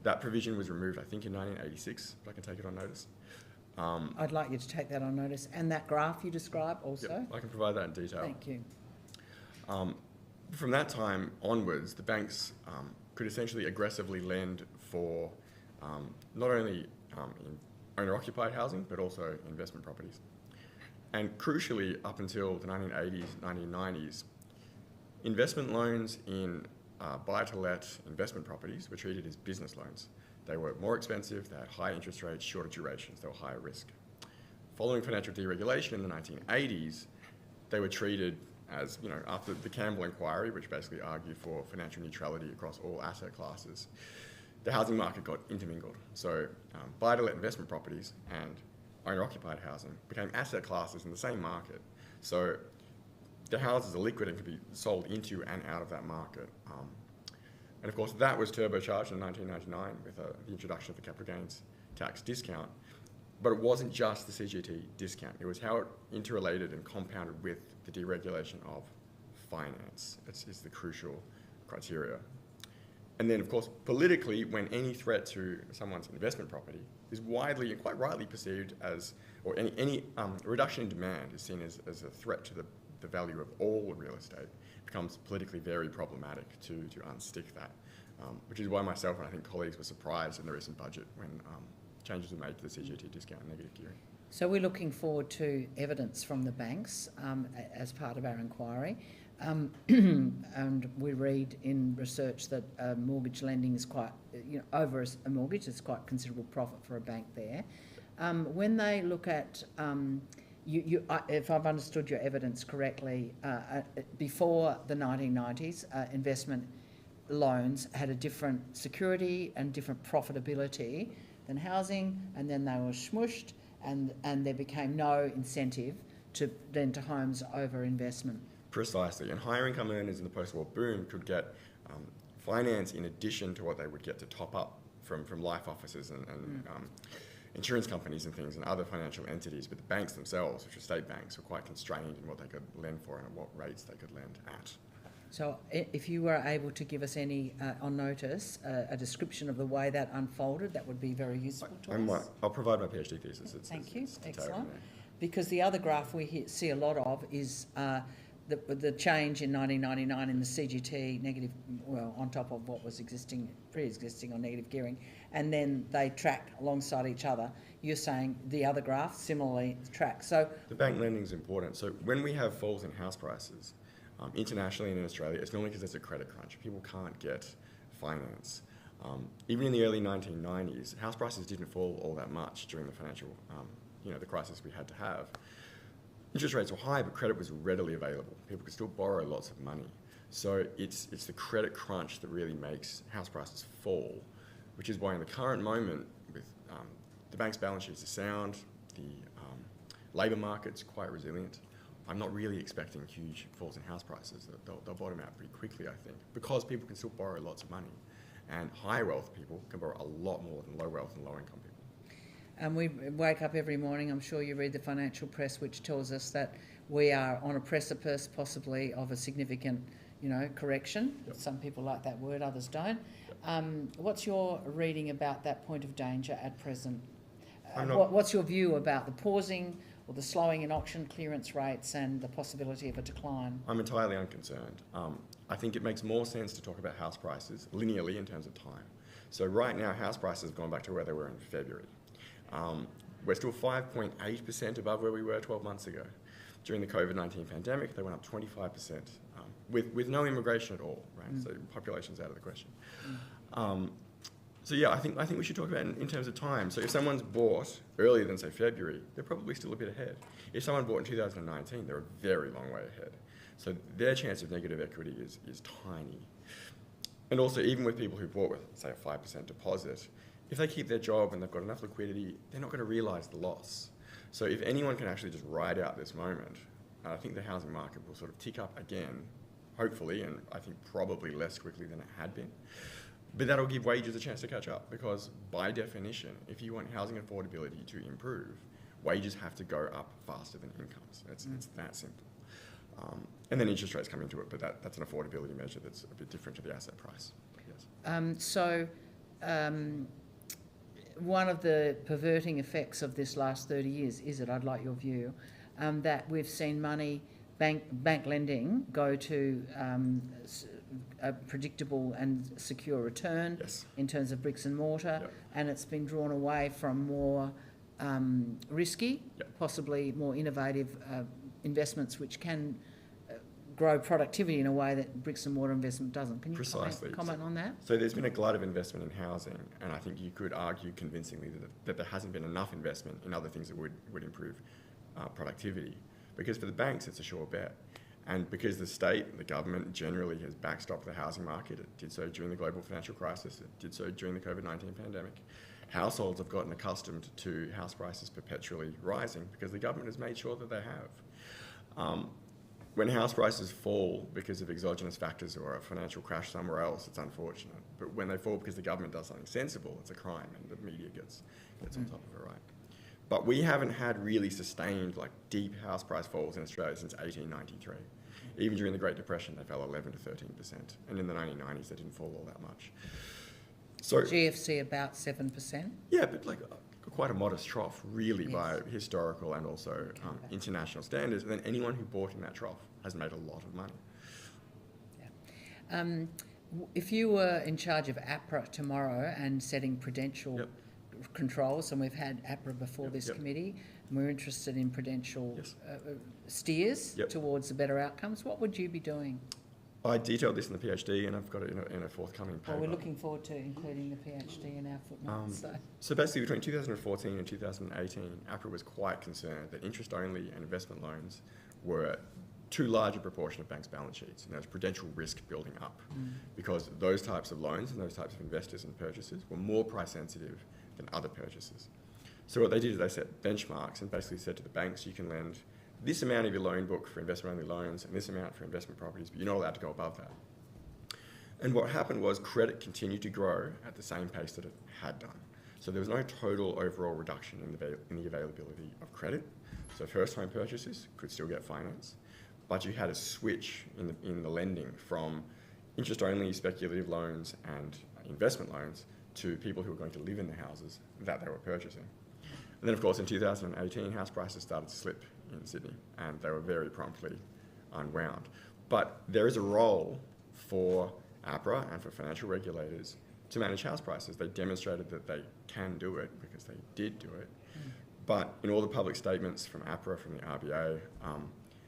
That provision was removed, I think, in 1986, if I can take it on notice. I'd like you to take that on notice. And that graph you describe also? Yep, I can provide that in detail. Thank you. From that time onwards, the banks could essentially aggressively lend for not only in owner-occupied housing, but also investment properties. And crucially, up until the 1980s, 1990s, investment loans in buy-to-let investment properties were treated as business loans. They were more expensive, they had high interest rates, shorter durations, they were higher risk. Following financial deregulation in the 1980s, they were treated as, after the Campbell inquiry, which basically argued for financial neutrality across all asset classes, the housing market got intermingled. So buy-to-let investment properties and owner-occupied housing became asset classes in the same market. So the houses are liquid and could be sold into and out of that market. And of course, that was turbocharged in 1999 with the introduction of the capital gains tax discount. But it wasn't just the CGT discount. It was how it interrelated and compounded with the deregulation of finance. It's the crucial criteria. And then, of course, politically, when any threat to someone's investment property is widely and quite rightly perceived as, or any reduction in demand is seen as a threat to the value of all real estate, it becomes politically very problematic to unstick that, which is why myself and I think colleagues were surprised in the recent budget when changes were made to the CGT discount and negative gearing. So we're looking forward to evidence from the banks as part of our inquiry. And we read in research that mortgage lending is quite, over a mortgage is quite considerable profit for a bank there. When they look at, if I've understood your evidence correctly, before the 1990s, investment loans had a different security and different profitability than housing, and then they were smooshed, and there became no incentive to lend to homes over investment. Precisely, and higher income earners in the post-war boom could get finance in addition to what they would get to top up from life offices and insurance companies and things and other financial entities, but the banks themselves, which are state banks, were quite constrained in what they could lend for and at what rates they could lend at. So if you were able to give us any, on notice, a description of the way that unfolded, that would be very useful to us. I'll provide my PhD thesis. Thank you, it's excellent. Because the other graph we see a lot of is the change in 1999 in the CGT negative, well, on top of what was pre-existing on negative gearing, and then they track alongside each other. You're saying the other graph similarly tracks. So the bank lending is important. So when we have falls in house prices, internationally and in Australia, it's normally because there's a credit crunch. People can't get finance. Even in the early 1990s, house prices didn't fall all that much during the financial, the crisis we had to have. Interest rates were high, but credit was readily available. People could still borrow lots of money. So it's the credit crunch that really makes house prices fall, which is why in the current moment, with the bank's balance sheets are sound, the labour market's quite resilient, I'm not really expecting huge falls in house prices. They'll bottom out pretty quickly, I think, because people can still borrow lots of money. And high wealth people can borrow a lot more than low wealth and low income people. And we wake up every morning, I'm sure you read the financial press, which tells us that we are on a precipice possibly of a significant, correction. Yep. Some people like that word, others don't. What's your reading about that point of danger at present? What's your view about the pausing or the slowing in auction clearance rates and the possibility of a decline? I'm entirely unconcerned. I think it makes more sense to talk about house prices linearly in terms of time. So right now, house prices have gone back to where they were in February. We're still 5.8% above where we were 12 months ago. During the COVID-19 pandemic, they went up 25%, with no immigration at all, right? So population's out of the question. So yeah, I think we should talk about it in terms of time. So if someone's bought earlier than, say, February, they're probably still a bit ahead. If someone bought in 2019, they're a very long way ahead. So their chance of negative equity is tiny. And also, even with people who bought with, say, a 5% deposit, if they keep their job and they've got enough liquidity, they're not going to realise the loss. So if anyone can actually just ride out this moment, I think the housing market will sort of tick up again, hopefully, and I think probably less quickly than it had been. But that'll give wages a chance to catch up because, by definition, if you want housing affordability to improve, wages have to go up faster than incomes. It's that simple. And then interest rates come into it, but that's an affordability measure that's a bit different to the asset price. Yes. One of the perverting effects of this last 30 years is it, I'd like your view, that we've seen money, bank lending, go to a predictable and secure return. Yes. In terms of bricks and mortar, yep. And it's been drawn away from more risky, yep. possibly more innovative investments which can grow productivity in a way that bricks and mortar investment doesn't. Can you comment on that? So there's been a glut of investment in housing, and I think you could argue convincingly that there hasn't been enough investment in other things that would improve productivity. Because for the banks, it's a sure bet. And because the state, the government generally has backstopped the housing market, it did so during the global financial crisis, it did so during the COVID-19 pandemic, households have gotten accustomed to house prices perpetually rising because the government has made sure that they have. When house prices fall because of exogenous factors or a financial crash somewhere else, it's unfortunate. But when they fall because the government does something sensible, it's a crime, and the media gets on top of it, right? But we haven't had really sustained, like, deep house price falls in Australia since 1893. Even during the Great Depression, they fell 11 to 13%, and in the 1990s, they didn't fall all that much. So GFC about 7%. yeah, but like quite a modest trough, really, Yes. by historical and also international standards. And then anyone who bought in that trough has made a lot of money. If you were in charge of APRA tomorrow and setting prudential Yep. controls, and we've had APRA before this Yep. committee, and we're interested in prudential Yes. steers Yep. towards the better outcomes, what would you be doing? I detailed this in the PhD, and I've got it in a forthcoming paper. Well, we're looking forward to including the PhD in our footnotes. So basically, between 2014 and 2018, APRA was quite concerned that interest-only and investment loans were too large a proportion of banks' balance sheets, and there was prudential risk building up because those types of loans and those types of investors and purchases were more price-sensitive than other purchases. So what they did is they set benchmarks and basically said to the banks, you can lend this amount of your loan book for investment-only loans and this amount for investment properties, but you're not allowed to go above that. And what happened was credit continued to grow at the same pace that it had done. So there was no total overall reduction in the availability of credit. So first-time purchases could still get finance, but you had a switch in the lending from interest-only speculative loans and investment loans to people who were going to live in the houses that they were purchasing. And then, of course, in 2018, house prices started to slip in Sydney, and they were very promptly unwound. But there is a role for APRA and for financial regulators to manage house prices. They demonstrated that they can do it because they did do it. But in all the public statements from APRA, from the RBA,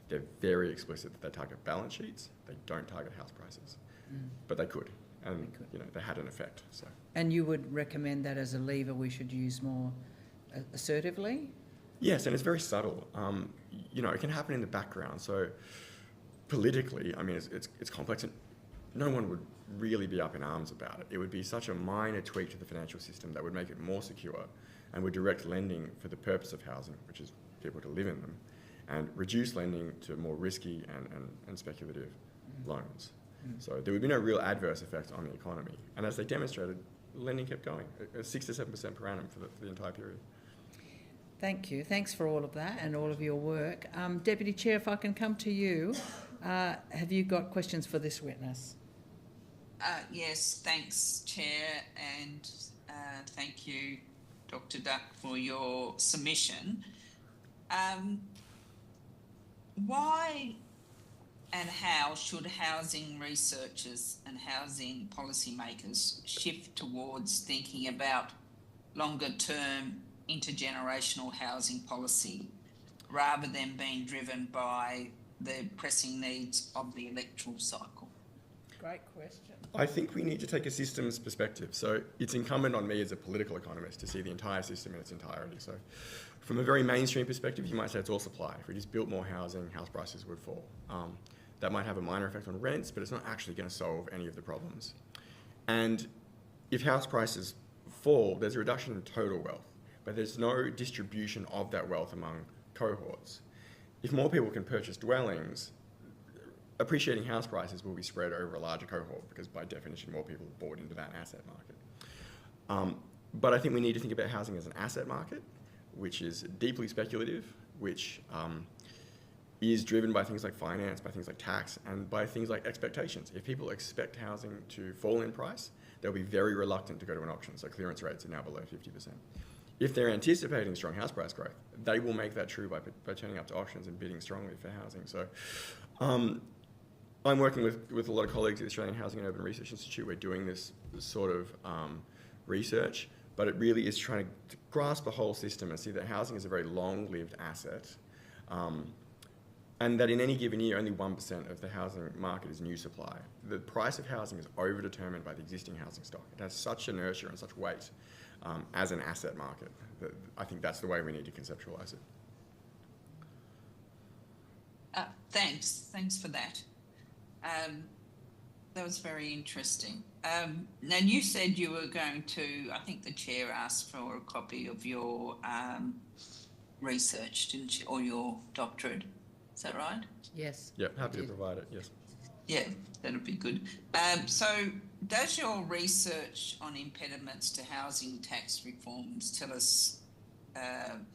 they're very explicit that they target balance sheets. They don't target house prices, but they could, and they had an effect. So. And you would recommend that as a lever we should use more assertively? Yes, and it's very subtle. It can happen in the background. So politically, I mean, it's complex, and no one would really be up in arms about it. It would be such a minor tweak to the financial system that would make it more secure and would direct lending for the purpose of housing, which is people to live in them, and reduce lending to more risky and speculative loans. So there would be no real adverse effect on the economy. And as they demonstrated, lending kept going at 6 to 7% per annum for the entire period. Thank you. Thanks for all of that and all of your work. Deputy Chair, if I can come to you, have you got questions for this witness? Yes, thanks, Chair, and thank you, Dr. Duck, for your submission. Why and how should housing researchers and housing policymakers shift towards thinking about longer-term intergenerational housing policy rather than being driven by the pressing needs of the electoral cycle? Great question. I think we need to take a systems perspective. So it's incumbent on me as a political economist to see the entire system in its entirety. So from a very mainstream perspective, you might say it's all supply. If we just built more housing, house prices would fall. That might have a minor effect on rents, but it's not actually going to solve any of the problems. And if house prices fall, there's a reduction in total wealth, but there's no distribution of that wealth among cohorts. If more people can purchase dwellings, appreciating house prices will be spread over a larger cohort because by definition more people are bought into that asset market. But I think we need to think about housing as an asset market, which is deeply speculative, which is driven by things like finance, by things like tax, and by things like expectations. If people expect housing to fall in price, they'll be very reluctant to go to an auction, so clearance rates are now below 50%. If they're anticipating strong house price growth, they will make that true by turning up to auctions and bidding strongly for housing. So I'm working with a lot of colleagues at the Australian Housing and Urban Research Institute. We're doing this sort of research, but it really is trying to grasp the whole system and see that housing is a very long-lived asset, and that in any given year, only 1% of the housing market is new supply. The price of housing is over-determined by the existing housing stock. It has such inertia and such weight as an asset market that I think that's the way we need to conceptualise it. Thanks for that. That was very interesting. Now, you said you were going to, I think the chair asked for a copy of your research, didn't she, or your doctorate? Is that right? Yes. Yep, happy to provide it, yes. Yeah, that'd be good. So does your research on impediments to housing tax reforms tell us,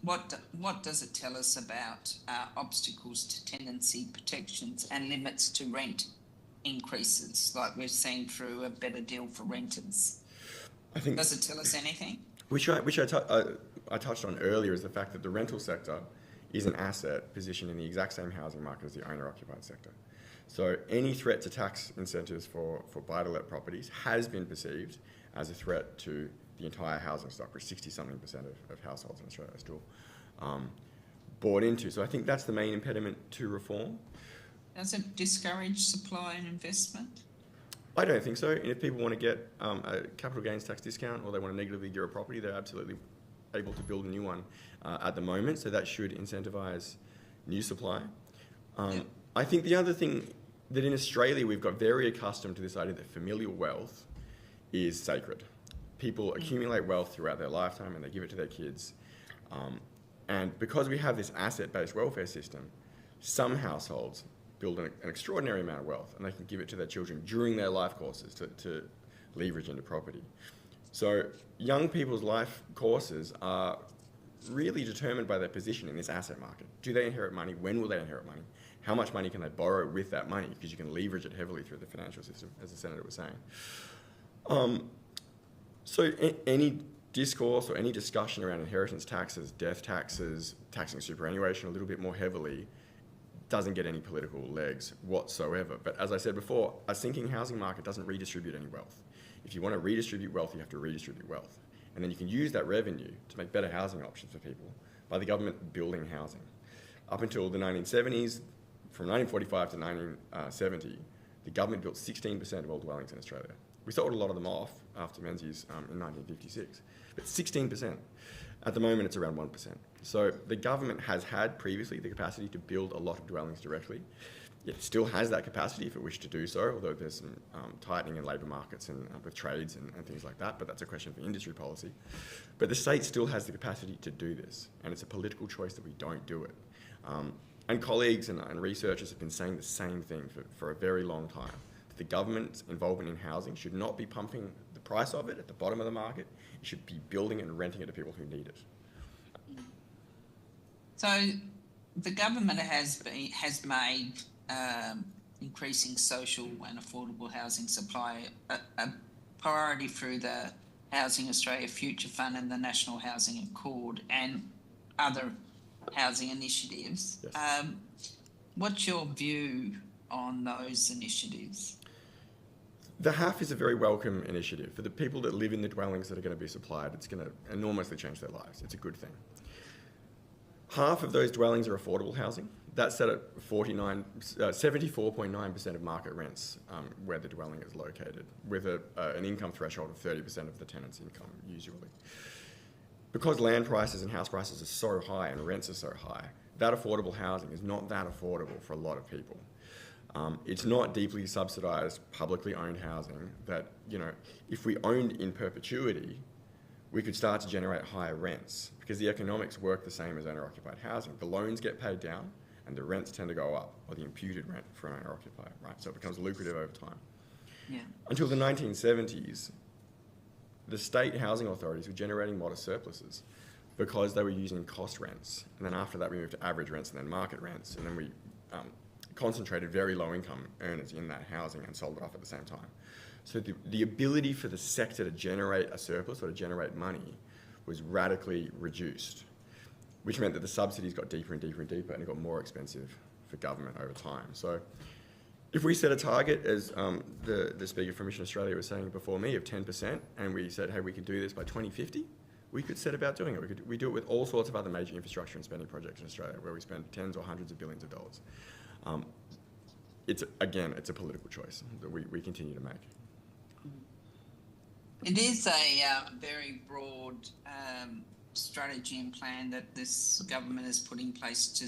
what does it tell us about obstacles to tenancy protections and limits to rent increases, like we've seen through a better deal for renters? I think, does it tell us anything? Which I touched on earlier, is the fact that the rental sector is an asset positioned in the exact same housing market as the owner-occupied sector. So any threat to tax incentives for buy-to-let properties has been perceived as a threat to the entire housing stock, which 60-something% of households in Australia are still bought into. So I think that's the main impediment to reform. Does it discourage supply and investment? I don't think so. And if people want to get a capital gains tax discount, or they want to negatively gear a property, they're absolutely able to build a new one at the moment. So that should incentivise new supply. I think the other thing that in Australia we've got very accustomed to this idea that familial wealth is sacred. People accumulate wealth throughout their lifetime and they give it to their kids. And because we have this asset-based welfare system, some households build an extraordinary amount of wealth and they can give it to their children during their life courses to leverage into property. So young people's life courses are really determined by their position in this asset market. Do they inherit money? When will they inherit money? How much money can they borrow with that money? Because you can leverage it heavily through the financial system, as the Senator was saying. So any discourse or any discussion around inheritance taxes, death taxes, taxing superannuation a little bit more heavily doesn't get any political legs whatsoever. But as I said before, a sinking housing market doesn't redistribute any wealth. If you want to redistribute wealth, you have to redistribute wealth. And then you can use that revenue to make better housing options for people by the government building housing. Up until the 1970s, from 1945 to 1970, the government built 16% of all dwellings in Australia. We sold a lot of them off after Menzies in 1956, but 16%. At the moment, it's around 1%. So the government has had previously the capacity to build a lot of dwellings directly. It still has that capacity if it wished to do so, although there's some tightening in labour markets and with trades and things like that, but that's a question for industry policy. But the state still has the capacity to do this, and it's a political choice that we don't do it. And colleagues and researchers have been saying the same thing for a very long time. That the government's involvement in housing should not be pumping the price of it at the bottom of the market. It should be building and renting it to people who need it. So the government has made increasing social and affordable housing supply a priority through the Housing Australia Future Fund and the National Housing Accord and other housing initiatives. Yes. What's your view on those initiatives? The HAF is a very welcome initiative. For the people that live in the dwellings that are going to be supplied, it's going to enormously change their lives. It's a good thing. Half of those dwellings are affordable housing. That's set at 74.9% of market rents where the dwelling is located, with an income threshold of 30% of the tenant's income, usually. Because land prices and house prices are so high and rents are so high, that affordable housing is not that affordable for a lot of people. It's not deeply subsidised, publicly owned housing that, if we owned in perpetuity, we could start to generate higher rents because the economics work the same as owner-occupied housing. The loans get paid down and the rents tend to go up, or the imputed rent for an owner-occupied, right? So it becomes lucrative over time. Yeah. Until the 1970s, the state housing authorities were generating modest surpluses because they were using cost rents. And then after that, we moved to average rents and then market rents. And then we concentrated very low income earners in that housing and sold it off at the same time. So the ability for the sector to generate a surplus or to generate money was radically reduced, which meant that the subsidies got deeper and deeper and deeper and it got more expensive for government over time. So if we set a target, as the Speaker from Mission Australia was saying before me, of 10%, and we said, hey, we can do this by 2050, we could set about doing it. We do it with all sorts of other major infrastructure and spending projects in Australia where we spend tens or hundreds of billions of dollars. It's a political choice that we continue to make. It is a very broad strategy and plan that this government has put in place to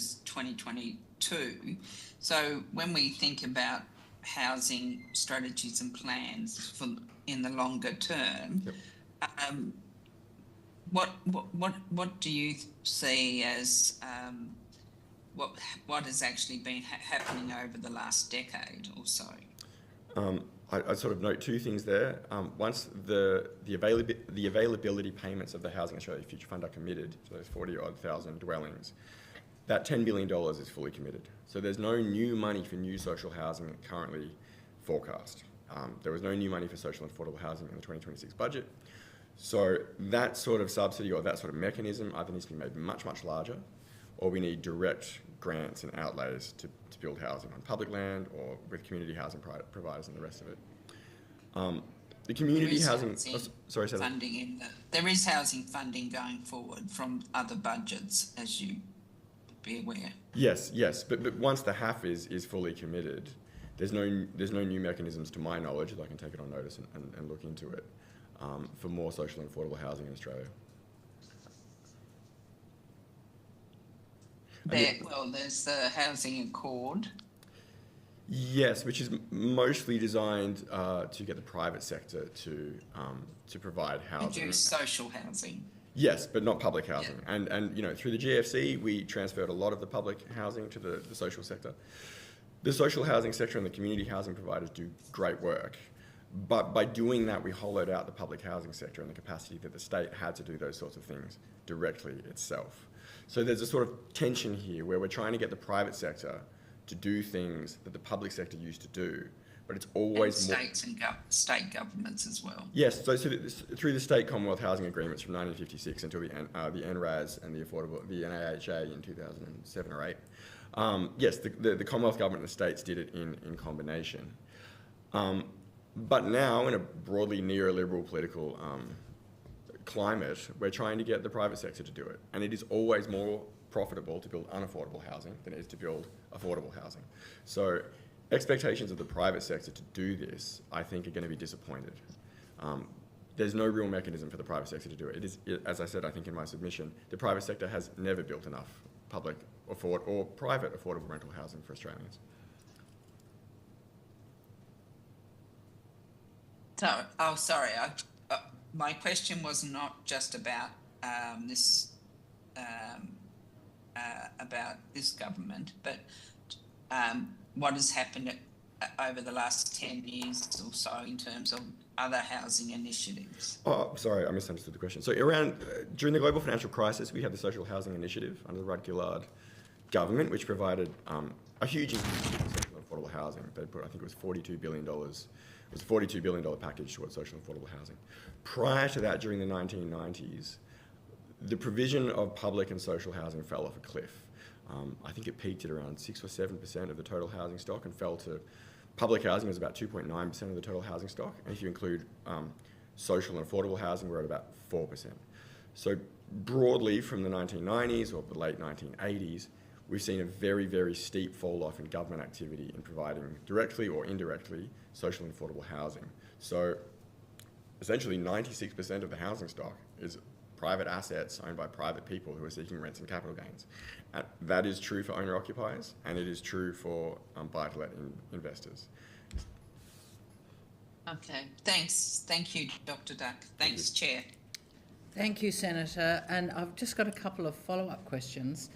too. So when we think about housing strategies and plans for in the longer term, what do you see as what has actually been happening over the last decade or so? I sort of note two things there. Once the availability payments of the Housing Australia Future Fund are committed, so those 40-odd thousand dwellings, that $10 billion is fully committed. So there's no new money for new social housing currently forecast. There was no new money for social and affordable housing in the 2026 budget. So that sort of subsidy or that sort of mechanism either needs to be made much, much larger, or we need direct grants and outlays to build housing on public land or with community housing providers and the rest of it. The community housing sorry, say funding in there is housing funding going forward from other budgets, as you be aware. Yes, but once the HAF is fully committed, there's no new mechanisms to my knowledge that I can take it on notice and look into it for more social and affordable housing in Australia. There's the Housing Accord. Yes, which is mostly designed to get the private sector to provide housing. Produce social housing. Yes, but not public housing. Yeah. And you know, through the GFC, we transferred a lot of the public housing to the social sector. The social housing sector and the community housing providers do great work. But by doing that, we hollowed out the public housing sector and the capacity that the state had to do those sorts of things directly itself. So there's a sort of tension here where we're trying to get the private sector to do things that the public sector used to do, but it's always and states and state governments as well. Yes, so through the state Commonwealth Housing Agreements from 1956 until the NRAS and the NAHA in 2007 or 8. Yes, the Commonwealth government and the states did it in combination. But now, in a broadly neoliberal political climate, we're trying to get the private sector to do it. And it is always more profitable to build unaffordable housing than it is to build affordable housing. So expectations of the private sector to do this, I think, are going to be disappointed. There's no real mechanism for the private sector to do it. As I said, I think in my submission, the private sector has never built enough public or private affordable rental housing for Australians. So, sorry, my question was not just about this government, but what has happened over the last 10 years or so in terms of other housing initiatives. Oh, sorry, I misunderstood the question. So during the global financial crisis, we had the Social Housing Initiative under the Rudd-Gillard government, which provided a huge increase in social and affordable housing. They put, I think it was $42 billion. It was a $42 billion package towards social and affordable housing. Prior to that, during the 1990s, the provision of public and social housing fell off a cliff. I think it peaked at around 6 or 7% of the total housing stock and fell to public housing was about 2.9% of the total housing stock. And if you include social and affordable housing, we're at about 4%. So broadly from the 1990s or the late 1980s, we've seen a very, very steep fall off in government activity in providing directly or indirectly social and affordable housing. So essentially 96% of the housing stock is private assets owned by private people who are seeking rents and capital gains. That is true for owner-occupiers, and it is true for buy-to-let investors. Okay, thanks. Thank you, Dr. Duck. Thanks, Chair. Thank you, Senator. And I've just got a couple of follow-up questions.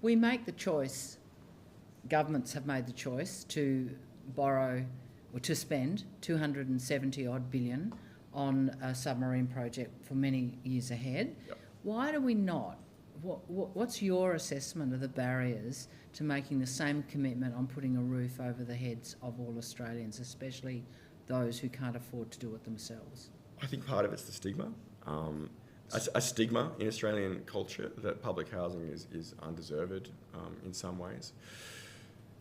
We make the choice, governments have made the choice to borrow or to spend 270 odd billion on a submarine project for many years ahead. Yep. Why do we not? What's your assessment of the barriers to making the same commitment on putting a roof over the heads of all Australians, especially those who can't afford to do it themselves? I think part of it's the stigma. A stigma in Australian culture that public housing is undeserved in some ways.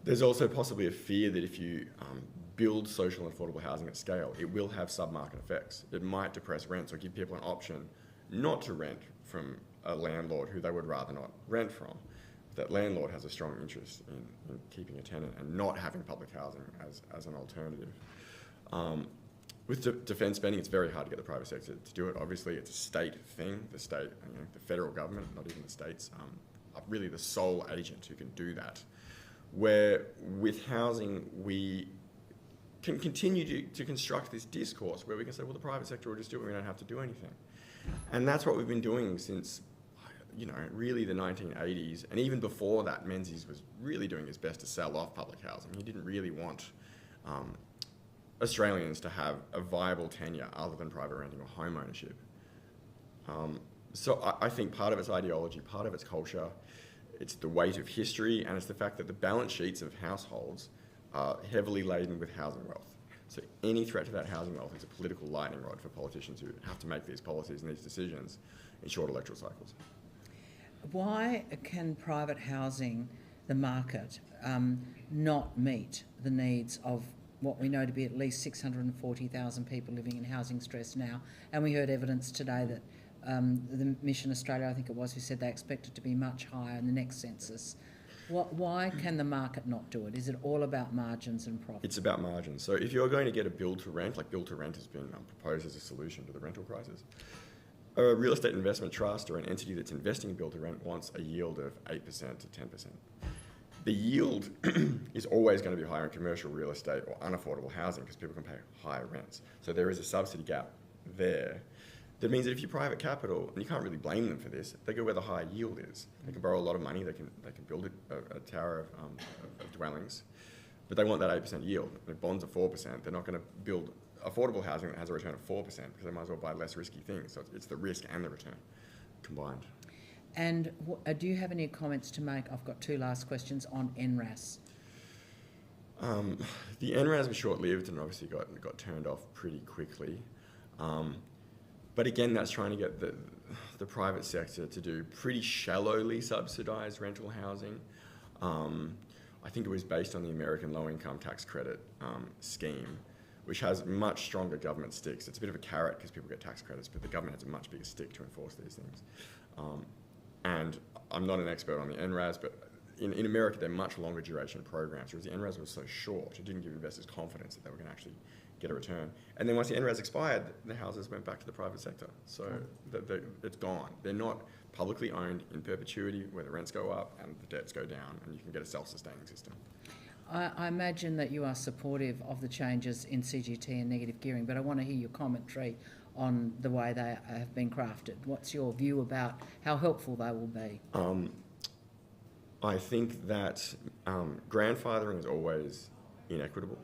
There's also possibly a fear that if you build social and affordable housing at scale, it will have sub-market effects. It might depress rents or give people an option not to rent from a landlord who they would rather not rent from. That landlord has a strong interest in keeping a tenant and not having public housing as an alternative. With defence spending, it's very hard to get the private sector to do it. Obviously, it's a state thing. The state, the federal government, not even the states, really the sole agent who can do that. Where with housing, we can continue to construct this discourse where we can say, well, the private sector will just do it, we don't have to do anything. And that's what we've been doing since, really the 1980s. And even before that, Menzies was really doing his best to sell off public housing. He didn't really want Australians to have a viable tenure other than private renting or home ownership. So I think part of its ideology, part of its culture, it's the weight of history, and it's the fact that the balance sheets of households are heavily laden with housing wealth. So any threat to that housing wealth is a political lightning rod for politicians who have to make these policies and these decisions in short electoral cycles. Why can private housing, the market, not meet the needs of what we know to be at least 640,000 people living in housing stress now? And we heard evidence today that the Mission Australia, I think it was, who said they expect it to be much higher in the next census. Why can the market not do it? Is it all about margins and profit? It's about margins. So if you're going to get a build-to-rent, like build-to-rent has been proposed as a solution to the rental crisis, a real estate investment trust or an entity that's investing in build-to-rent wants a yield of 8% to 10%. The yield is always going to be higher in commercial real estate or unaffordable housing because people can pay higher rents. So there is a subsidy gap there. That means that if you're private capital, and you can't really blame them for this, they go where the high yield is. They can borrow a lot of money, they can build a tower of dwellings, but they want that 8% yield. If bonds are 4%, they're not going to build affordable housing that has a return of 4% because they might as well buy less risky things. So it's the risk and the return combined. And do you have any comments to make? I've got two last questions on NRAS. The NRAS was short-lived and obviously got turned off pretty quickly. But again, that's trying to get the private sector to do pretty shallowly subsidised rental housing. I think it was based on the American low-income tax credit scheme, which has much stronger government sticks. It's a bit of a carrot because people get tax credits, but the government has a much bigger stick to enforce these things. And I'm not an expert on the NRAS, but in America, they're much longer duration programs, whereas the NRAS was so short, it didn't give investors confidence that they were going to actually get a return. And then once the NRAS expired, the houses went back to the private sector. So it's gone. They're not publicly owned in perpetuity where the rents go up and the debts go down and you can get a self-sustaining system. I imagine that you are supportive of the changes in CGT and negative gearing, but I want to hear your commentary on the way they have been crafted. What's your view about how helpful they will be? I think that grandfathering is always inequitable.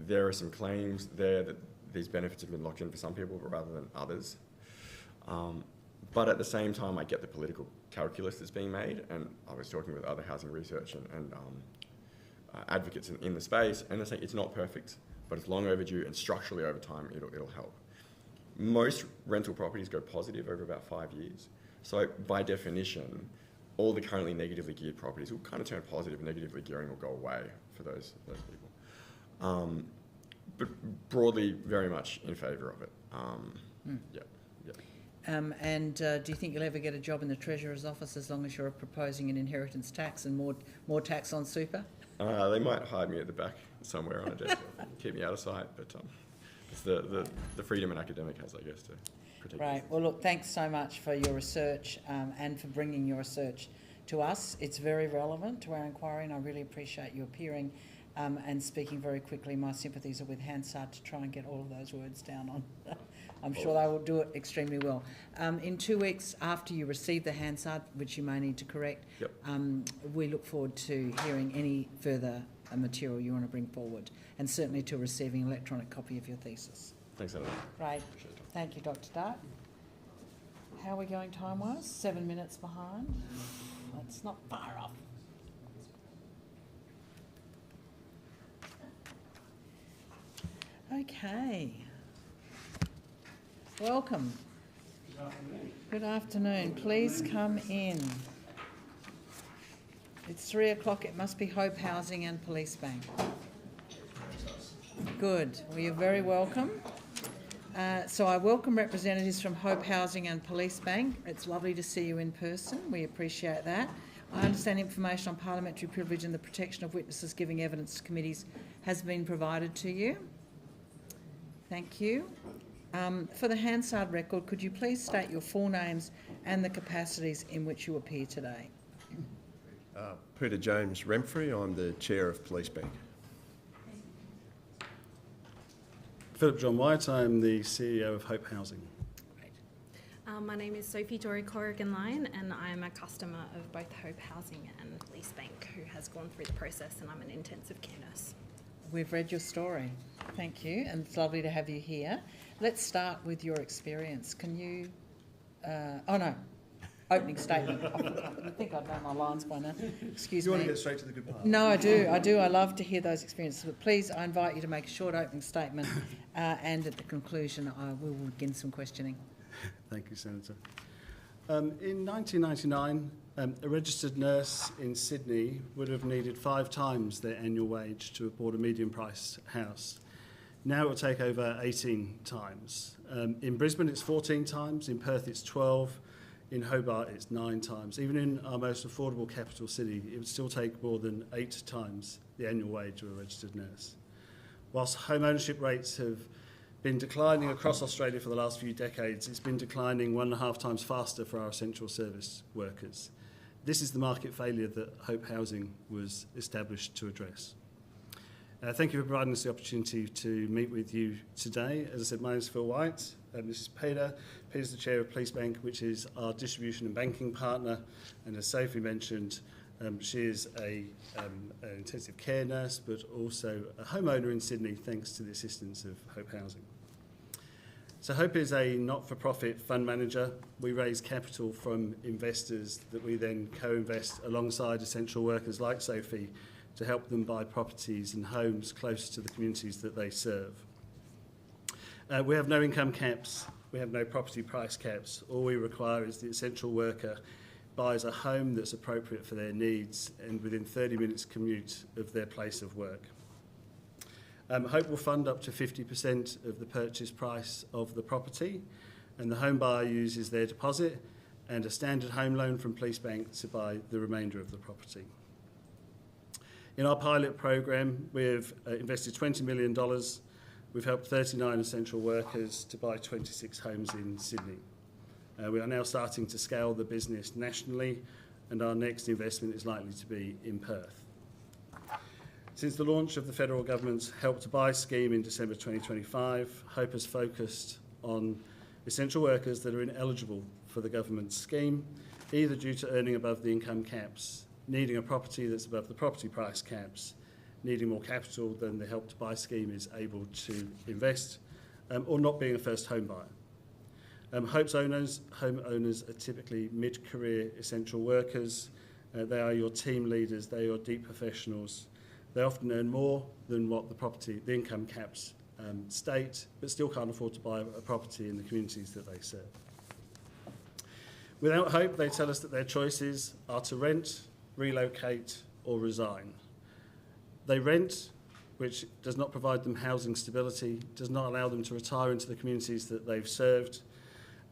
There are some claims there that these benefits have been locked in for some people rather than others. But at the same time, I get the political calculus that's being made, and I was talking with other housing research and advocates in the space, and they're saying it's not perfect, but it's long overdue, and structurally over time, it'll help. Most rental properties go positive over about 5 years. So by definition, all the currently negatively geared properties will kind of turn positive, negatively gearing will go away for those people. But broadly, very much in favour of it. Yeah. And do you think you'll ever get a job in the Treasurer's office as long as you're proposing an inheritance tax and more tax on super? They might hide me at the back somewhere on a desk, keep me out of sight, but it's the freedom an academic has, I guess, to protect. Right. Well, look, thanks so much for your research and for bringing your research to us. It's very relevant to our inquiry, and I really appreciate you appearing and speaking very quickly. My sympathies are with Hansard to try and get all of those words down on. I'm sure they will do it extremely well. In 2 weeks after you receive the Hansard, which you may need to correct, yep. We look forward to hearing any further material you want to bring forward, and certainly to receiving an electronic copy of your thesis. Thanks, Senator. Great. Thank you, Dr. Dart. How are we going time-wise? 7 minutes behind. That's not far off. Okay. Welcome. Good afternoon. Good afternoon. Please come in. It's 3 o'clock. It must be Hope Housing and Police Bank. Good. Well, you're very welcome. So I welcome representatives from Hope Housing and Police Bank. It's lovely to see you in person. We appreciate that. I understand information on parliamentary privilege and the protection of witnesses giving evidence to committees has been provided to you. Thank you. For the Hansard record, could you please state your full names and the capacities in which you appear today? Peter James Remfrey, I'm the Chair of Police Bank. Philip John White, I'm the CEO of Hope Housing. My name is Sophie Dory Corrigan-Lyon and I'm a customer of both Hope Housing and Police Bank who has gone through the process, and I'm an intensive care nurse. We've read your story. Thank you, and it's lovely to have you here. Let's start with your experience. Can you... opening statement. I think I know my lines by now. Excuse me. You want to get straight to the good part? No, I do. I love to hear those experiences. But please, I invite you to make a short opening statement and at the conclusion we will begin some questioning. Thank you, Senator. In 1999, a registered nurse in Sydney would have needed 5 times their annual wage to afford a medium-priced house. Now it will take over 18 times. In Brisbane, it's 14 times. In Perth, it's 12. In Hobart, it's 9 times. Even in our most affordable capital city, it would still take more than 8 times the annual wage of a registered nurse. Whilst home ownership rates have been declining across Australia for the last few decades, it's been declining 1.5 times faster for our essential service workers. This is the market failure that Hope Housing was established to address. Thank you for providing us the opportunity to meet with you today. As I said, my name is Phil White. This is Peter. Peter's the Chair of Police Bank, which is our distribution and banking partner. And as Sophie mentioned, she is an intensive care nurse, but also a homeowner in Sydney, thanks to the assistance of Hope Housing. So Hope is a not-for-profit fund manager. We raise capital from investors that we then co-invest alongside essential workers like Sophie to help them buy properties and homes close to the communities that they serve. We have no income caps, we have no property price caps. All we require is the essential worker buys a home that's appropriate for their needs and within 30 minutes commute of their place of work. Hope will fund up to 50% of the purchase price of the property, and the home buyer uses their deposit and a standard home loan from Police Bank to buy the remainder of the property. In our pilot program, we've invested $20 million. We've helped 39 essential workers to buy 26 homes in Sydney. We are now starting to scale the business nationally, and our next investment is likely to be in Perth. Since the launch of the federal government's Help to Buy scheme in December 2025, Hope has focused on essential workers that are ineligible for the government scheme, either due to earning above the income caps, needing a property that's above the property price caps, needing more capital than the Help to Buy scheme is able to invest, or not being a first home buyer. Hope's homeowners are typically mid-career essential workers. They are your team leaders, they are your deep professionals. They often earn more than what the income caps state, but still can't afford to buy a property in the communities that they serve. Without Hope, they tell us that their choices are to rent, relocate or resign. They rent, which does not provide them housing stability, does not allow them to retire into the communities that they've served,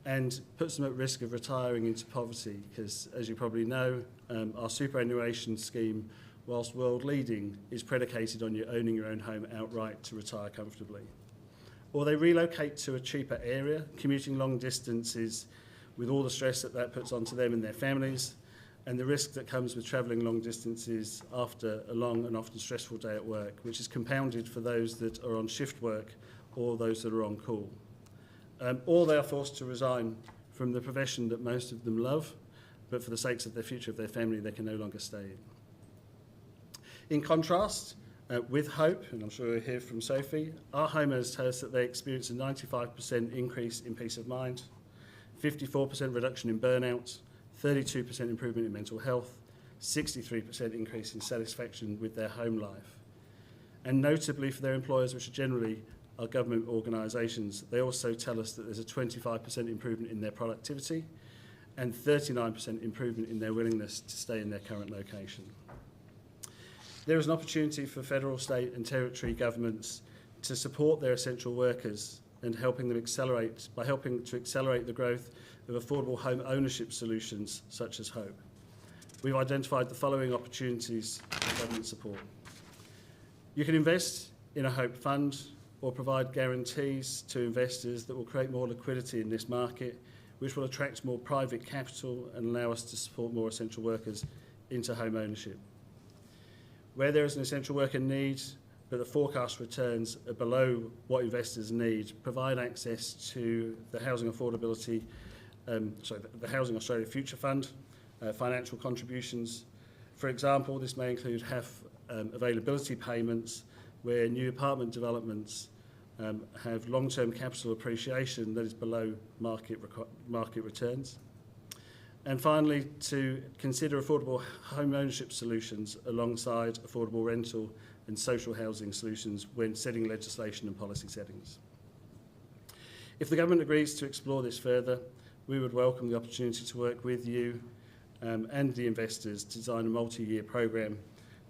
and puts them at risk of retiring into poverty because, as you probably know, our superannuation scheme, whilst world leading, is predicated on you owning your own home outright to retire comfortably. Or they relocate to a cheaper area, commuting long distances with all the stress that that puts onto them and their families, and the risk that comes with travelling long distances after a long and often stressful day at work, which is compounded for those that are on shift work or those that are on call. Or they are forced to resign from the profession that most of them love, but for the sakes of their future of their family, they can no longer stay in. In contrast, with Hope, and I'm sure we'll hear from Sophie, our homeowners tell us that they experience a 95% increase in peace of mind, 54% reduction in burnout, 32% improvement in mental health, 63% increase in satisfaction with their home life. And notably for their employers, which are generally our government organisations, they also tell us that there's a 25% improvement in their productivity and 39% improvement in their willingness to stay in their current location. There is an opportunity for federal, state and territory governments to support their essential workers and helping to accelerate the growth of affordable home ownership solutions such as Hope. We've identified the following opportunities for government support. You can invest in a Hope fund or provide guarantees to investors that will create more liquidity in this market, which will attract more private capital and allow us to support more essential workers into home ownership. Where there is an essential worker need, but the forecast returns are below what investors need, provide access to the Housing Affordability, the Housing Australia Future Fund, financial contributions. For example, this may include availability payments where new apartment developments have long-term capital appreciation that is below market returns. And finally, to consider affordable home ownership solutions alongside affordable rental and social housing solutions when setting legislation and policy settings. If the government agrees to explore this further, we would welcome the opportunity to work with you and the investors to design a multi-year program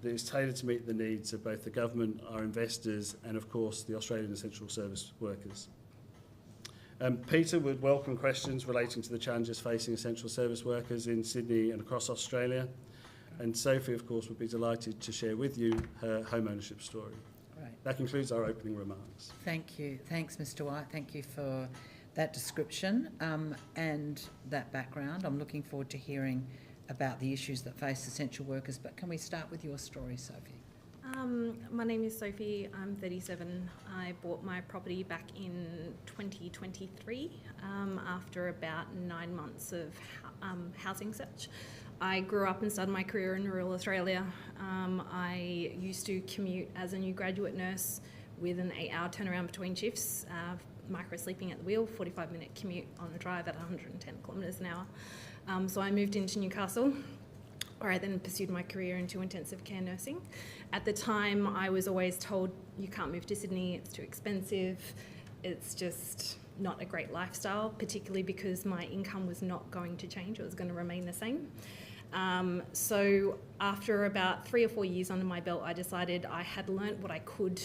that is tailored to meet the needs of both the government, our investors, and of course the Australian essential service workers. Peter would welcome questions relating to the challenges facing essential service workers in Sydney and across Australia. And Sophie, of course, would be delighted to share with you her home ownership story. Great. That concludes our opening remarks. Thank you. Thanks, Mr. White. Thank you for that description and that background. I'm looking forward to hearing about the issues that face essential workers. But can we start with your story, Sophie? My name is Sophie. I'm 37. I bought my property back in 2023 after about 9 months of housing search. I grew up and started my career in rural Australia. I used to commute as a new graduate nurse with an 8-hour turnaround between shifts, micro-sleeping at the wheel, 45-minute commute on a drive at 110 kilometres an hour. So I moved into Newcastle, where I then pursued my career into intensive care nursing. At the time, I was always told, you can't move to Sydney, it's too expensive, it's just not a great lifestyle, particularly because my income was not going to change, it was going to remain the same. So after about 3 or 4 years under my belt, I decided I had learnt what I could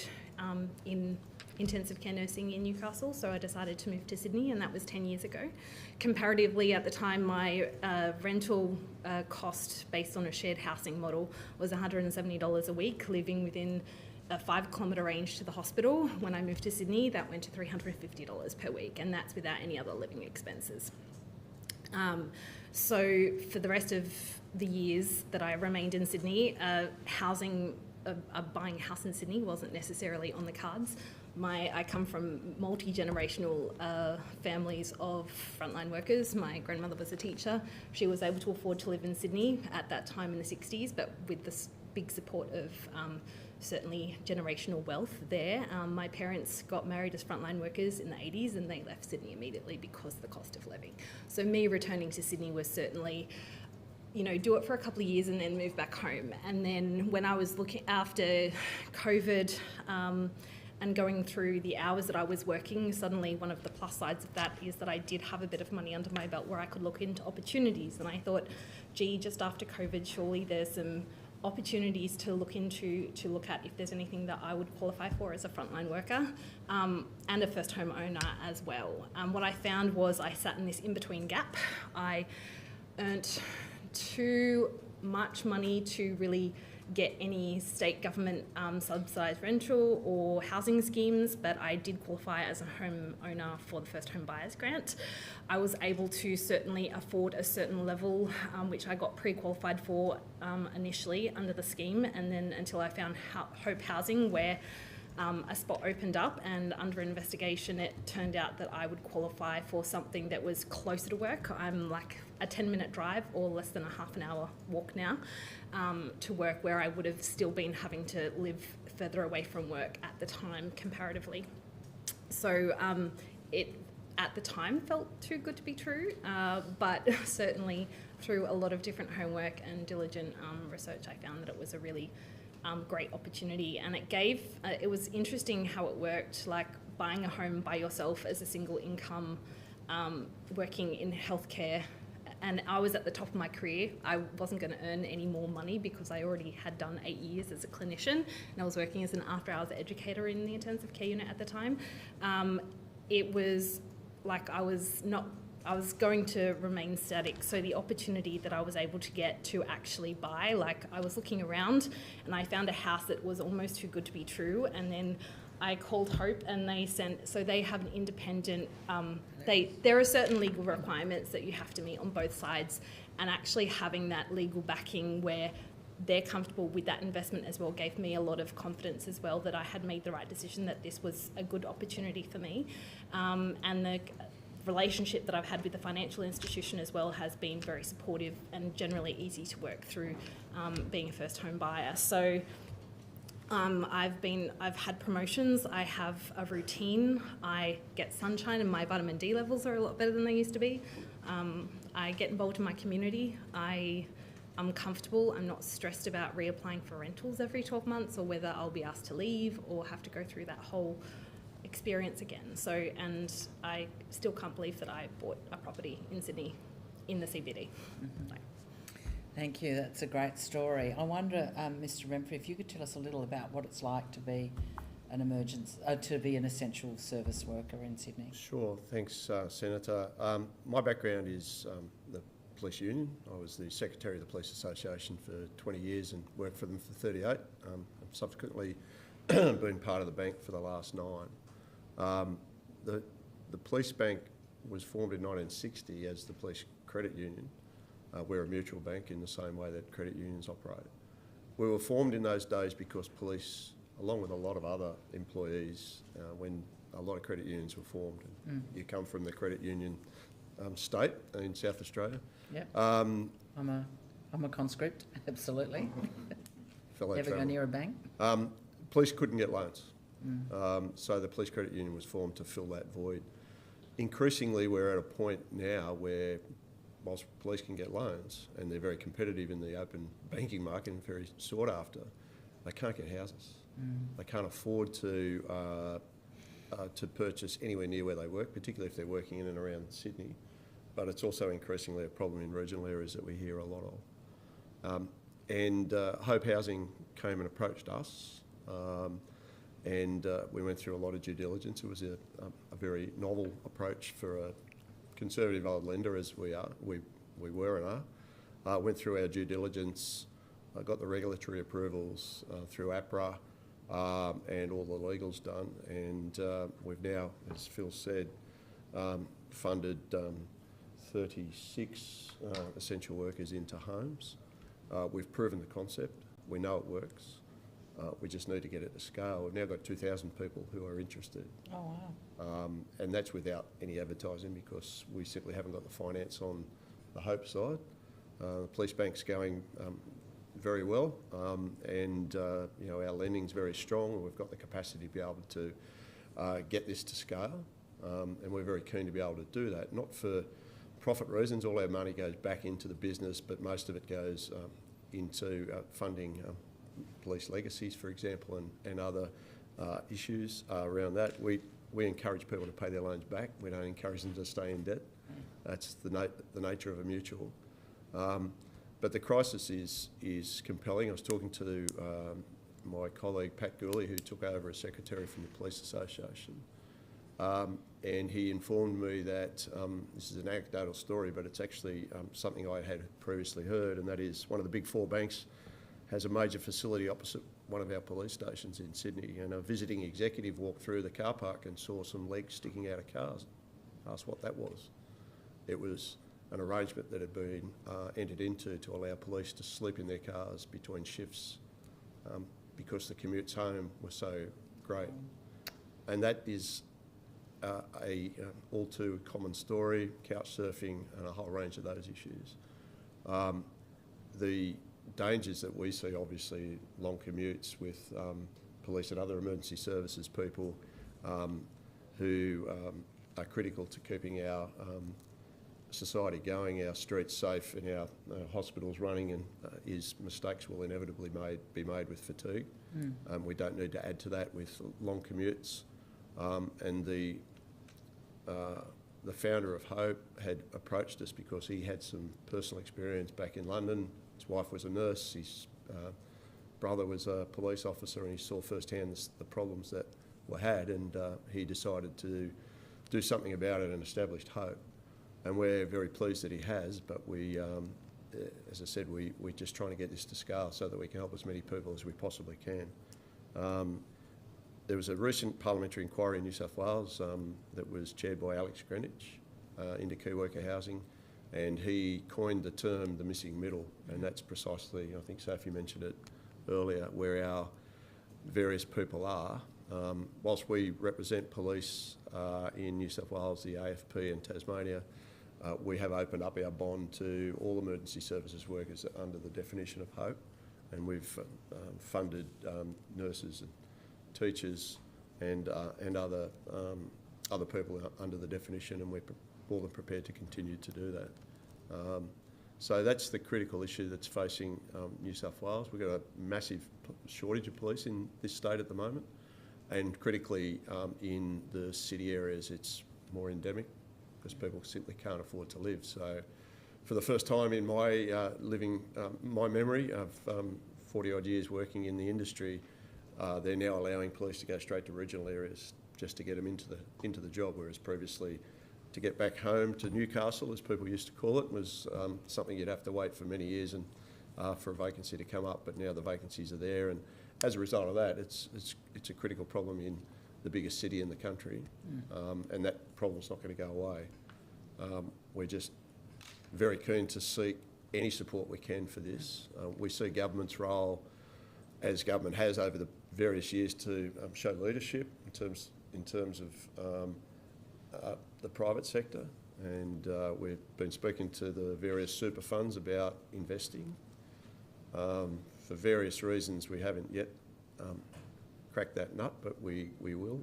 in intensive care nursing in Newcastle, so I decided to move to Sydney, and that was 10 years ago. Comparatively, at the time, my rental cost based on a shared housing model was $170 a week, living within a 5-kilometre range to the hospital. When I moved to Sydney, that went to $350 per week, and that's without any other living expenses. So for the rest of the years that I remained in Sydney, buying a house in Sydney wasn't necessarily on the cards. I come from multi-generational families of frontline workers. My grandmother was a teacher. She was able to afford to live in Sydney at that time in the 60s, but with the big support of certainly generational wealth there. My parents got married as frontline workers in the 80s, and they left Sydney immediately because of the cost of living. So me returning to Sydney was certainly, do it for a couple of years and then move back home. And then when I was looking after COVID and going through the hours that I was working, suddenly one of the plus sides of that is that I did have a bit of money under my belt where I could look into opportunities. And I thought, gee, just after COVID, surely there's some opportunities to look at if there's anything that I would qualify for as a frontline worker and a first home owner as well. What I found was I sat in this in-between gap. I earned too much money to really get any state government subsidised rental or housing schemes, but I did qualify as a home owner for the First Home Buyers Grant. I was able to certainly afford a certain level, which I got pre-qualified for initially under the scheme, and then until I found Hope Housing, where a spot opened up, and under investigation it turned out that I would qualify for something that was closer to work. I'm like a 10-minute drive or less than a half an hour walk now to work, where I would have still been having to live further away from work at the time comparatively. So it at the time felt too good to be true, but certainly through a lot of different homework and diligent research, I found that it was a really great opportunity, and it was interesting how it worked, like buying a home by yourself as a single income, working in healthcare, and I was at the top of my career. I wasn't going to earn any more money because I already had done 8 years as a clinician, and I was working as an after-hours educator in the intensive care unit at the time. It was like I was going to remain static. So the opportunity that I was able to get to actually buy, like I was looking around and I found a house that was almost too good to be true, and then I called Hope and they have an independent, there are certain legal requirements that you have to meet on both sides, and actually having that legal backing where they're comfortable with that investment as well gave me a lot of confidence as well that I had made the right decision, that this was a good opportunity for me. And the relationship that I've had with the financial institution as well has been very supportive and generally easy to work through, being a first home buyer. So I've had promotions, I have a routine, I get sunshine and my vitamin D levels are a lot better than they used to be. I get involved in my community, I'm comfortable, I'm not stressed about reapplying for rentals every 12 months or whether I'll be asked to leave or have to go through that whole experience again. So, and I still can't believe that I bought a property in Sydney in the CBD. Mm-hmm. Thank you, that's a great story. I wonder, Mr. Remfrey, if you could tell us a little about what it's like to be an essential service worker in Sydney. Sure, thanks, Senator. My background is the police union. I was the secretary of the Police Association for 20 years and worked for them for 38. I've subsequently been part of the bank for the last 9. The police bank was formed in 1960 as the police credit union. We're a mutual bank in the same way that credit unions operate. We were formed in those days because police, along with a lot of other employees, when a lot of credit unions were formed, you come from the credit union state in South Australia. Yep. I'm a conscript, absolutely. Ever go near a bank? Police couldn't get loans. So the police credit union was formed to fill that void. Increasingly, we're at a point now where whilst police can get loans and they're very competitive in the open banking market and very sought after, they can't get houses. They can't afford to purchase anywhere near where they work, particularly if they're working in and around Sydney. But it's also increasingly a problem in regional areas that we hear a lot of. Hope Housing came and approached us, and we went through a lot of due diligence. It was a very novel approach for a conservative old lender, as we were and are. Went through our due diligence, got the regulatory approvals through APRA, and all the legals done, and we've now, as Phil said, funded 36 essential workers into homes. We've proven the concept. We know it works. We just need to get it to scale. We've now got 2,000 people who are interested. Oh, wow. And that's without any advertising because we simply haven't got the finance on the Hope side. The police bank's going very well, and our lending's very strong, and we've got the capacity to be able to get this to scale, and we're very keen to be able to do that. Not for profit reasons. All our money goes back into the business, but most of it goes into funding police legacies, for example, and other issues around that. We encourage people to pay their loans back. We don't encourage them to stay in debt. That's the nature of a mutual. But the crisis is compelling. I was talking to my colleague Pat Gooley, who took over as secretary from the Police Association, and he informed me that this is an anecdotal story, but it's actually something I had previously heard, and that is one of the big 4 banks has a major facility opposite one of our police stations in Sydney, and a visiting executive walked through the car park and saw some legs sticking out of cars. Asked what that was. It was an arrangement that had been entered into to allow police to sleep in their cars between shifts because the commutes home were so great. And that is a all too common story, couch surfing and a whole range of those issues. The dangers that we see, obviously, long commutes with police and other emergency services people who are critical to keeping our society going, our streets safe and our hospitals running, and mistakes will inevitably be made with fatigue. We don't need to add to that with long commutes. And the founder of Hope had approached us because he had some personal experience back in London. His wife was a nurse, his brother was a police officer, and he saw firsthand the problems that were had, and he decided to do something about it and established Hope. And we're very pleased that he has, but we, as I said, we're just trying to get this to scale so that we can help as many people as we possibly can. There was a recent parliamentary inquiry in New South Wales that was chaired by Alex Greenwich into key worker housing, and he coined the term the missing middle, and that's precisely, I think Sophie mentioned it earlier, where our various people are. Whilst we represent police in New South Wales, the AFP and Tasmania, we have opened up our bond to all emergency services workers under the definition of HOPE, and we've funded nurses and teachers and other people under the definition, and we're more than prepared to continue to do that. So that's the critical issue that's facing New South Wales. We've got a massive shortage of police in this state at the moment, and critically in the city areas it's more endemic because people simply can't afford to live. So for the first time in my my memory of 40 odd years working in the industry, they're now allowing police to go straight to regional areas just to get them into the job, whereas previously to get back home to Newcastle, as people used to call it, was something you'd have to wait for many years and for a vacancy to come up. But now the vacancies are there, and as a result of that, it's a critical problem in the biggest city in the country, and that problem's not going to go away. We're just very keen to seek any support we can for this. We see government's role, as government has over the various years, to show leadership in terms of the private sector, and we've been speaking to the various super funds about investing. For various reasons, we haven't yet cracked that nut, but we will.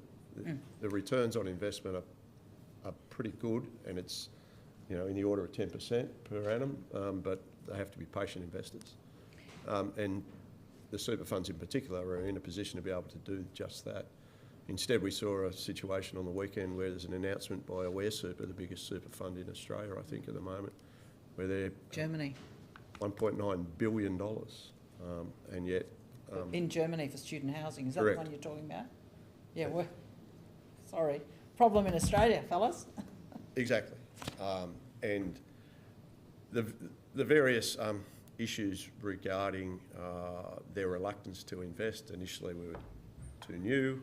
The returns on investment are pretty good, and it's in the order of 10% per annum, but they have to be patient investors. And the super funds in particular are in a position to be able to do just that. Instead, we saw a situation on the weekend where there's an announcement by Aware Super, the biggest super fund in Australia, I think, at the moment, where they're Germany. $1.9 billion, and yet... in Germany for student housing, is that correct. the one you're talking about? Yeah, well, sorry. Problem in Australia, fellas. Exactly. And the various issues regarding their reluctance to invest, initially we were too new,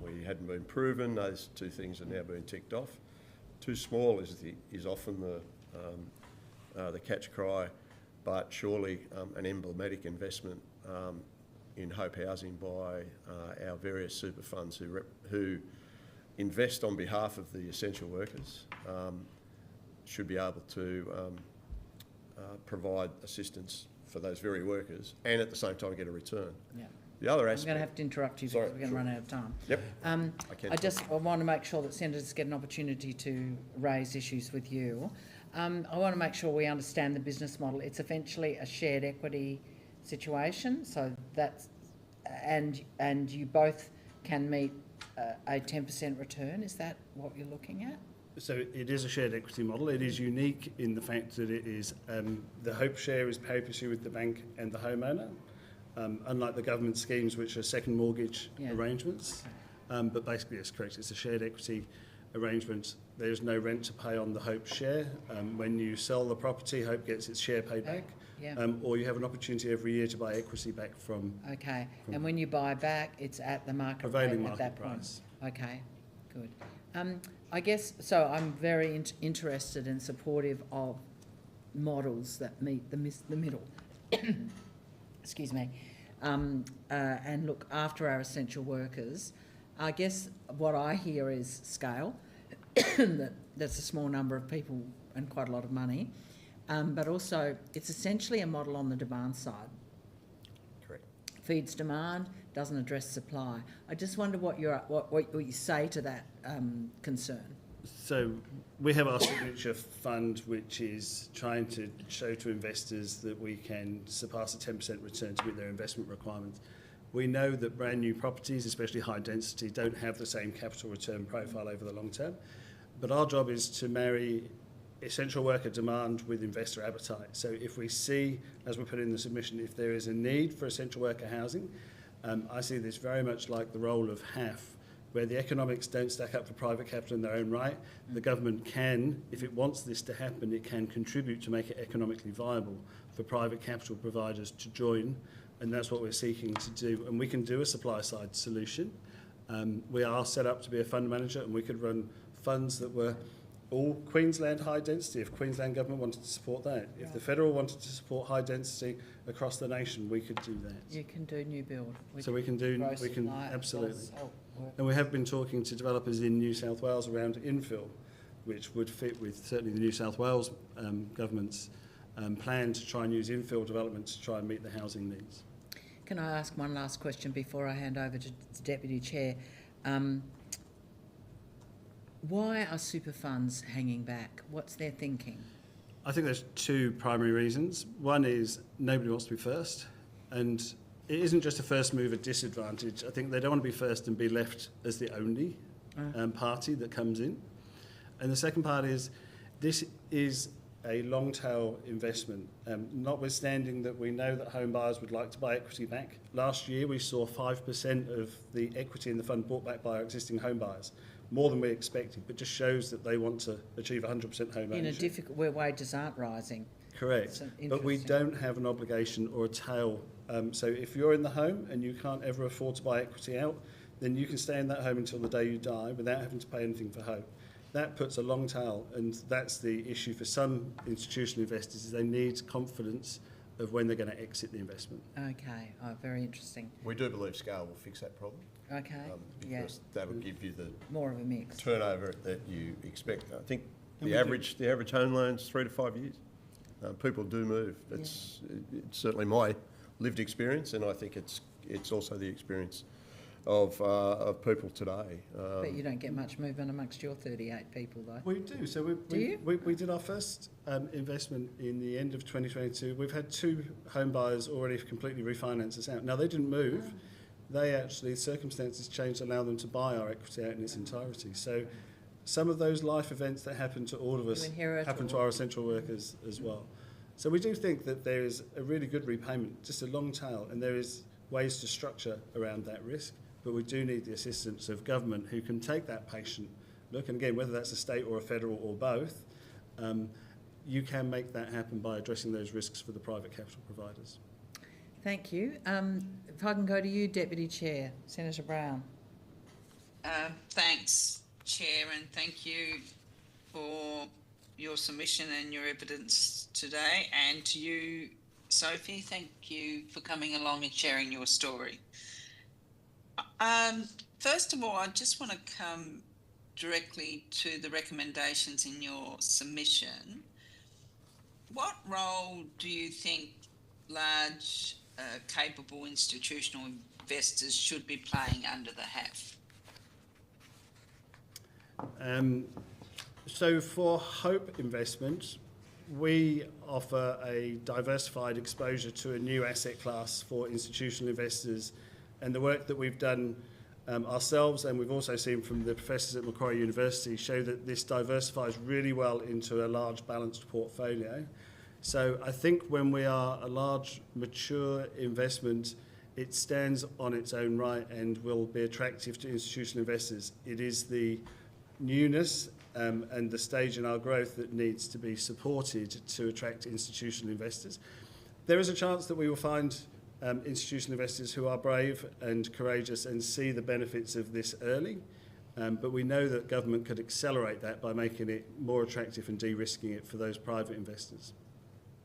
we hadn't been proven. Those two things are now being ticked off. Too small is often the catch cry, but surely an emblematic investment in Hope Housing by our various super funds who invest on behalf of the essential workers should be able to provide assistance for those very workers and at the same time get a return. Yeah. The other I'm aspect... going to have to interrupt you because we're going to run out of time. Yep. I want to make sure that senators get an opportunity to raise issues with you. I want to make sure we understand the business model. It's eventually a shared equity situation, so that's and you both can meet a 10% return. Is that what you're looking at? So it is a shared equity model. It is unique in the fact that it is the Hope share is pari passu with the bank and the homeowner, unlike the government schemes which are second mortgage arrangements. But basically, it's correct. It's a shared equity arrangement. There is no rent to pay on the Hope share. When you sell the property, Hope gets its share paid back. Or you have an opportunity every year to buy equity back from... Okay. And when you buy back, it's at the market prevailing rate market at that price. point. Okay, good. I guess, so I'm very interested and supportive of models that meet the middle. Excuse me. And look after our essential workers. I guess what I hear is scale. That's a small number of people and quite a lot of money. But also, it's essentially a model on the demand side. Correct. Feeds demand, doesn't address supply. I just wonder what you say to that concern. So we have our signature fund, which is trying to show to investors that we can surpass a 10% return to meet their investment requirements. We know that brand new properties, especially high density, don't have the same capital return profile over the long term. But our job is to marry essential worker demand with investor appetite. So if we see, as we put in the submission, if there is a need for essential worker housing, I see this very much like the role of HAF, where the economics don't stack up for private capital in their own right. The government can, if it wants this to happen, it can contribute to make it economically viable for private capital providers to join, and that's what we're seeking to do. And we can do a supply-side solution, We are set up to be a fund manager, and we could run funds that were all Queensland high density if Queensland government wanted to support that. If the federal wanted to support high density across the nation, we could do that. You can do new build. So we can absolutely. And we have been talking to developers in New South Wales around infill, which would fit with certainly the New South Wales government's plan to try and use infill development to try and meet the housing needs. Can I ask one last question before I hand over to the Deputy Chair? Why are super funds hanging back? What's their thinking? I think there's two primary reasons. One is nobody wants to be first, and it isn't just a first mover disadvantage. I think they don't want to be first and be left as the only party that comes in. And the second part is this is a long tail investment, notwithstanding that we know that home buyers would like to buy equity back. Last year we saw 5% of the equity in the fund bought back by our existing home buyers, more than we expected, but just shows that they want to achieve 100% home ownership. In a difficult, where wages aren't rising. Correct, but we don't have an obligation or a tail. So if you're in the home and you can't ever afford to buy equity out, then you can stay in that home until the day you die without having to pay anything for hope. That puts a long tail, and that's the issue for some institutional investors, is they need confidence of when they're going to exit the investment. Okay, very interesting. We do believe scale will fix that problem. Okay, because that will give you the more of a mix turnover that you expect. I think the average home loan's 3 to 5 years. People do move. It's certainly my lived experience, and I think it's also the experience of people today. But you don't get much movement amongst your 38 people, though. We do. So we did our first investment in the end of 2022. We've had 2 home buyers already completely refinance us out. Now, they didn't move. They actually, circumstances changed to allow them to buy our equity out in its entirety. So some of those life events that happen to all of us happen to our essential workers as well. So we do think that there is a really good repayment, just a long tail, and there is ways to structure around that risk. But we do need the assistance of government who can take that patient look, and again, whether that's a state or a federal or both, you can make that happen by addressing those risks for the private capital providers. Thank you. If I can go to you, Deputy Chair, Senator Brown. Thanks, Chair, and thank you for your submission and your evidence today. And to you, Sophie, thank you for coming along and sharing your story. First of all, I just want to come directly to the recommendations in your submission. What role do you think large, capable institutional investors should be playing under the HAF? So for Hope Investment, we offer a diversified exposure to a new asset class for institutional investors, and the work that we've done ourselves, and we've also seen from the professors at Macquarie University, show that this diversifies really well into a large balanced portfolio. So I think when we are a large mature investment, it stands on its own right and will be attractive to institutional investors. It is the newness and the stage in our growth that needs to be supported to attract institutional investors. There is a chance that we will find institutional investors who are brave and courageous and see the benefits of this early, but we know that government could accelerate that by making it more attractive and de-risking it for those private investors.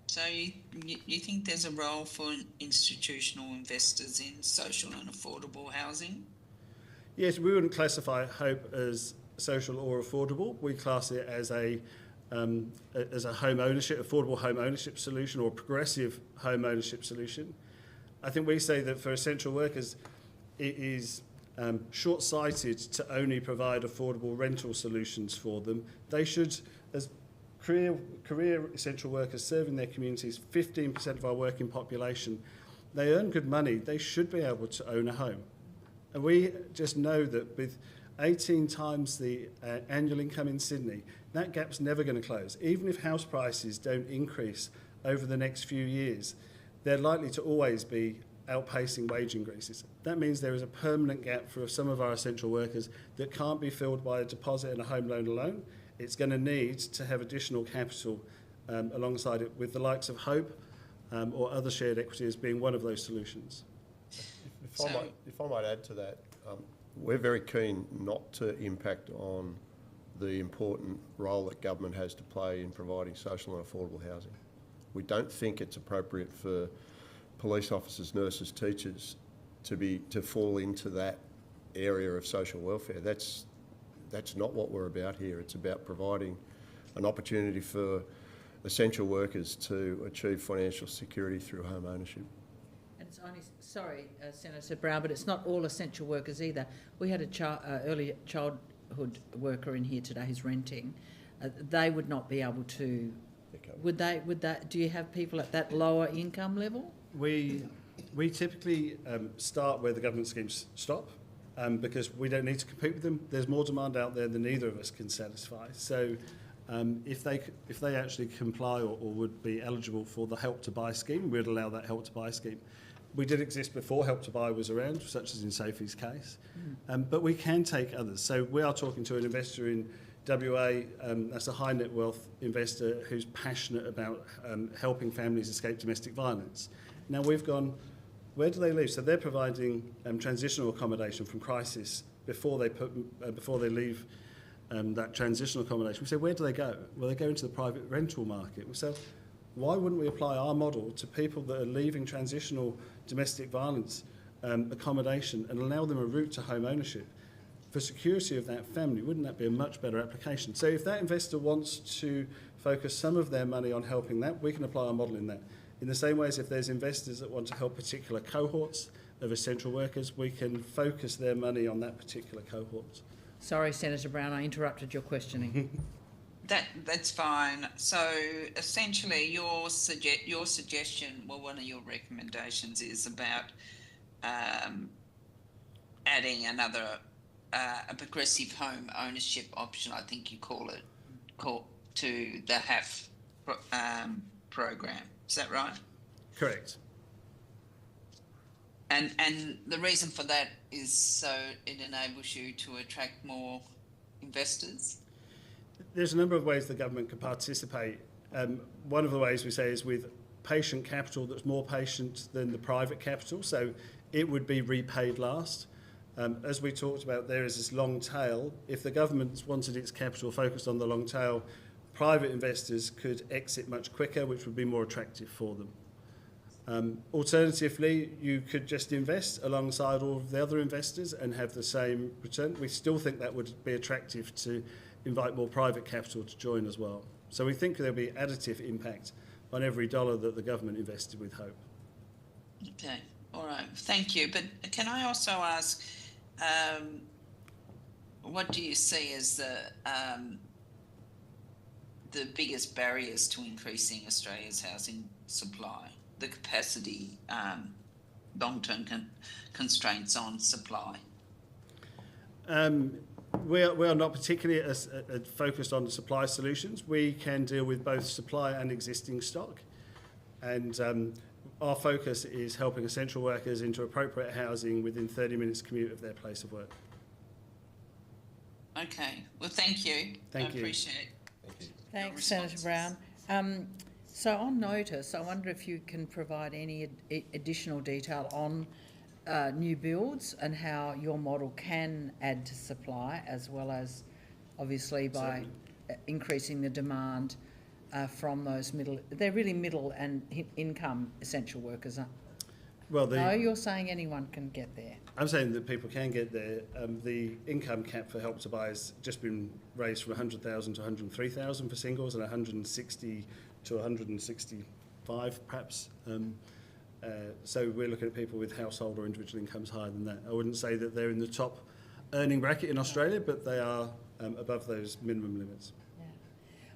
So you think there's a role for institutional investors in social and affordable housing? Yes, we wouldn't classify Hope as social or affordable. We class it as a home ownership, affordable home ownership solution, or progressive home ownership solution. I think we say that for essential workers, it is short-sighted to only provide affordable rental solutions for them. They should, as career essential workers serving their communities, 15% of our working population, they earn good money. They should be able to own a home. And we just know that with 18 times the annual income in Sydney, that gap's never going to close. Even if house prices don't increase over the next few years, they're likely to always be outpacing wage increases. That means there is a permanent gap for some of our essential workers that can't be filled by a deposit and a home loan alone. It's going to need to have additional capital alongside it, with the likes of Hope or other shared equity as being one of those solutions. If I might add to that, we're very keen not to impact on the important role that government has to play in providing social and affordable housing. We don't think it's appropriate for police officers, nurses, teachers to fall into that area of social welfare. That's not what we're about here. It's about providing an opportunity for essential workers to achieve financial security through home ownership. And it's only, sorry, Senator Brown, but it's not all essential workers either. We had a early childhood worker in here today who's renting. They would not be able to. Would they? Do you have people at that lower income level? We typically start where the government schemes stop, because we don't need to compete with them. There's more demand out there than either of us can satisfy. So if they actually comply or would be eligible for the Help to Buy scheme, we'd allow that Help to Buy scheme. We did exist before Help to Buy was around, such as in Sophie's case, but we can take others. So we are talking to an investor in WA, that's a high net wealth investor who's passionate about helping families escape domestic violence. Now we've gone, where do they live? So they're providing transitional accommodation from crisis before they leave that transitional accommodation. We say, where do they go? Well, they go into the private rental market. We say, why wouldn't we apply our model to people that are leaving transitional domestic violence accommodation and allow them a route to home ownership? For security of that family, wouldn't that be a much better application? So if that investor wants to focus some of their money on helping that, we can apply our model in that. In the same way as if there's investors that want to help particular cohorts of essential workers, we can focus their money on that particular cohort. Sorry, Senator Brown, I interrupted your questioning. That's fine. So essentially, your suggestion, well, one of your recommendations is about adding another a progressive home ownership option, I think you call it, to the HAF program. Is that right? Correct. And the reason for that is so it enables you to attract more investors? There's a number of ways the government can participate. One of the ways we say is with patient capital that's more patient than the private capital, so it would be repaid last. As we talked about, there is this long tail. If the government wanted its capital focused on the long tail, private investors could exit much quicker, which would be more attractive for them. Alternatively, you could just invest alongside all of the other investors and have the same return. We still think that would be attractive to invite more private capital to join as well. So we think there'll be additive impact on every dollar that the government invested with Hope. Okay, all right, thank you. But can I also ask, what do you see as the biggest barriers to increasing Australia's housing supply? The capacity, long-term constraints on supply? We are not particularly focused on supply solutions. We can deal with both supply and existing stock. And our focus is helping essential workers into appropriate housing within 30 minutes commute of their place of work. Okay, well, thank you. Thank you. I appreciate it. Thank you. Thanks, Senator Brown. So on notice, I wonder if you can provide any additional detail on new builds and how your model can add to supply, as well as obviously by increasing the demand from those they're really middle and income essential workers. Well, no, you're saying anyone can get there. I'm saying that people can get there. The income cap for Help to Buy has just been raised from 100,000 to 103,000 for singles and 160 to 165 perhaps. So we're looking at people with household or individual incomes higher than that. I wouldn't say that they're in the top earning bracket in Australia, but they are above those minimum limits. Yeah.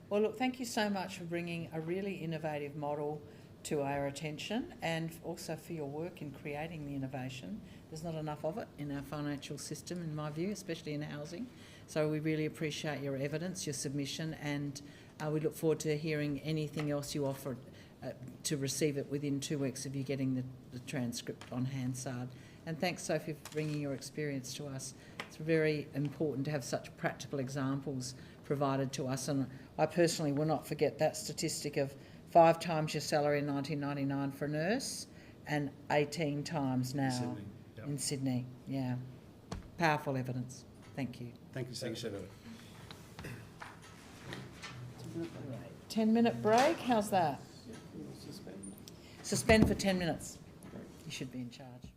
Well, look, thank you so much for bringing a really innovative model to our attention, and also for your work in creating the innovation. There's not enough of it in our financial system, in my view, especially in housing. So we really appreciate your evidence, your submission, and we look forward to hearing anything else you offer to receive it within 2 weeks of you getting the transcript on Hansard. And thanks, Sophie, for bringing your experience to us. It's very important to have such practical examples provided to us, and I personally will not forget that statistic of 5 times your salary in 1999 for a nurse and 18 times now Sydney. Yep. in Sydney. Yeah. Powerful evidence. Thank you. Thank you, Senator. 10-minute break, how's that? Suspend for 10 minutes. You should be in charge.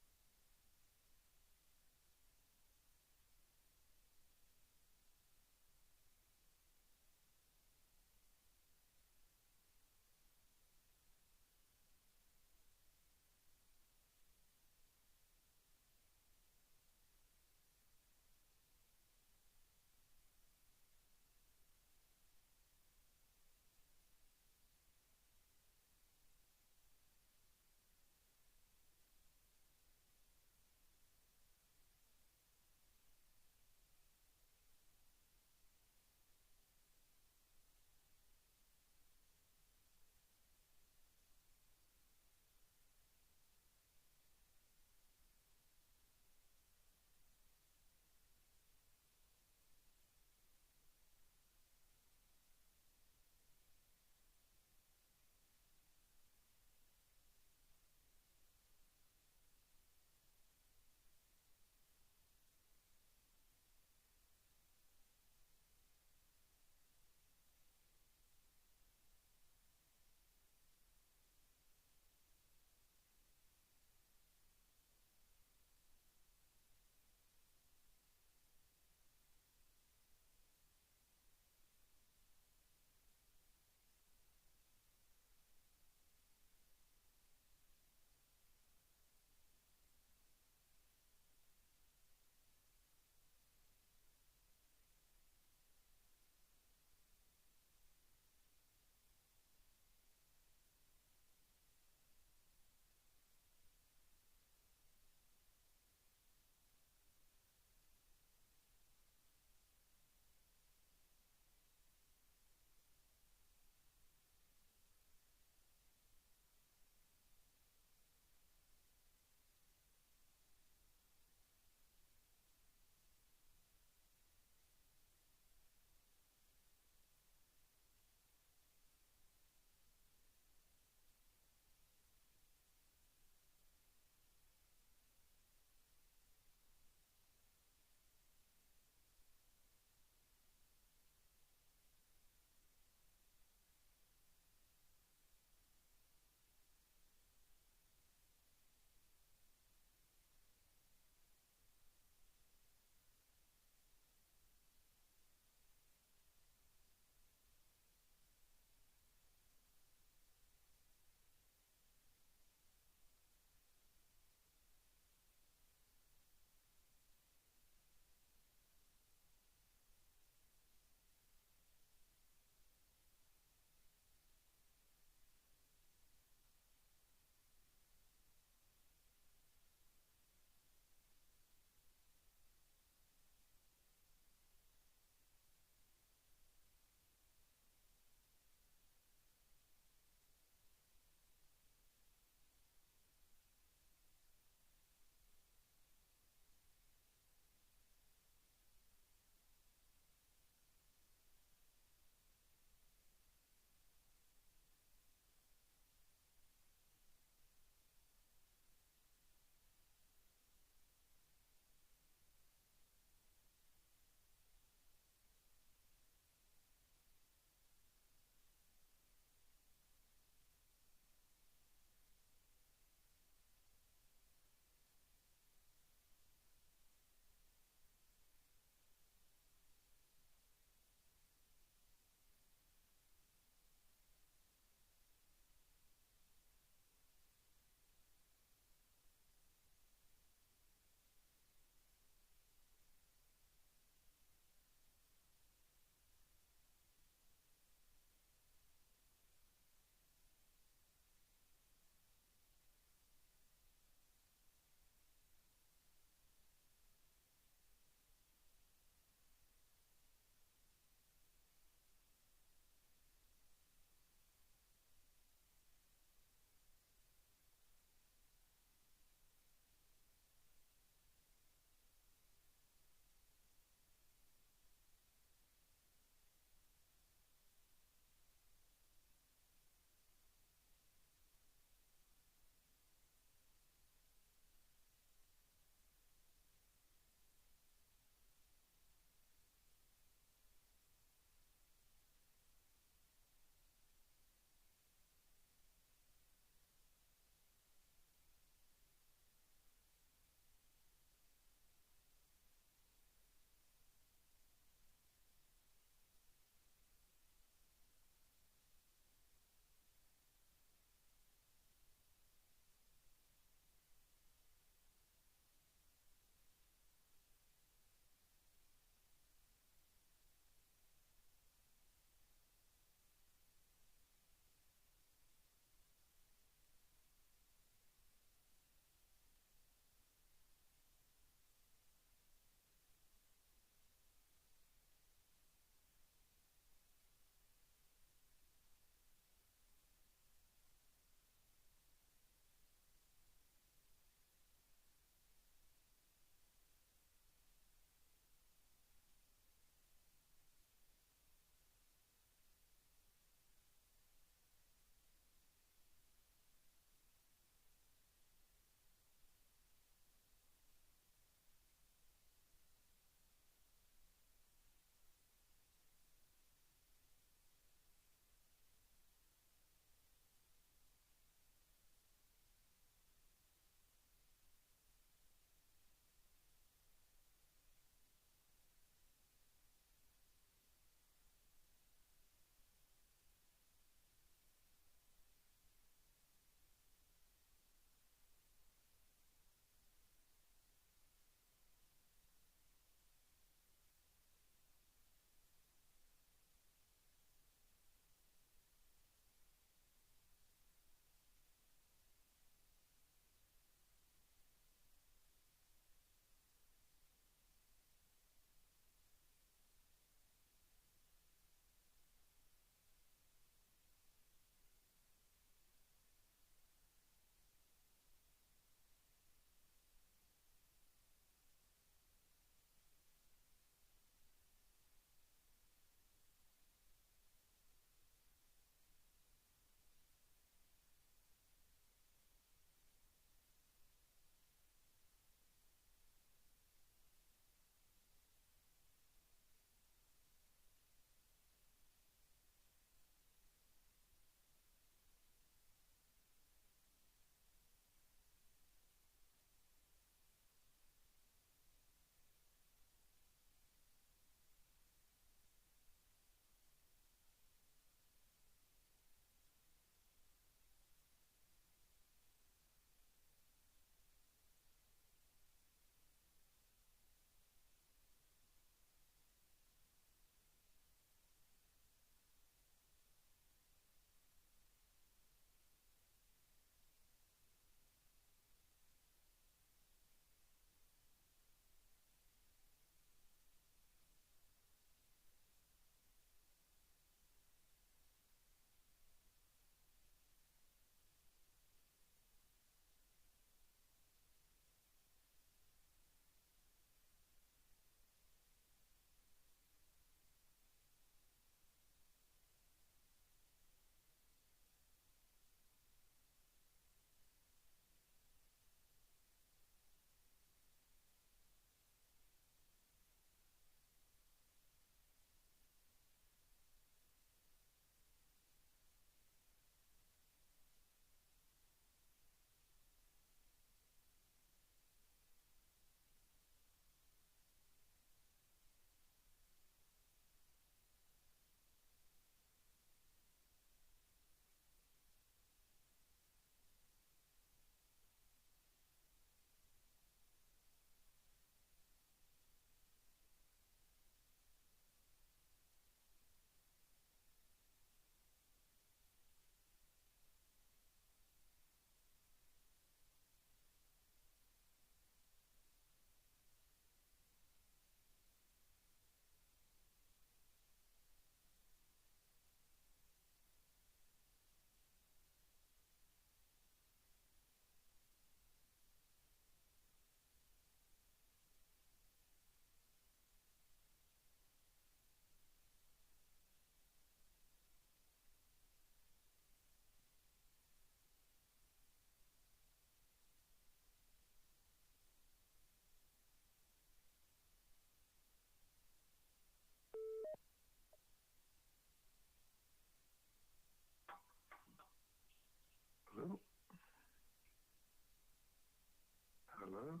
Hello?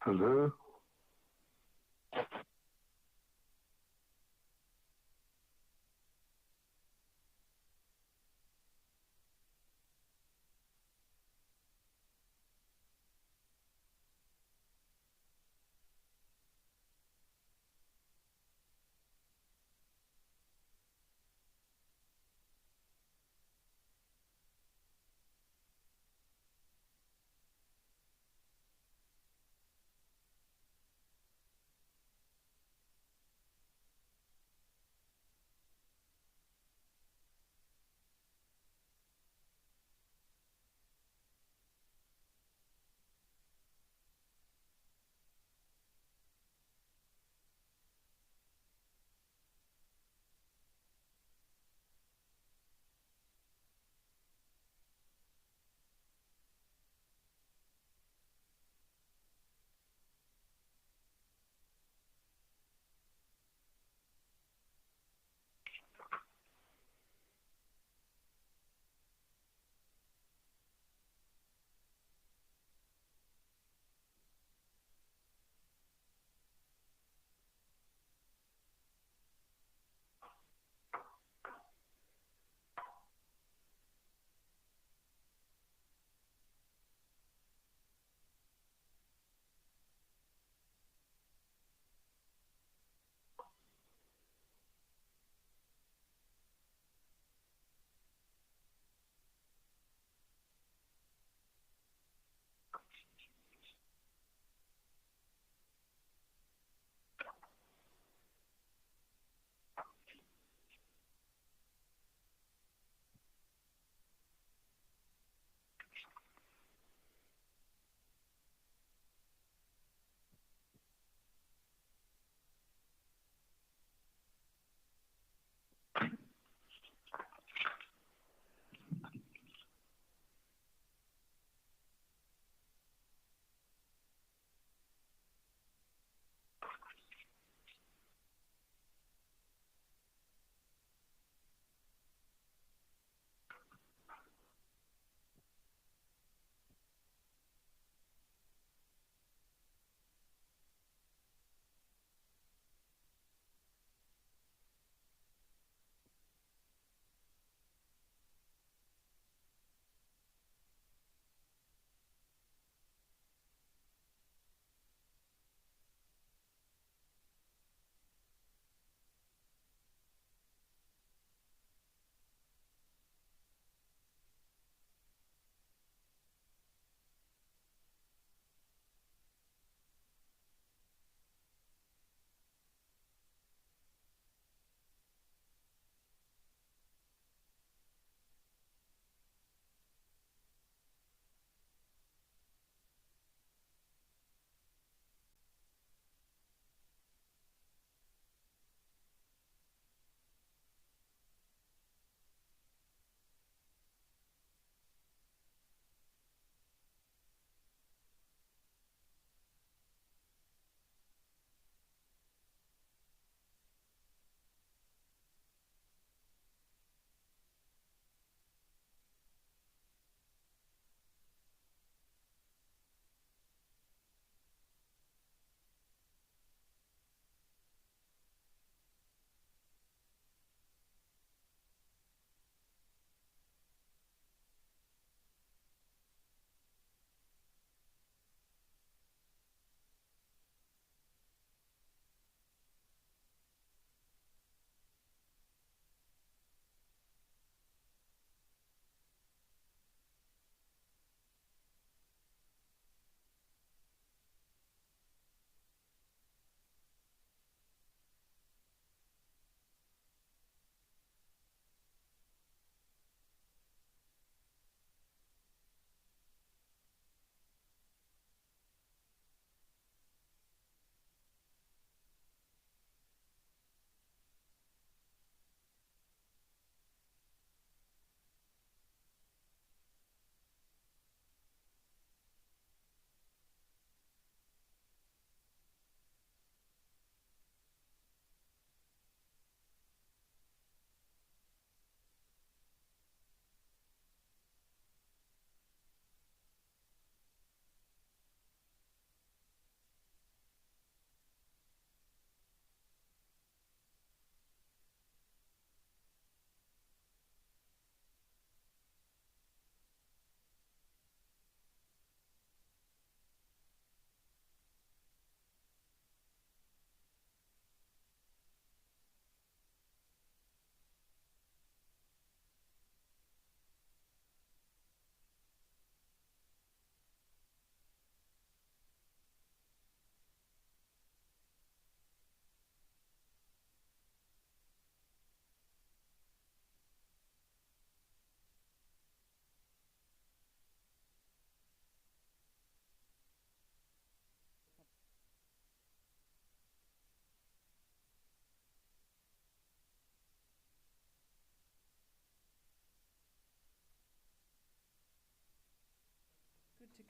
Hello?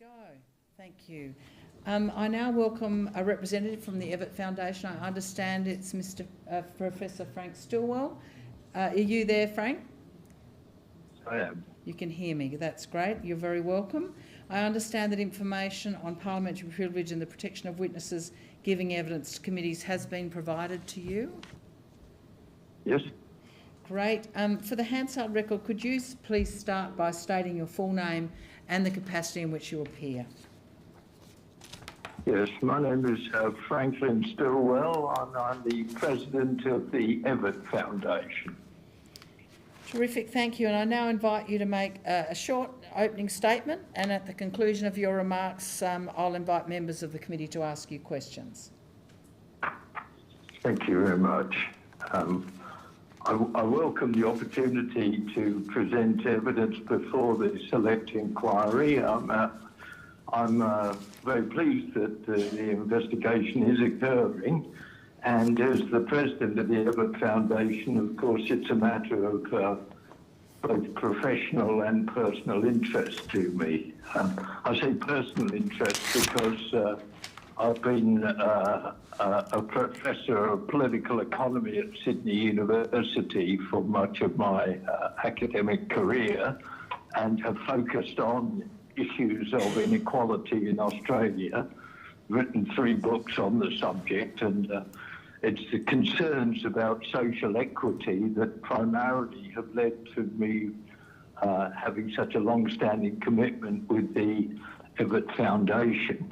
go. Thank you. I now welcome a representative from the Evatt Foundation. I understand it's Professor Frank Stillwell. Are you there, Frank? I am. You can hear me. That's great. You're very welcome. I understand that information on parliamentary privilege and the protection of witnesses giving evidence to committees has been provided to you. Yes. Great. For the Hansard record, could you please start by stating your full name and the capacity in which you appear? Yes, my name is Franklin Stillwell, and I'm the president of the Evatt Foundation. Terrific, thank you. And I now invite you to make a short opening statement, and at the conclusion of your remarks, I'll invite members of the committee to ask you questions. Thank you very much. I welcome the opportunity to present evidence before the Select Inquiry. I'm very pleased that the investigation is occurring, and as the president of the Evatt Foundation, of course, it's a matter of both professional and personal interest to me. I say personal interest because I've been a professor of political economy at Sydney University for much of my academic career, and have focused on issues of inequality in Australia, written 3 books on the subject, and it's the concerns about social equity that primarily have led to me having such a long-standing commitment with the Evatt Foundation.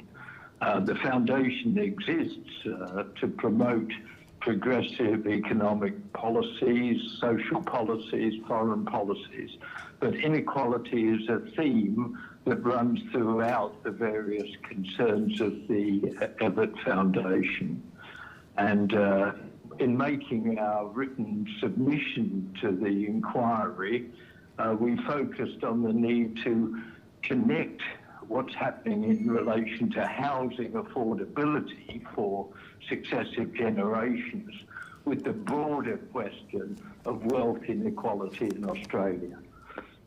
The foundation exists to promote progressive economic policies, social policies, foreign policies, but inequality is a theme that runs throughout the various concerns of the Evatt Foundation. And in making our written submission to the inquiry, we focused on the need to connect what's happening in relation to housing affordability for successive generations with the broader question of wealth inequality in Australia.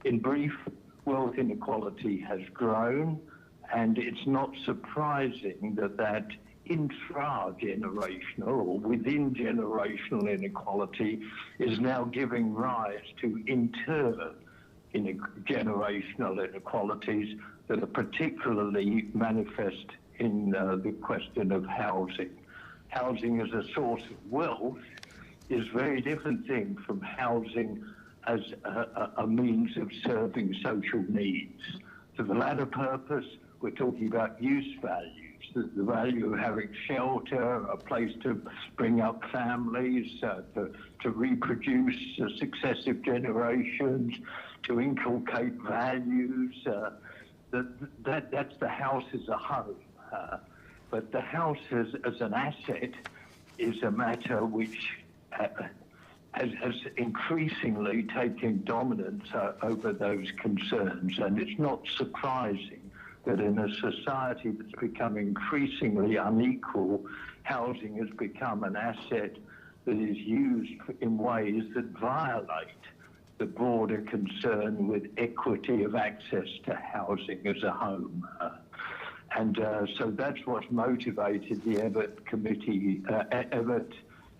In brief, wealth inequality has grown, and it's not surprising that intra-generational or within generational inequality is now giving rise to inter-generational inequalities that are particularly manifest in the question of housing. Housing as a source of wealth is a very different thing from housing as a means of serving social needs. For the latter purpose, we're talking about use values, the value of having shelter, a place to bring up families, to reproduce successive generations, to inculcate values. That's the house as a home. But the house as an asset is a matter which has increasingly taken dominance over those concerns. And it's not surprising that in a society that's become increasingly unequal, housing has become an asset that is used in ways that violate the broader concern with equity of access to housing as a home. So that's what motivated the Evatt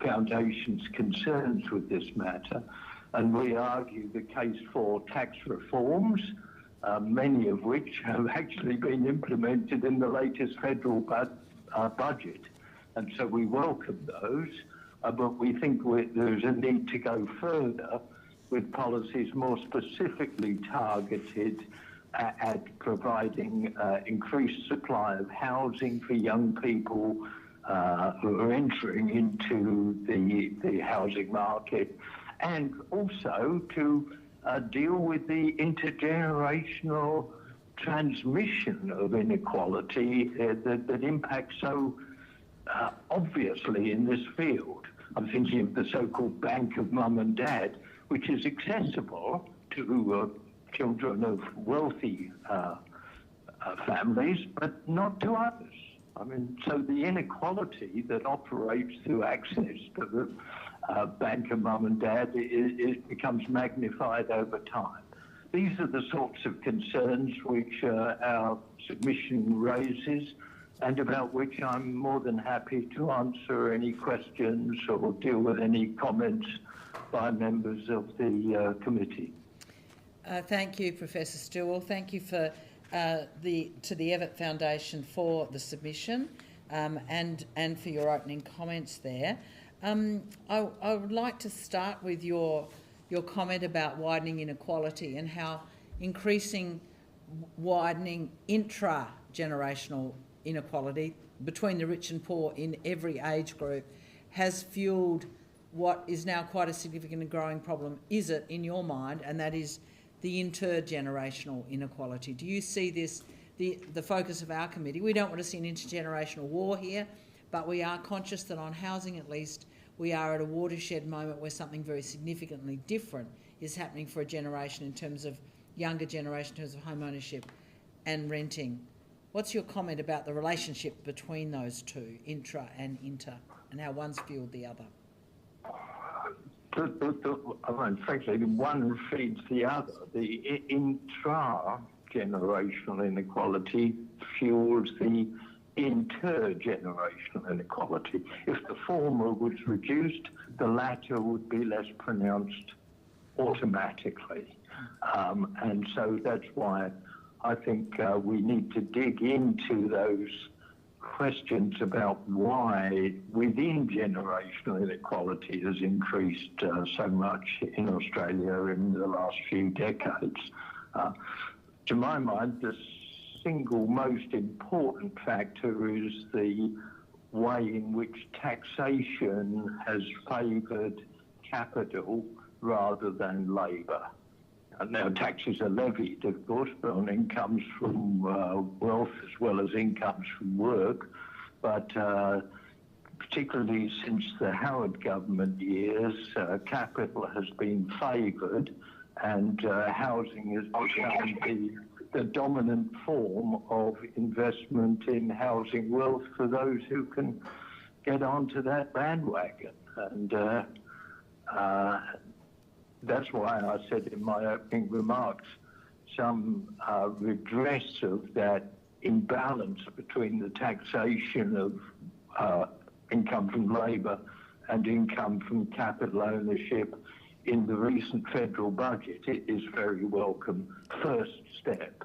Foundation's concerns with this matter. And we argue the case for tax reforms, many of which have actually been implemented in the latest federal budget. And so we welcome those, but we think there's a need to go further with policies more specifically targeted at providing increased supply of housing for young people who are entering into the housing market, and also to deal with the intergenerational transmission of inequality that impacts so obviously in this field. I'm thinking of the so-called bank of mum and dad, which is accessible to children of wealthy families, but not to others. I mean, so the inequality that operates through access to the bank of mum and dad becomes magnified over time. these are the sorts of concerns which our submission raises, and about which I'm more than happy to answer any questions or deal with any comments by members of the committee. Thank you, Professor Stillwell. Thank you for to the Evatt Foundation for the submission and for your opening comments there. I would like to start with your comment about widening inequality and how increasing widening intra-generational inequality between the rich and poor in every age group has fuelled what is now quite a significant and growing problem, is it, in your mind, and that is the intergenerational inequality. Do you see this, the focus of our committee? We don't want to see an intergenerational war here, but we are conscious that on housing at least, we are at a watershed moment where something very significantly different is happening for a generation in terms of younger generation, in terms of home ownership and renting. What's your comment about the relationship between those two, intra and inter, and how one's fuelled the other? Frankly, one feeds the other. The intra-generational inequality fuels the intergenerational inequality. If the former was reduced, the latter would be less pronounced automatically. And so that's why I think we need to dig into those questions about why within generational inequality has increased so much in Australia in the last few decades. To my mind, the single most important factor is the way in which taxation has favoured capital rather than labour. Now, taxes are levied, of course, on incomes from wealth as well as incomes from work, but particularly since the Howard government years, capital has been favoured, and housing has become the dominant form of investment in housing wealth for those who can get onto that bandwagon. And that's why I said in my opening remarks, some redress of that imbalance between the taxation of income from labour and income from capital ownership in the recent federal budget is very welcome first step.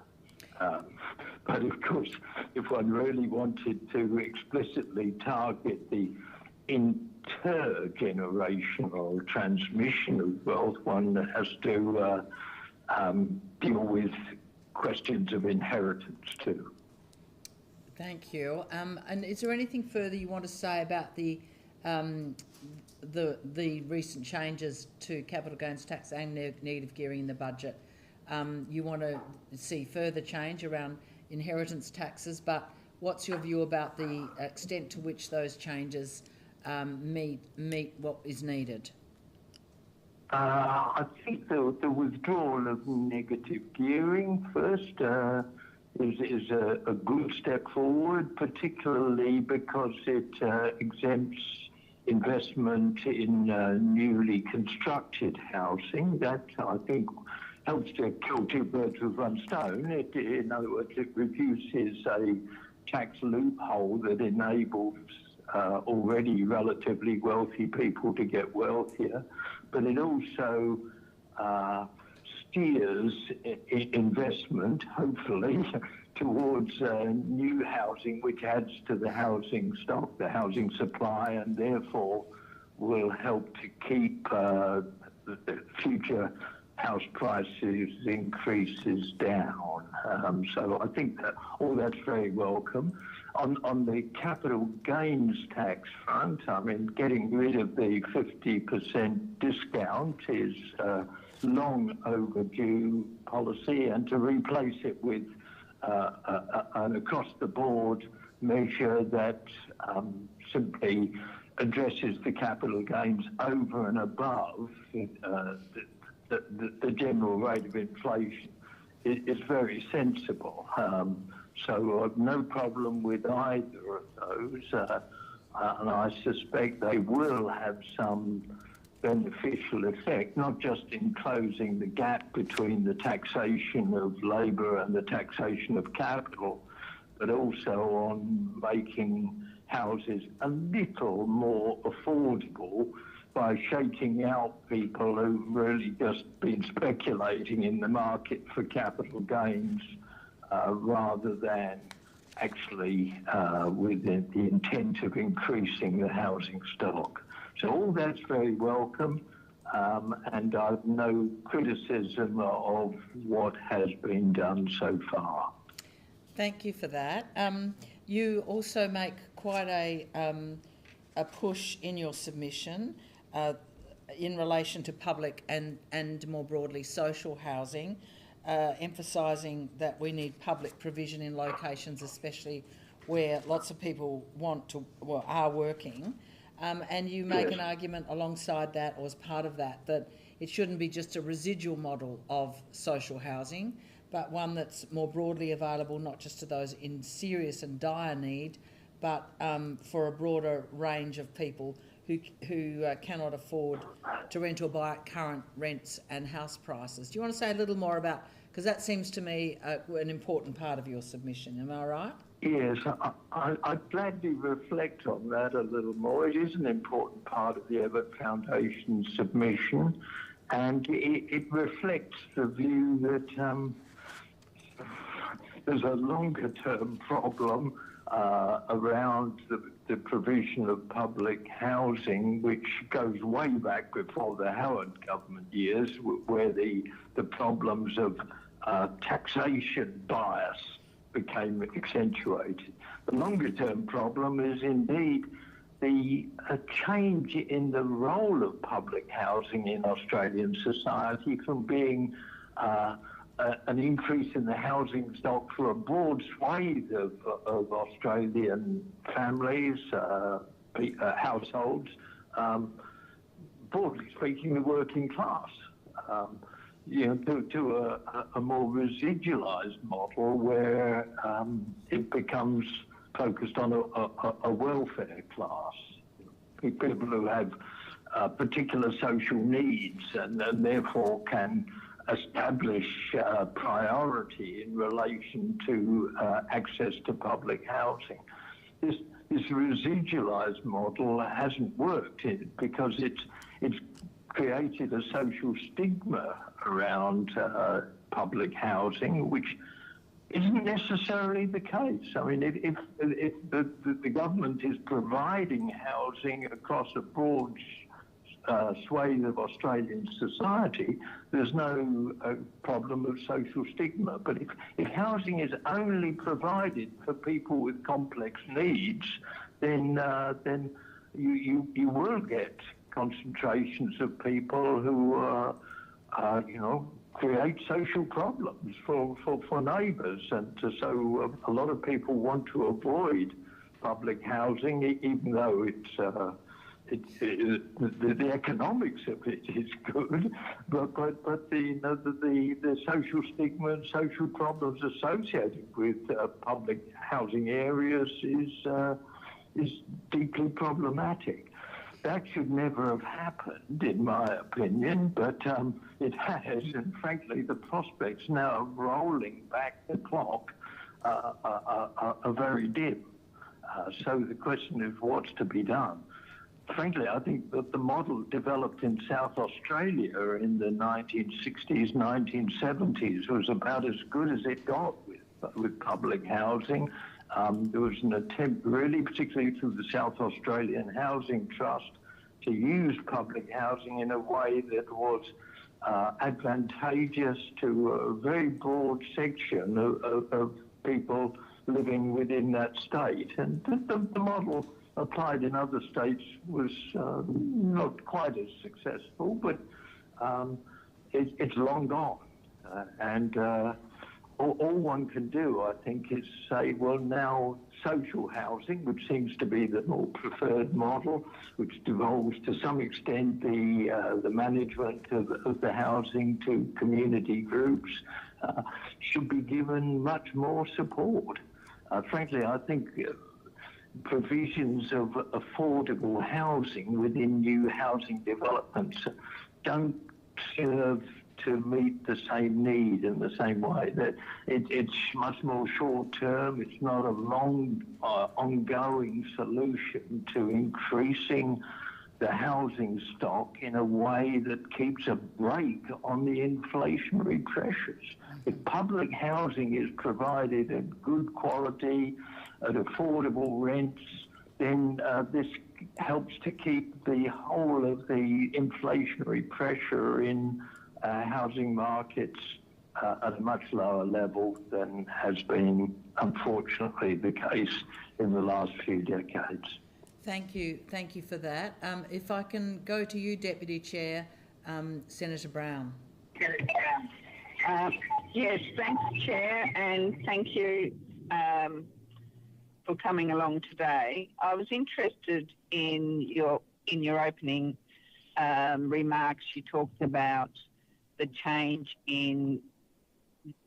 But of course, if one really wanted to explicitly target the intergenerational transmission of wealth, one has to deal with questions of inheritance too. Thank you. And is there anything further you want to say about the recent changes to capital gains tax and negative gearing in the budget? You want to see further change around inheritance taxes, but what's your view about the extent to which those changes meet what is needed? I think the withdrawal of negative gearing first is a good step forward, particularly because it exempts investment in newly constructed housing. That, I think, helps to kill two birds with one stone. In other words, it reduces a tax loophole that enables already relatively wealthy people to get wealthier, but it also steers investment, hopefully, towards new housing, which adds to the housing stock, the housing supply, and therefore will help to keep the future house prices increases down. So I think that all that's very welcome. On the capital gains tax front, I mean, getting rid of the 50% discount is long overdue policy, and to replace it with an across-the-board measure that simply addresses the capital gains over and above the general rate of inflation is very sensible. So I've no problem with either of those, and I suspect they will have some beneficial effect, not just in closing the gap between the taxation of labour and the taxation of capital, but also on making houses a little more affordable by shaking out people who've really just been speculating in the market for capital gains rather than actually with the intent of increasing the housing stock. So all that's very welcome, and I've no criticism of what has been done so far. Thank you for that. You also make quite a push in your submission in relation to public and more broadly social housing, emphasising that we need public provision in locations, especially where lots of people are working. And you make an argument alongside that, or as part of that, that it shouldn't be just a residual model of social housing, but one that's more broadly available, not just to those in serious and dire need, but for a broader range of people who cannot afford to rent or buy at current rents and house prices. Do you want to say a little more about, because that seems to me an important part of your submission, am I right? Yes, I'd gladly reflect on that a little more. It is an important part of the Everett Foundation submission, and it reflects the view that there's a longer-term problem around the provision of public housing, which goes way back before the Howard government years, where the problems of taxation bias became accentuated. The longer-term problem is indeed the change in the role of public housing in Australian society from being an increase in the housing stock for a broad swathe of Australian families, households, broadly speaking, the working class, to a more residualised model where it becomes focused on a welfare class, people who have particular social needs and therefore can establish priority in relation to access to public housing. This residualised model hasn't worked because it's created a social stigma around public housing, which isn't necessarily the case. I mean, if the government is providing housing across a broad swathe of Australian society, there's no problem of social stigma. But if housing is only provided for people with complex needs, then you will get concentrations of people who create social problems for neighbours, and so a lot of people want to avoid public housing, even though the economics of it is good, but the social stigma and social problems associated with public housing areas is deeply problematic. That should never have happened, in my opinion, but it has, and frankly, the prospects now of rolling back the clock are very dim. So the question is what's to be done. Frankly, I think that the model developed in South Australia in the 1960s, 1970s was about as good as it got with public housing. There was an attempt, really, particularly through the South Australian Housing Trust, to use public housing in a way that was advantageous to a very broad section of people living within that state. And the model applied in other states was not quite as successful, but it's long gone. All one can do, I think, is say, well, now social housing, which seems to be the more preferred model, which devolves to some extent the management of the housing to community groups, should be given much more support. Frankly, I think provisions of affordable housing within new housing developments don't serve to meet the same need in the same way. That it's much more short term. It's not a long, ongoing solution to increasing the housing stock in a way that keeps a brake on the inflationary pressures. If public housing is provided at good quality, at affordable rents, then this helps to keep the whole of the inflationary pressure in housing markets at a much lower level than has been, unfortunately, the case in the last few decades. Thank you for that. If I can go to you, Deputy Chair, Senator Brown. Yes, thanks, Chair, and thank you for coming along today. I was interested in your opening remarks. You talked about the change in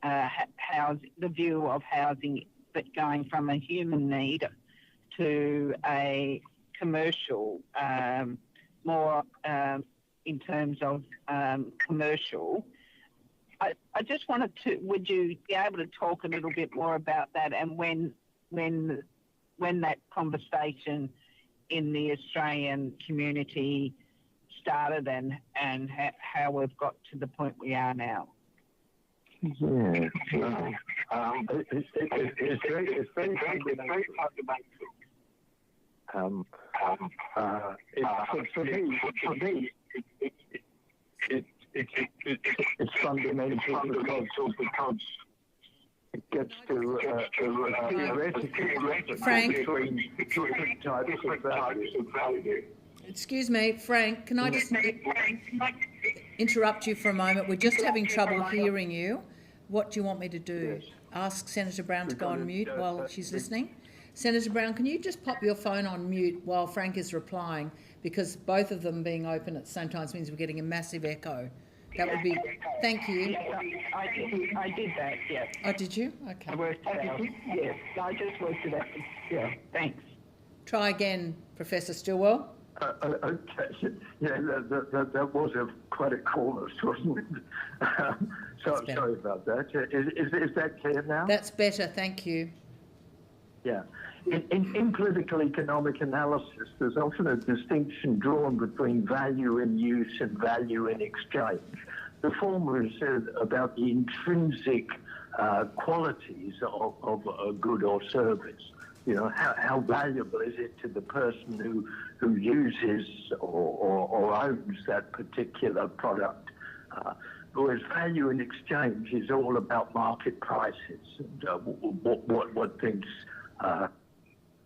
housing, the view of housing, but going from a human need to a commercial, more in terms of commercial. I just wanted to, would you be able to talk a little bit more about that, and when that conversation in the Australian community started and how we've got to the point we are now? Yeah, it's very fundamental. For me, it's fundamental because it gets to Frank. between different types of value. Excuse me, Frank, can I just interrupt you for a moment? We're just having trouble hearing you. What do you want me to do? Yes. Ask Senator Brown to go on mute while she's listening? Senator Brown, can you just pop your phone on mute while Frank is replying? Because both of them being open at the same time means we're getting a massive echo. That would be... Thank you. Yes, I did that, yes. Oh, did you? Okay. I worked it out. Yes, I just worked it out. Yeah, thanks. Try again, Professor Stillwell. Okay, yeah, that was quite a chorus, wasn't it? Sorry about that. Is that clear now? That's better, thank you. Yeah. In political economic analysis, there's often a distinction drawn between value in use and value in exchange. The former is about the intrinsic qualities of a good or service. You know, how valuable is it to the person who uses or owns that particular product? Whereas value in exchange is all about market prices and what things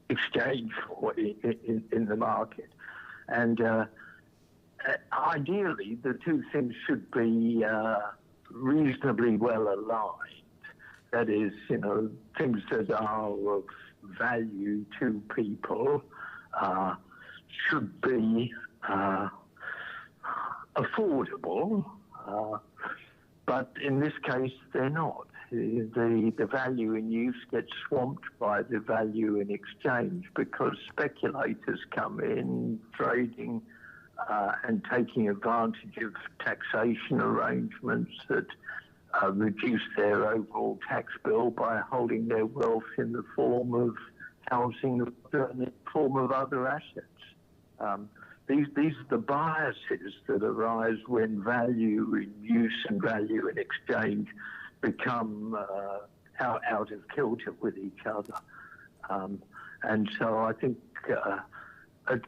exchange for in the market. And ideally, the two things should be reasonably well aligned. That is, you know, things that are of value to people should be affordable, but in this case they're not. The value in use gets swamped by the value in exchange because speculators come in trading and taking advantage of taxation arrangements that reduce their overall tax bill by holding their wealth in the form of housing, in the form of other assets. These are the biases that arise when value in use and value in exchange become out of kilter with each other. And so I think,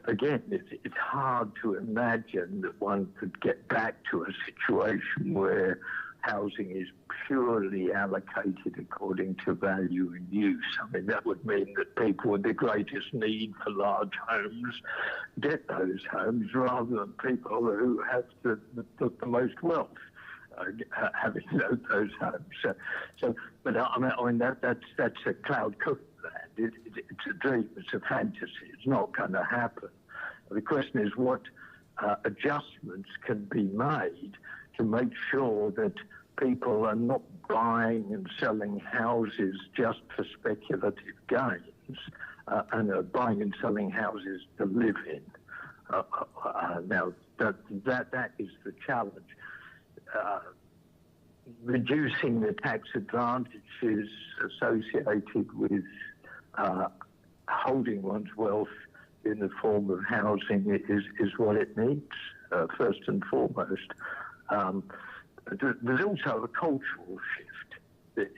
again, it's hard to imagine that one could get back to a situation where housing is purely allocated according to value and use. I mean, that would mean that people with the greatest need for large homes get those homes rather than people who have the most wealth having those homes. But I mean that's a cloud cooking land. It's a dream. It's a fantasy. It's not going to happen. The question is what adjustments can be made to make sure that people are not buying and selling houses just for speculative gains, and are buying and selling houses to live in. Now, that is the challenge. Reducing the tax advantages associated with holding one's wealth in the form of housing is what it needs, first and foremost. There's also a cultural shift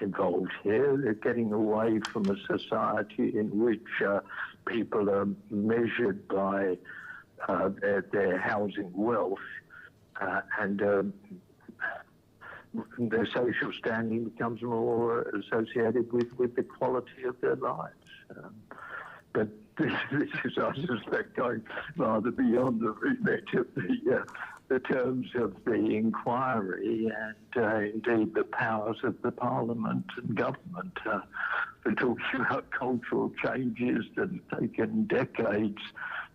involved here. They're getting away from a society in which people are measured by their housing wealth and their social standing becomes more associated with the quality of their lives. But this is, I suspect, going rather beyond the remit of the terms of the inquiry and indeed the powers of the Parliament and government. We're talking about cultural changes that have taken decades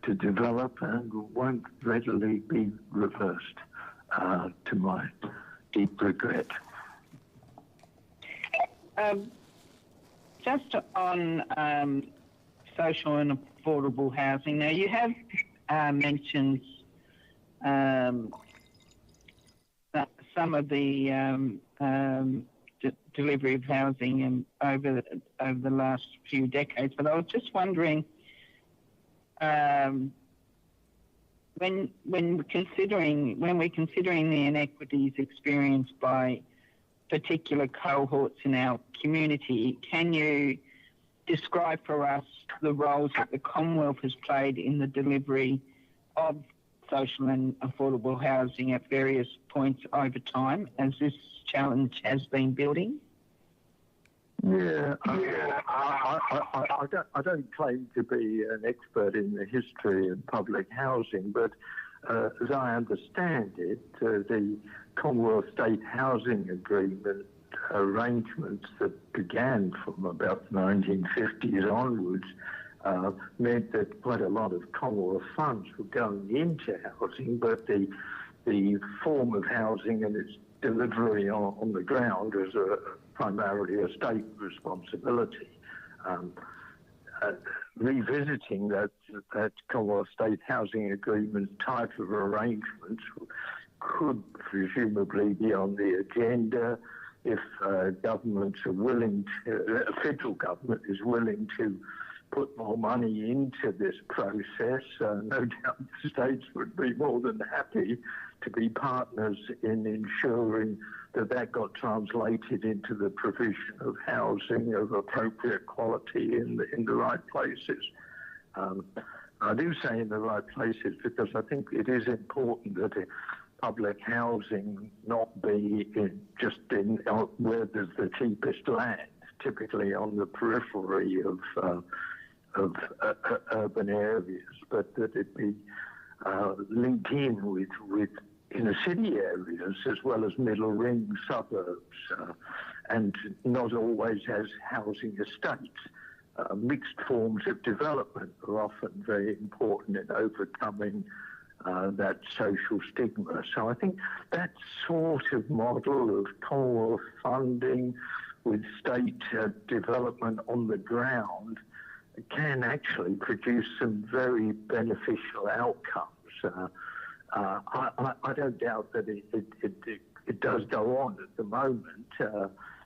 to develop and won't readily be reversed, to my deep regret. Just on social and affordable housing, now you have mentioned some of the delivery of housing over the last few decades, but I was just wondering, when we're considering the inequities experienced by particular cohorts in our community, can you describe for us the roles that the Commonwealth has played in the delivery of social and affordable housing at various points over time as this challenge has been building? Yeah, I don't claim to be an expert in the history of public housing, but as I understand it, the Commonwealth State Housing Agreement arrangements that began from about the 1950s onwards meant that quite a lot of Commonwealth funds were going into housing, but the form of housing and its delivery on the ground was primarily a state responsibility. Revisiting that Commonwealth State Housing Agreement type of arrangements could presumably be on the agenda if governments are willing to, federal government is willing to put more money into this process. No doubt the states would be more than happy to be partners in ensuring that got translated into the provision of housing of appropriate quality in the right places. I do say in the right places because I think it is important that public housing not be just in where there's the cheapest land, typically on the periphery of urban areas, but that it be linked in with inner city areas as well as middle ring suburbs, and not always as housing estates. Mixed forms of development are often very important in overcoming that social stigma. So I think that sort of model of Commonwealth funding with state development on the ground can actually produce some very beneficial outcomes. I don't doubt that it does go on at the moment,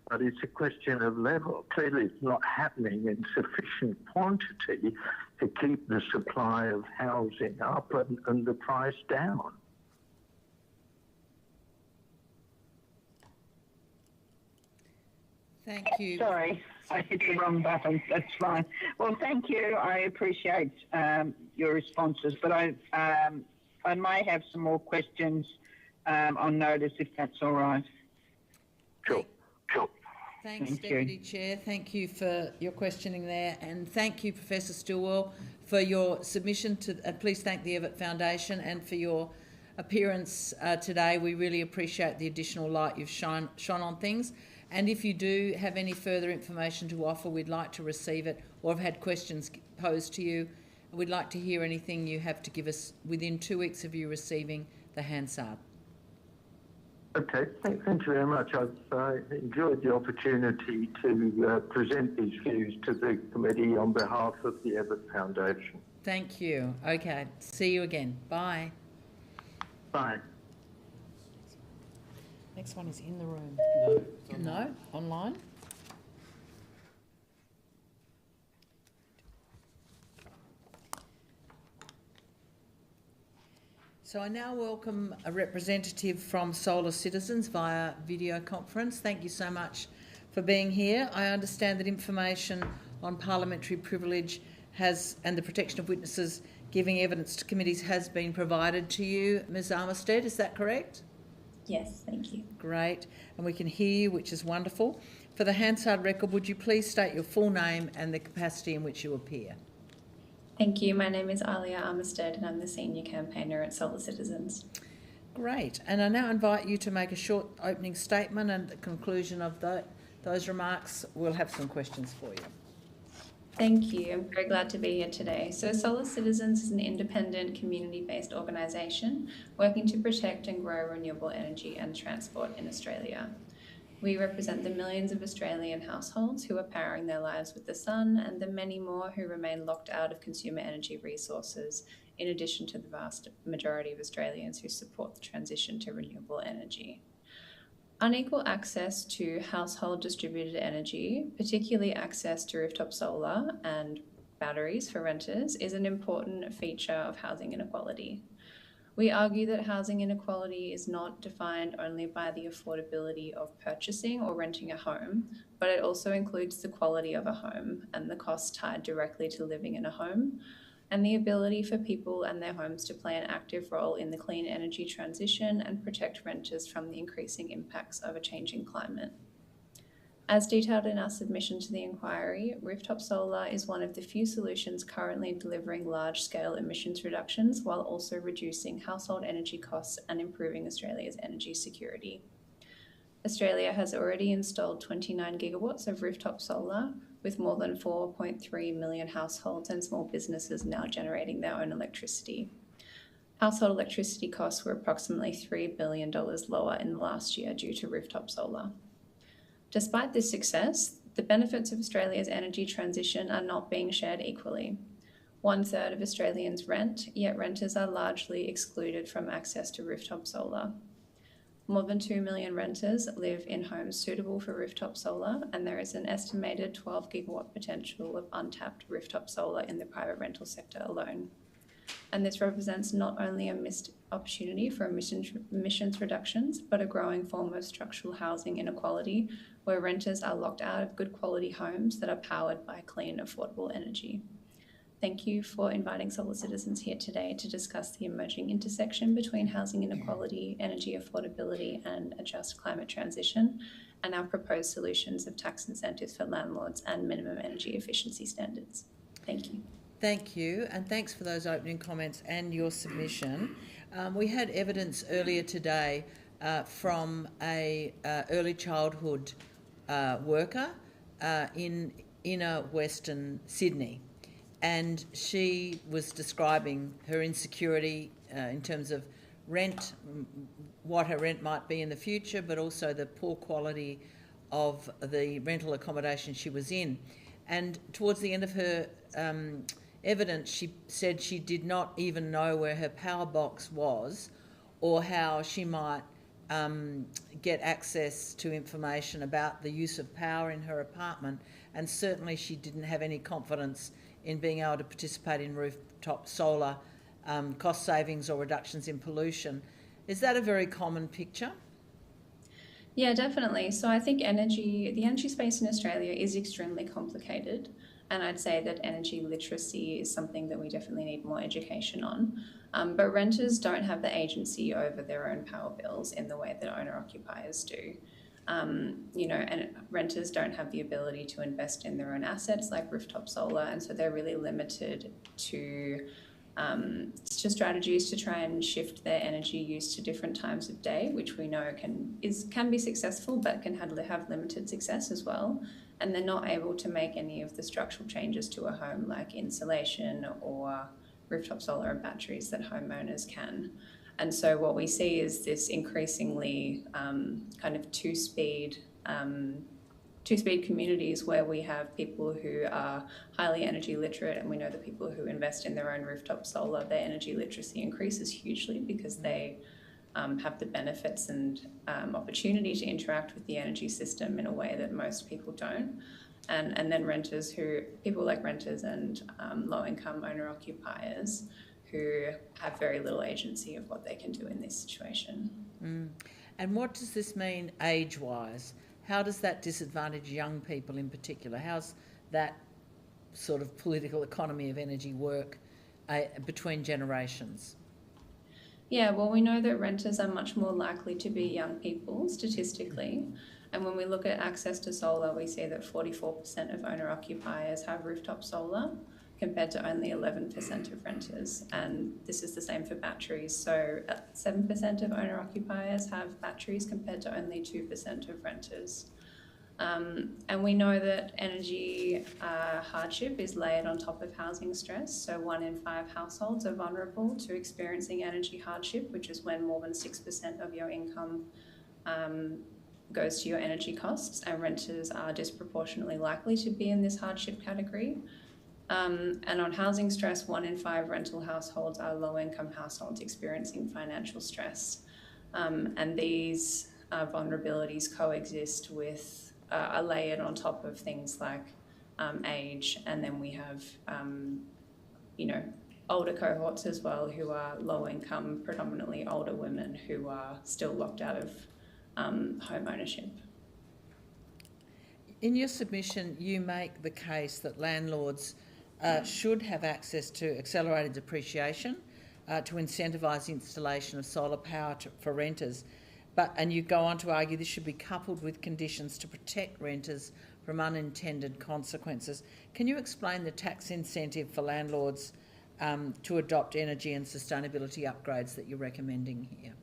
but it's a question of level. Clearly it's not happening in sufficient quantity to keep the supply of housing up and the price down. Thank you. Sorry, I hit the wrong button. That's fine. Well, thank you. I appreciate your responses, but I may have some more questions on notice if that's all right. Sure. Thanks, Thank Deputy Chair. Thank you for your questioning there, and thank you, Professor Stillwell, for your submission to. Please thank the Evatt Foundation and for your appearance today. We really appreciate the additional light you've shone on things. And if you do have any further information to offer, we'd like to receive it, or have had questions posed to you. We'd like to hear anything you have to give us within 2 weeks of you receiving the Hansard. Okay, thank you very much. I've enjoyed the opportunity to present these views to the committee on behalf of the Everett Foundation. Thank you. Okay, see you again. Bye. Bye. Next one is in the room. No. No? Online? So I now welcome a representative from Solar Citizens via video conference. Thank you so much for being here. I understand that information on parliamentary privilege and the protection of witnesses giving evidence to committees has been provided to you, Ms Armistead, is that correct? Yes, thank you. Great, and we can hear you, which is wonderful. For the Hansard record, would you please state your full name and the capacity in which you appear? Thank you. My name is Alia Armistead and I'm the Senior Campaigner at Solar Citizens. Great, and I now invite you to make a short opening statement, and at the conclusion of those remarks, we'll have some questions for you. Thank you. I'm very glad to be here today. So Solar Citizens is an independent community-based organisation working to protect and grow renewable energy and transport in Australia. We represent the millions of Australian households who are powering their lives with the sun and the many more who remain locked out of consumer energy resources, in addition to the vast majority of Australians who support the transition to renewable energy. Unequal access to household distributed energy, particularly access to rooftop solar and batteries for renters, is an important feature of housing inequality. We argue that housing inequality is not defined only by the affordability of purchasing or renting a home, but it also includes the quality of a home and the costs tied directly to living in a home, and the ability for people and their homes to play an active role in the clean energy transition and protect renters from the increasing impacts of a changing climate. As detailed in our submission to the inquiry, rooftop solar is one of the few solutions currently delivering large-scale emissions reductions while also reducing household energy costs and improving Australia's energy security. Australia has already installed 29 gigawatts of rooftop solar, with more than 4.3 million households and small businesses now generating their own electricity. Household electricity costs were approximately $3 billion lower in the last year due to rooftop solar. Despite this success, the benefits of Australia's energy transition are not being shared equally. 1/3 of Australians rent, yet renters are largely excluded from access to rooftop solar. More than 2 million renters live in homes suitable for rooftop solar, and there is an estimated 12 gigawatt potential of untapped rooftop solar in the private rental sector alone. And this represents not only a missed opportunity for emissions reductions, but a growing form of structural housing inequality, where renters are locked out of good quality homes that are powered by clean, affordable energy. Thank you for inviting Solar Citizens here today to discuss the emerging intersection between housing inequality, energy affordability, and a just climate transition, and our proposed solutions of tax incentives for landlords and minimum energy efficiency standards. Thank you. Thank you, and thanks for those opening comments and your submission. We had evidence earlier today from a early childhood worker in inner Western Sydney, and she was describing her insecurity in terms of rent, what her rent might be in the future, but also the poor quality of the rental accommodation she was in. And towards the end of her evidence, she said she did not even know where her power box was or how she might get access to information about the use of power in her apartment, and certainly she didn't have any confidence in being able to participate in rooftop solar cost savings or reductions in pollution. Is that a very common picture? Yeah, definitely. So I think the energy space in Australia is extremely complicated. And I'd say that energy literacy is something that we definitely need more education on. But renters don't have the agency over their own power bills in the way that owner-occupiers do. And renters don't have the ability to invest in their own assets like rooftop solar, and so they're really limited to strategies to try and shift their energy use to different times of day, which we know can be successful, but can have limited success as well. And they're not able to make any of the structural changes to a home like insulation or rooftop solar and batteries that homeowners can. And so what we see is this increasingly kind of two-speed communities where we have people who are highly energy literate, and we know that people who invest in their own rooftop solar, their energy literacy increases hugely because they have the benefits and opportunity to interact with the energy system in a way that most people don't. And then people like renters and low-income owner-occupiers who have very little agency of what they can do in this situation. And what does this mean age-wise? How does that disadvantage young people in particular? How's that sort of political economy of energy work between generations? Yeah, well, we know that renters are much more likely to be young people statistically. And when we look at access to solar, we see that 44% of owner-occupiers have rooftop solar compared to only 11% of renters. And this is the same for batteries. So 7% of owner-occupiers have batteries compared to only 2% of renters. And we know that energy hardship is layered on top of housing stress. So 1 in 5 households are vulnerable to experiencing energy hardship, which is when more than 6% of your income goes to your energy costs, and renters are disproportionately likely to be in this hardship category. And on housing stress, 1 in 5 rental households are low-income households experiencing financial stress. And these vulnerabilities coexist with are layered on top of things like age, and then we have, older cohorts as well who are low income, predominantly older women who are still locked out of home ownership. In your submission, you make the case that landlords should have access to accelerated depreciation to incentivise the installation of solar power for renters. And you go on to argue this should be coupled with conditions to protect renters from unintended consequences. Can you explain the tax incentive for landlords to adopt energy and sustainability upgrades that you're recommending here?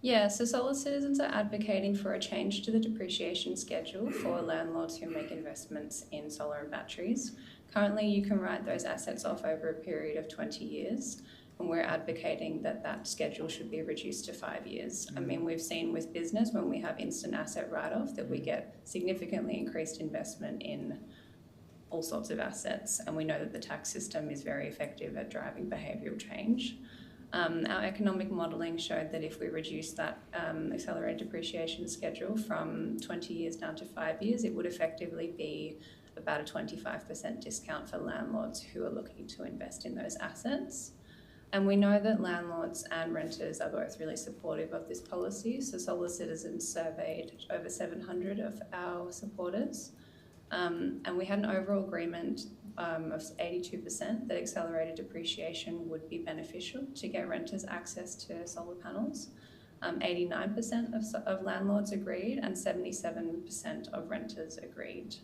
Yeah, so Solar Citizens are advocating for a change to the depreciation schedule for landlords who make investments in solar and batteries. Currently, you can write those assets off over a period of 20 years. And we're advocating that that schedule should be reduced to 5 years. I mean, we've seen with business when we have instant asset write-off that we get significantly increased investment in all sorts of assets, and we know that the tax system is very effective at driving behavioural change. Our economic modelling showed that if we reduce that accelerated depreciation schedule from 20 years down to 5 years, it would effectively be about a 25% discount for landlords who are looking to invest in those assets. And we know that landlords and renters are both really supportive of this policy. So Solar Citizens surveyed over 700 of our supporters. And we had an overall agreement of 82% that accelerated depreciation would be beneficial to get renters access to solar panels. 89% of landlords agreed, and 77% of renters agreed.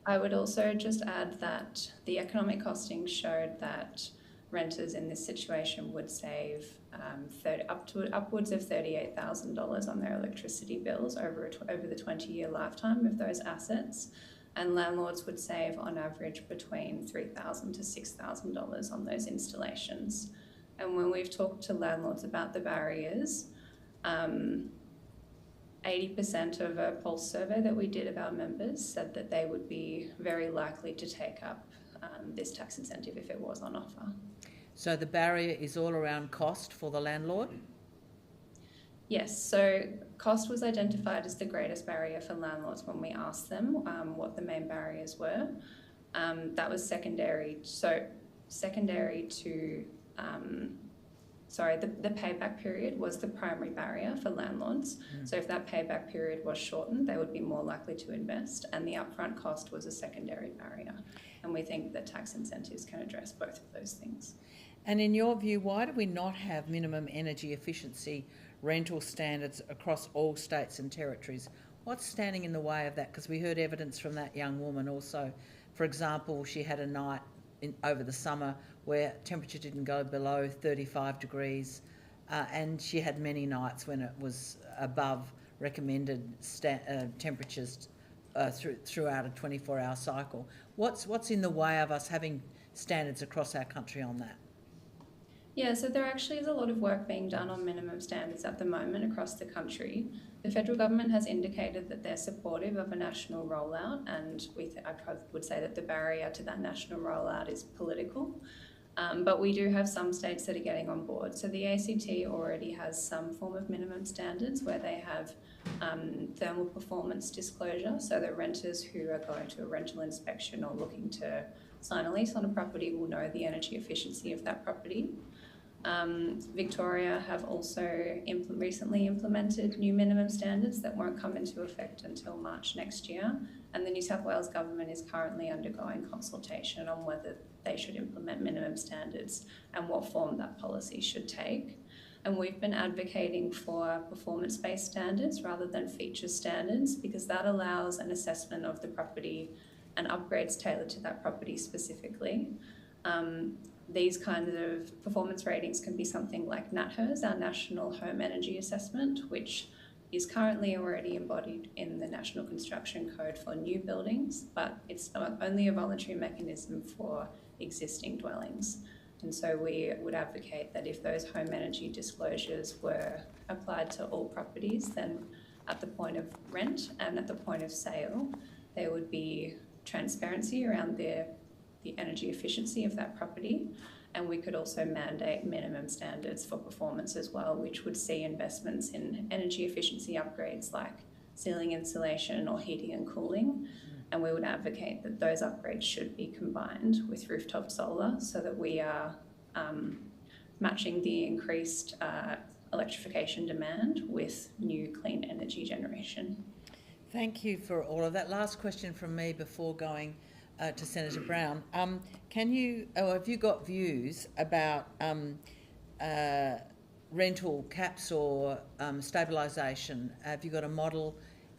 I would also just add that the economic costing showed that renters in this situation would save upwards of $38,000 on their electricity bills over the 20-year lifetime of those assets, and landlords would save on average between $3,000 to $6,000 on those installations. And when we've talked to landlords about the barriers, 80% of a pulse survey that we did of our members said that they would be very likely to take up this tax incentive if it was on offer. So the barrier is all around cost for the landlord? Yes, so cost was identified as the greatest barrier for landlords when we asked them what the main barriers were. That was secondary. So secondary to the payback period was the primary barrier for landlords. So if that payback period was shortened, they would be more likely to invest, and the upfront cost was a secondary barrier. And we think that tax incentives can address both of those things. And in your view, why do we not have minimum energy efficiency rental standards across all states and territories? What's standing in the way of that? Because we heard evidence from that young woman also. For example, she had a night over the summer where temperature didn't go below 35 degrees, and she had many nights when it was above recommended temperatures throughout a 24-hour cycle. What's in the way of us having standards across our country on that? Yeah, so there actually is a lot of work being done on minimum standards at the moment across the country. The federal government has indicated that they're supportive of a national rollout, and I would say that the barrier to that national rollout is political. But we do have some states that are getting on board. So the ACT already has some form of minimum standards where they have thermal performance disclosure, so that renters who are going to a rental inspection or looking to sign a lease on a property will know the energy efficiency of that property. Victoria have also recently implemented new minimum standards that won't come into effect until March next year, and the New South Wales government is currently undergoing consultation on whether they should implement minimum standards and what form that policy should take. And we've been advocating for performance-based standards rather than feature standards, because that allows an assessment of the property and upgrades tailored to that property specifically. These kinds of performance ratings can be something like NatHERS, our National Home Energy Assessment, which is currently already embodied in the National Construction Code for new buildings, but it's only a voluntary mechanism for existing dwellings. And so we would advocate that if those home energy disclosures were applied to all properties, then at the point of rent and at the point of sale, there would be transparency around the energy efficiency of that property. And we could also mandate minimum standards for performance as well, which would see investments in energy efficiency upgrades like ceiling insulation or heating and cooling. And we would advocate that those upgrades should be combined with rooftop solar so that we are matching the increased electrification demand with new clean energy generation. Thank you for all of that. Last question from me before going to Senator Brown. Have you got views about rental caps or stabilisation? Have you got a model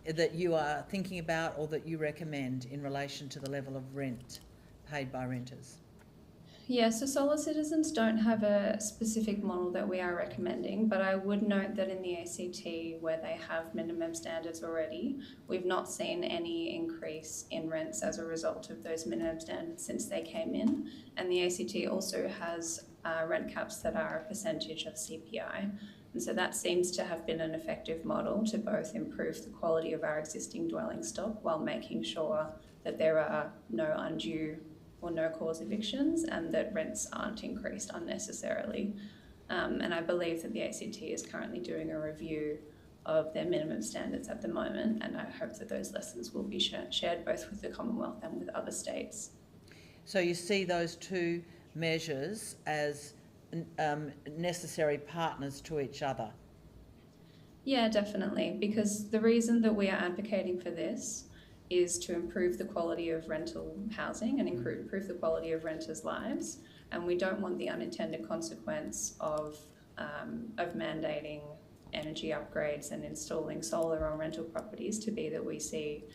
that you are thinking about or that you recommend in relation to the level of rent paid by renters? Yeah, so Solar Citizens don't have a specific model that we are recommending, but I would note that in the ACT, where they have minimum standards already, we've not seen any increase in rents as a result of those minimum standards since they came in. And the ACT also has rent caps that are a percentage of CPI. And so that seems to have been an effective model to both improve the quality of our existing dwelling stock while making sure that there are no undue or no cause evictions and that rents aren't increased unnecessarily. And I believe that the ACT is currently doing a review of their minimum standards at the moment, and I hope that those lessons will be shared both with the Commonwealth and with other states. So you see those two measures as necessary partners to each other? Yeah, definitely, because the reason that we are advocating for this is to improve the quality of rental housing and improve the quality of renters' lives. And we don't want the unintended consequence of mandating energy upgrades and installing solar on rental properties to be that we see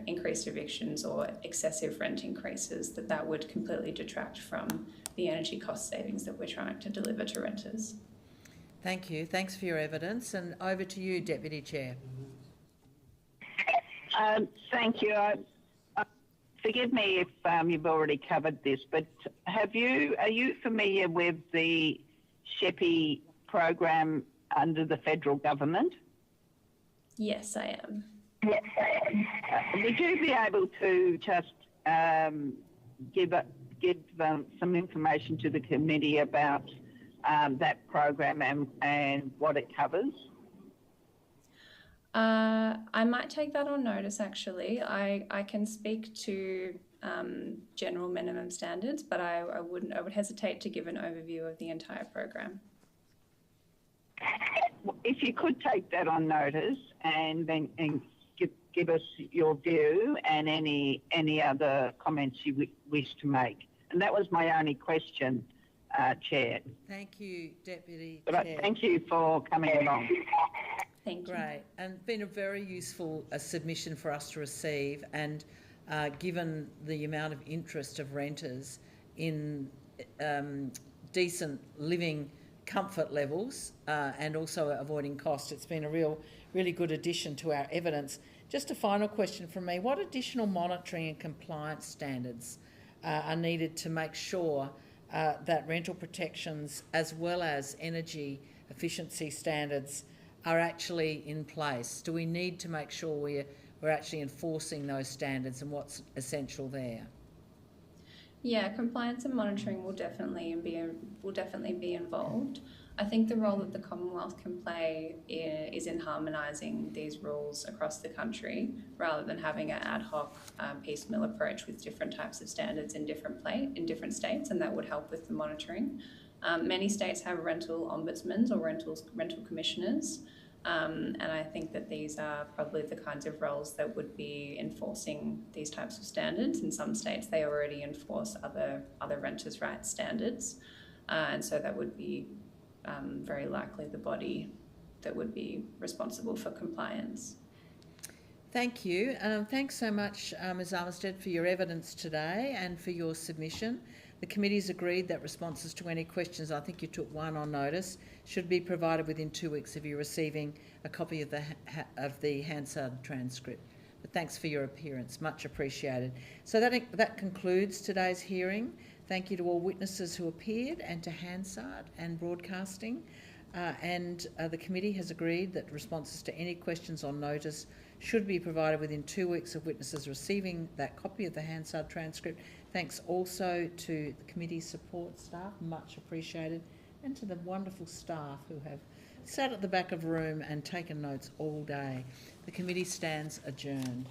increased evictions or excessive rent increases, that would completely detract from the energy cost savings that we're trying to deliver to renters. Thank you. Thanks for your evidence. And over to you, Deputy Chair. Thank you. Forgive me if you've already covered this, but are you familiar with the SHEPI program under the federal government? Yes, I am. Would you be able to just give some information to the committee about that program and what it covers? I might take that on notice, actually. I can speak to general minimum standards, but I would hesitate to give an overview of the entire program. If you could take that on notice and then give us your view and any other comments you wish to make. And that was my only question, Chair. Thank you, Deputy Chair. Thank you for coming along. Thank you. Great, and been a very useful submission for us to receive, and given the amount of interest of renters in decent living comfort levels and also avoiding cost, it's been a really good addition to our evidence. Just a final question from me. What additional monitoring and compliance standards are needed to make sure that rental protections as well as energy efficiency standards are actually in place? Do we need to make sure we're actually enforcing those standards, and what's essential there? Yeah, compliance and monitoring will definitely be involved. I think the role that the Commonwealth can play is in harmonising these rules across the country, rather than having an ad hoc piecemeal approach with different types of standards in different states, and that would help with the monitoring. Many states have rental ombudsmen or rental commissioners, and I think that these are probably the kinds of roles that would be enforcing these types of standards. In some states, they already enforce other renters' rights standards, and so that would be very likely the body that would be responsible for compliance. Thank you. Thanks so much, Ms Armistead, for your evidence today and for your submission. The committee's agreed that responses to any questions, I think you took one on notice, should be provided within 2 weeks of you receiving a copy of the Hansard transcript. But thanks for your appearance, much appreciated. So that concludes today's hearing. Thank you to all witnesses who appeared and to Hansard and Broadcasting. The committee has agreed that responses to any questions on notice should be provided within 2 weeks of witnesses receiving that copy of the Hansard transcript. Thanks also to the committee support staff, much appreciated, and to the wonderful staff who have sat at the back of the room and taken notes all day. The committee stands adjourned.